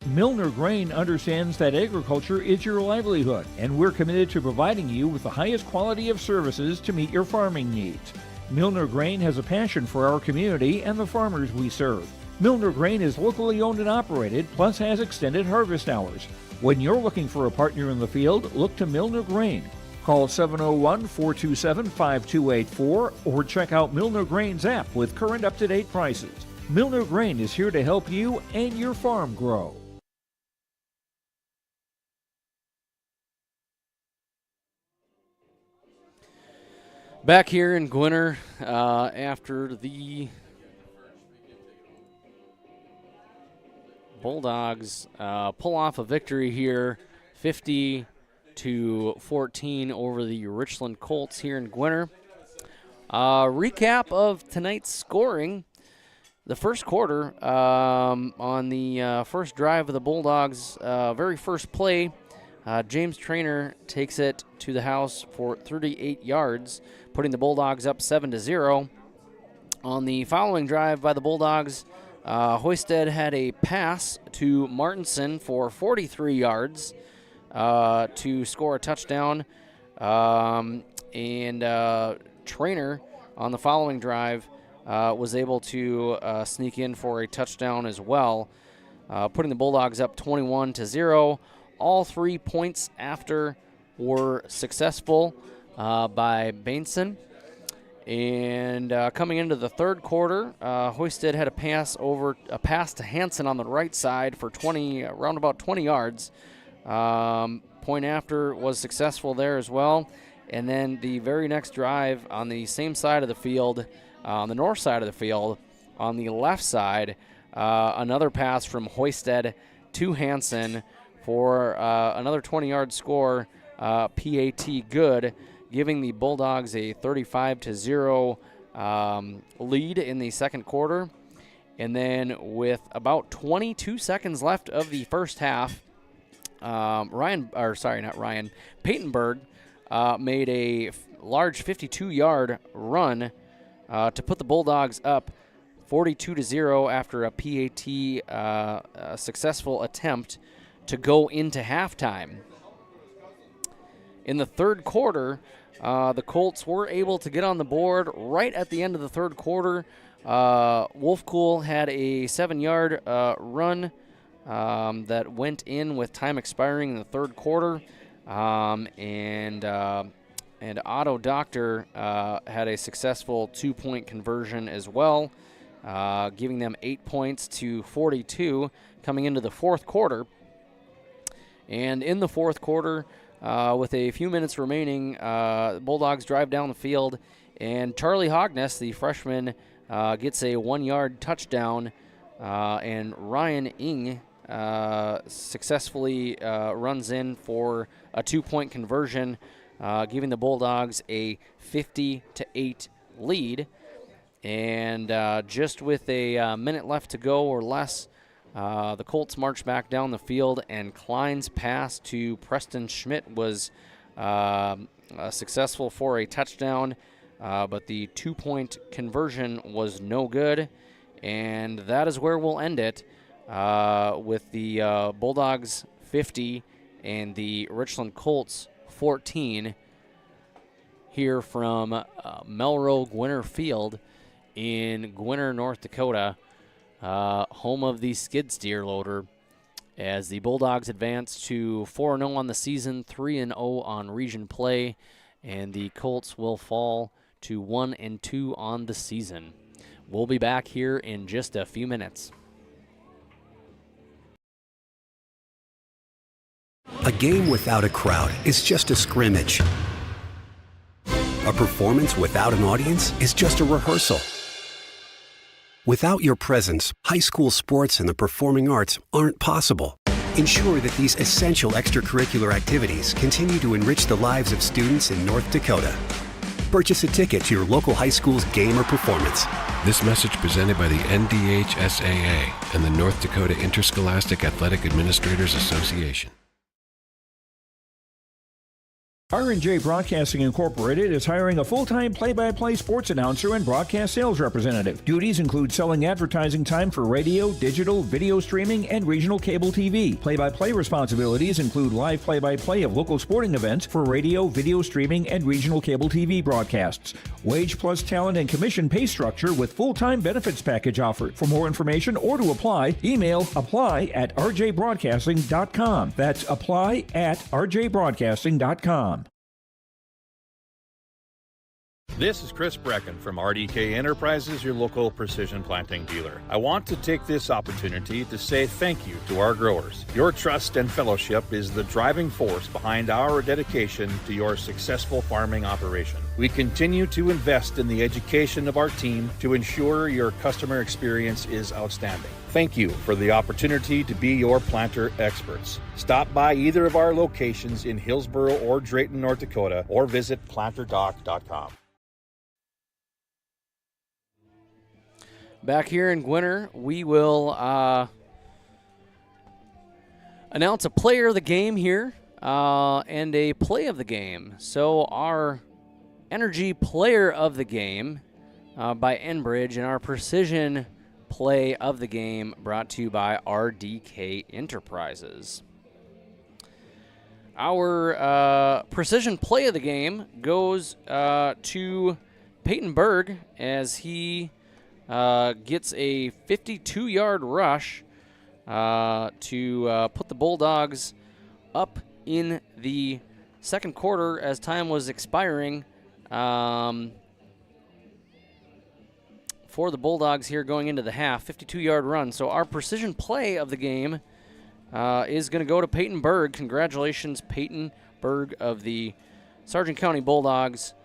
Milner Grain understands that agriculture is your livelihood, and we're committed to providing you with the highest quality of services to meet your farming needs. Milner Grain has a passion for our community and the farmers we serve. Milner Grain is locally owned and operated, plus has extended harvest hours. When you're looking for a partner in the field, look to Milner Grain. Call 701-427-5284 or check out Milner Grain's app with current up-to-date prices. Milner Grain is here to help you and your farm grow. Back here in Gwinner after the Bulldogs pull off a victory here, 50-14 over the Richland Colts here in Gwinner. Recap of tonight's scoring. The first quarter, on the first drive of the Bulldogs' very first play, James Traynor takes it to the house for 38 yards, putting the Bulldogs up 7-0. On the following drive by the Bulldogs, Hoisted had a pass to Martinson for 43 yards to score a touchdown. And Traynor on the following drive was able to sneak in for a touchdown as well, putting the Bulldogs up 21-0. All 3 points after were successful by Bainson. And coming into the third quarter, Hoisted had a pass to Hansen on the right side for around about 20 yards. Point after was successful there as well. And then the very next drive on the same side of the field, on the north side of the field, on the left side, another pass from Hoisted to Hansen for another 20-yard score, PAT good, giving the Bulldogs a 35-0 lead in the second quarter. And then with about 22 seconds left of the first half, Peytonburg made a large 52-yard run to put the Bulldogs up 42-0 after a PAT successful attempt to go into halftime. In the third quarter, the Colts were able to get on the board right at the end of the third quarter. Wolfcool had a 7-yard run that went in with time expiring in the third quarter, and Otto Doctor had a successful 2-point conversion as well, giving them 8 points to 42 coming into the fourth quarter. And in the fourth quarter, with a few minutes remaining, the Bulldogs drive down the field, and Charlie Hogness, the freshman, gets a 1-yard touchdown, and Ryan Ing successfully runs in for a 2-point conversion, giving the Bulldogs a 50-8 lead. And just with a minute left to go or less, the Colts march back down the field, and Klein's pass to Preston Schmidt was successful for a touchdown, but the 2-point conversion was no good. And that is where we'll end it, with the Bulldogs 50 and the Richland Colts 14 here from Melrose Gwinner Field in Gwinner, North Dakota, home of the skid steer loader, as the Bulldogs advance to 4-0 on the season, 3-0 on region play, and the Colts will fall to 1-2 on the season. We'll be back here in just a few minutes. A game without a crowd is just a scrimmage. A performance without an audience is just a rehearsal. Without your presence, high school sports and the performing arts aren't possible. Ensure that these essential extracurricular activities continue to enrich the lives of students in North Dakota. Purchase a ticket to your local high school's game or performance. This message presented by the NDHSAA and the North Dakota Interscholastic Athletic Administrators Association. R&J Broadcasting Incorporated is hiring a full-time play-by-play sports announcer and broadcast sales representative. Duties include selling advertising time for radio, digital, video streaming, and regional cable TV. Play-by-play responsibilities include live play-by-play of local sporting events for radio, video streaming, and regional cable TV broadcasts. Wage plus talent and commission pay structure with full-time benefits package offered. For more information or to apply, email apply@rjbroadcasting.com. That's apply@rjbroadcasting.com. This is Chris Brecken from RDK Enterprises, your local precision planting dealer. I want to take this opportunity to say thank you to our growers. Your trust and fellowship is the driving force behind our dedication to your successful farming operation. We continue to invest in the education of our team to ensure your customer experience is outstanding. Thank you for the opportunity to be your planter experts. Stop by either of our locations in Hillsboro or Drayton, North Dakota, or visit planterdoc.com. Back here in Gwinner, we will announce a player of the game here and a play of the game. So our energy player of the game by Enbridge, and our precision play of the game brought to you by RDK Enterprises. Our precision play of the game goes to Peytonburg as he gets a 52-yard rush to put the Bulldogs up in the second quarter as time was expiring for the Bulldogs here going into the half. 52-yard run. So our precision play of the game is going to go to Peytonburg. Congratulations, Peytonburg of the Sargent County Bulldogs.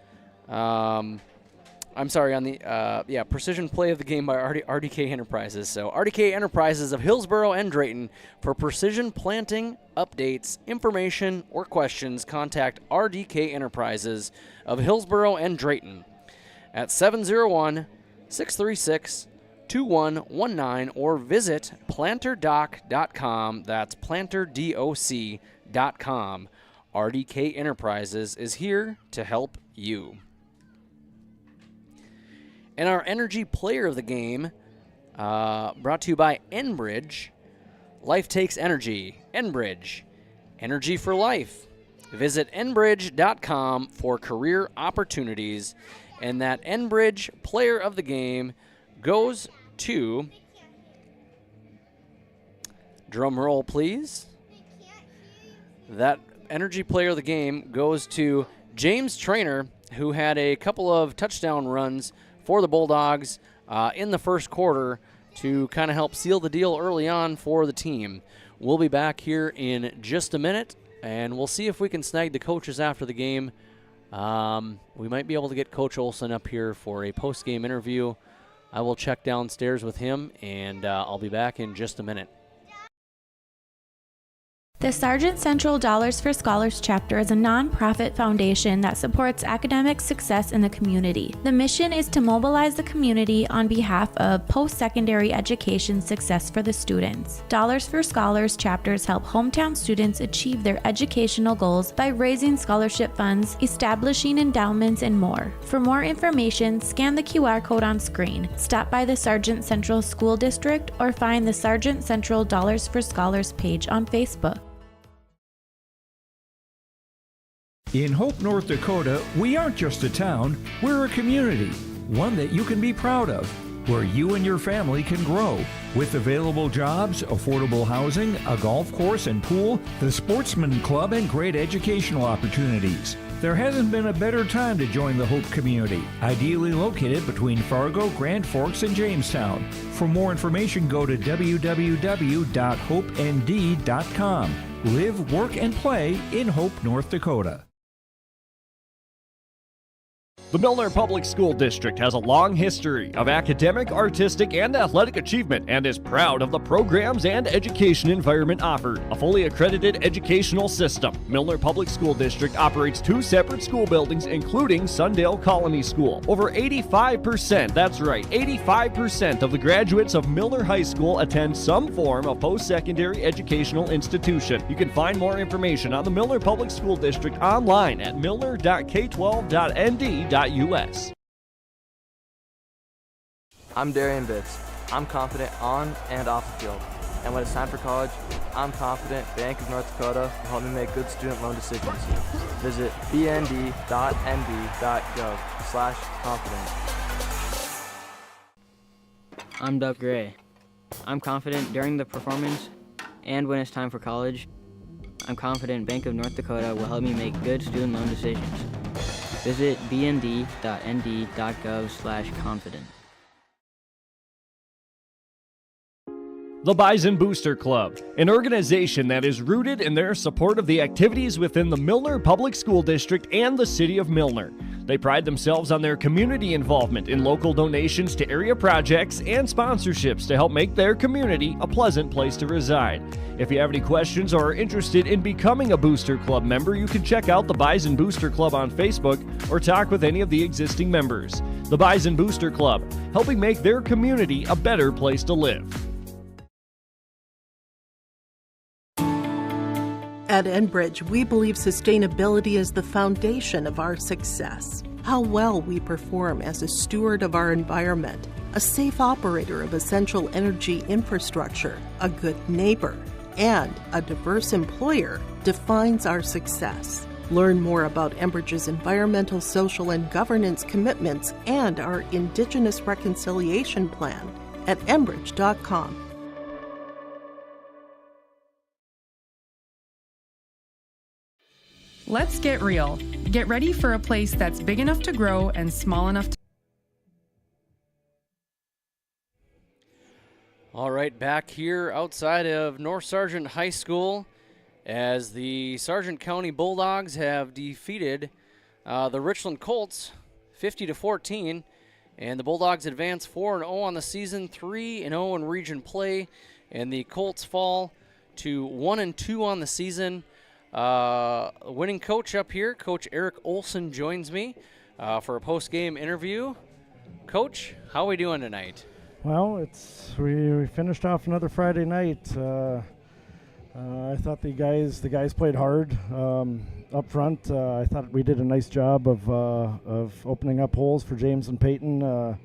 I'm sorry, on the Precision Play of the Game by RDK Enterprises. So RDK Enterprises of Hillsboro and Drayton. For precision planting updates, information, or questions, contact RDK Enterprises of Hillsboro and Drayton at 701-636-2119 or visit planterdoc.com. That's planterdoc.com. RDK Enterprises is here to help you. And our energy player of the game, brought to you by Enbridge. Life takes energy. Enbridge. Energy for life. Visit enbridge.com for career opportunities. And that Enbridge player of the game goes to, drum roll please, that energy player of the game goes to James Trainer, who had a couple of touchdown runs for the Bulldogs in the first quarter to kind of help seal the deal early on for the team. We'll be back here in just a minute, and we'll see if we can snag the coaches after the game. We might be able to get Coach Olson up here for a post-game interview. I will check downstairs with him, and I'll be back in just a minute. The Sargent Central Dollars for Scholars chapter is a nonprofit foundation that supports academic success in the community. The mission is to mobilize the community on behalf of post-secondary education success for the students. Dollars for Scholars chapters help hometown students achieve their educational goals by raising scholarship funds, establishing endowments, and more. For more information, scan the QR code on screen, stop by the Sargent Central School District, or find the Sargent Central Dollars for Scholars page on Facebook. In Hope, North Dakota, we aren't just a town, we're a community, one that you can be proud of, where you and your family can grow. With available jobs, affordable housing, a golf course and pool, the Sportsman Club, and great educational opportunities. There hasn't been a better time to join the Hope community, ideally located between Fargo, Grand Forks, and Jamestown. For more information, go to www.hopend.com. Live, work, and play in Hope, North Dakota. The Milner Public School District has a long history of academic, artistic, and athletic achievement and is proud of the programs and education environment offered. A fully accredited educational system, Milner Public School District operates 2 separate school buildings, including Sundale Colony School. Over 85%, that's right, 85% of the graduates of Milner High School attend some form of post-secondary educational institution. You can find more information on the Milner Public School District online at milner.k12.nd.us. I'm Darian Bitts. I'm confident on and off the field. And when it's time for college, I'm confident Bank of North Dakota will help me make good student loan decisions. Visit bnd.nb.gov/confident. I'm Doug Gray. I'm confident during the performance and when it's time for college. I'm confident Bank of North Dakota will help me make good student loan decisions. Visit bnd.nd.gov/confident. The Bison Booster Club, an organization that is rooted in their support of the activities within the Milner Public School District and the City of Milner. They pride themselves on their community involvement in local donations to area projects and sponsorships to help make their community a pleasant place to reside. If you have any questions or are interested in becoming a Booster Club member, you can check out the Bison Booster Club on Facebook or talk with any of the existing members. The Bison Booster Club, helping make their community a better place to live. At Enbridge, we believe sustainability is the foundation of our success. How well we perform as a steward of our environment, a safe operator of essential energy infrastructure, a good neighbor, and a diverse employer defines our success. Learn more about Enbridge's environmental, social, and governance commitments and our Indigenous Reconciliation Plan at enbridge.com. Let's get real. Get ready for a place that's big enough to grow and small enough to... All right, back here outside of North Sargent High School as the Sargent County Bulldogs have defeated the Richland Colts 50-14 And the Bulldogs advance 4-0 on the season, 3-0 in region play, and the Colts fall to 1-2 on the season. Winning coach up here, Coach Eric Olson, joins me for a post-game interview. Coach, how are we doing tonight? Well, we finished off another Friday night. I thought the guys played hard up front. I thought we did a nice job of opening up holes for James and Peyton.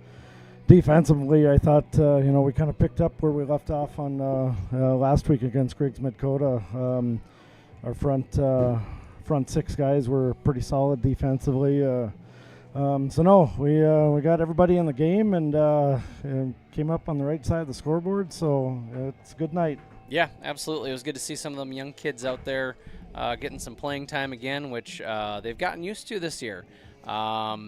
Defensively, I thought we kind of picked up where we left off on last week against Griggs Dakota. Our front six guys were pretty solid defensively. We got everybody in the game and came up on the right side of the scoreboard. So it's a good night. Yeah, absolutely. It was good to see some of them young kids out there getting some playing time again, which they've gotten used to this year. What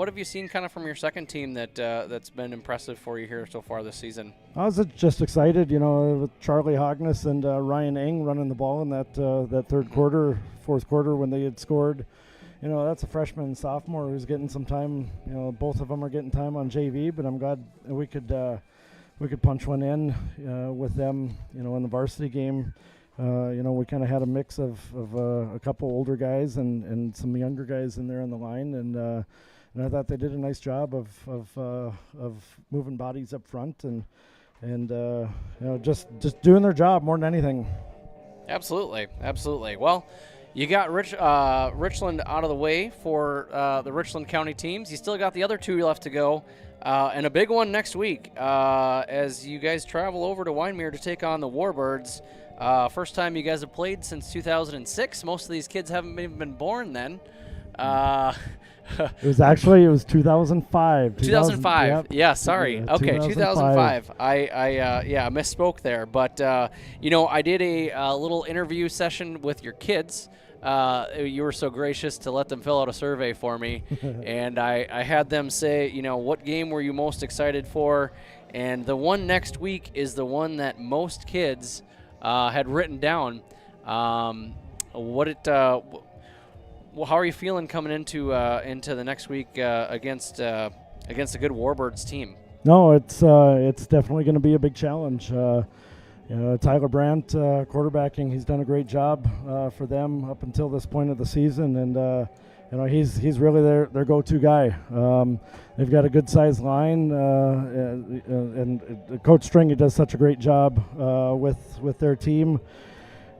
have you seen kind of from your second team that's been impressive for you here so far this season? I was just excited, with Charlie Hogness and Ryan Eng running the ball in that fourth quarter when they had scored. That's a freshman and sophomore who's getting some time. Both of them are getting time on JV, but I'm glad we could punch one in with them, in the varsity game. We kind of had a mix of a couple older guys and some younger guys in there on the line, and I thought they did a nice job of moving bodies up front and just doing their job more than anything. Absolutely. Well, you got Richland out of the way for the Richland County teams. You still got the other two left to go. And a big one next week as you guys travel over to Wyndmere to take on the Warbirds. First time you guys have played since 2006. Most of these kids haven't even been born then. It was 2005. 2005. Yep. Yeah, sorry. Okay, 2005. I misspoke there. But, I did a little interview session with your kids. You were so gracious to let them fill out a survey for me. And I had them say, what game were you most excited for? And the one next week is the one that most kids had written down. How are you feeling coming into the next week against a good Warbirds team? No, it's definitely going to be a big challenge. Tyler Brandt quarterbacking, he's done a great job for them up until this point of the season, and he's really their go-to guy. They've got a good-sized line, and Coach Stringy does such a great job with their team.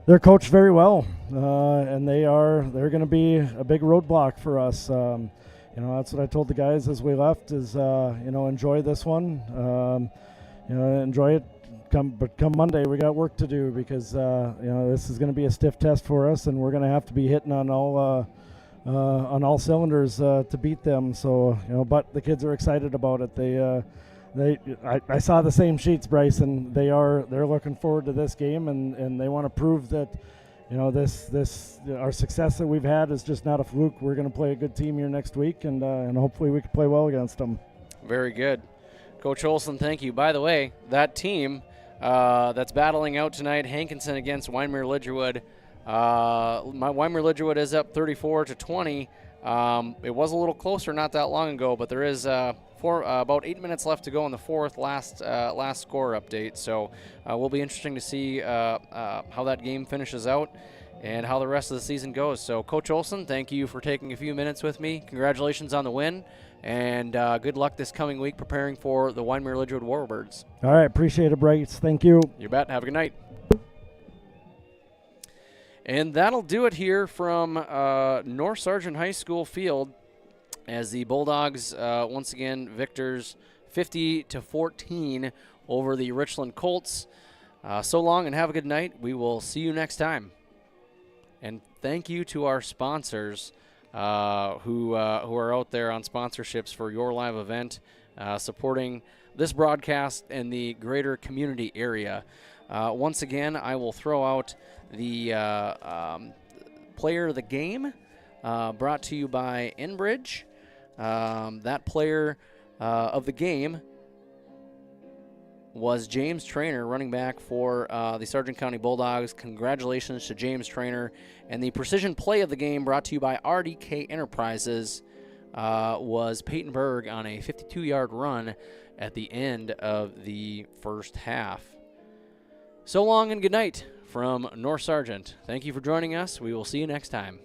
They're coached very well, and they're going to be a big roadblock for us. That's what I told the guys as we left is enjoy this one, enjoy it. But come Monday, we got work to do because this is going to be a stiff test for us, and we're going to have to be hitting on all cylinders to beat them. So but the kids are excited about it. I saw the same sheets, Bryce, and they're looking forward to this game, and they want to prove that our success that we've had is just not a fluke. We're going to play a good team here next week, and hopefully we can play well against them. Very good, Coach Olson. Thank you. By the way, that team that's battling out tonight, Hankinson against Wyndmere Lidgerwood. Wyndmere Lidgerwood is up 34-20. It was a little closer not that long ago, but there is about 8 minutes left to go in the fourth, last score update. So will be interesting to see how that game finishes out and how the rest of the season goes. So Coach Olson, thank you for taking a few minutes with me. Congratulations on the win, and good luck this coming week preparing for the Wyndmere Lidgerwood Warbirds. All right, appreciate it, Bryce. Thank you. You bet. Have a good night. And that'll do it here from North Sargent High School field as the Bulldogs, once again, victors 50-14 over the Richland Colts. So long and have a good night. We will see you next time. And thank you to our sponsors who are out there on sponsorships for your live event, supporting this broadcast in the greater community area. Once again, I will throw out the player of the game brought to you by Enbridge. That player of the game was James Trainer, running back for the Sargent County Bulldogs. Congratulations to James Trainer. And the precision play of the game brought to you by RDK Enterprises. was Peyton Berg on a 52-yard run at the end of the first half. So long and good night from North Sargent. Thank you for joining us. We will see you next time.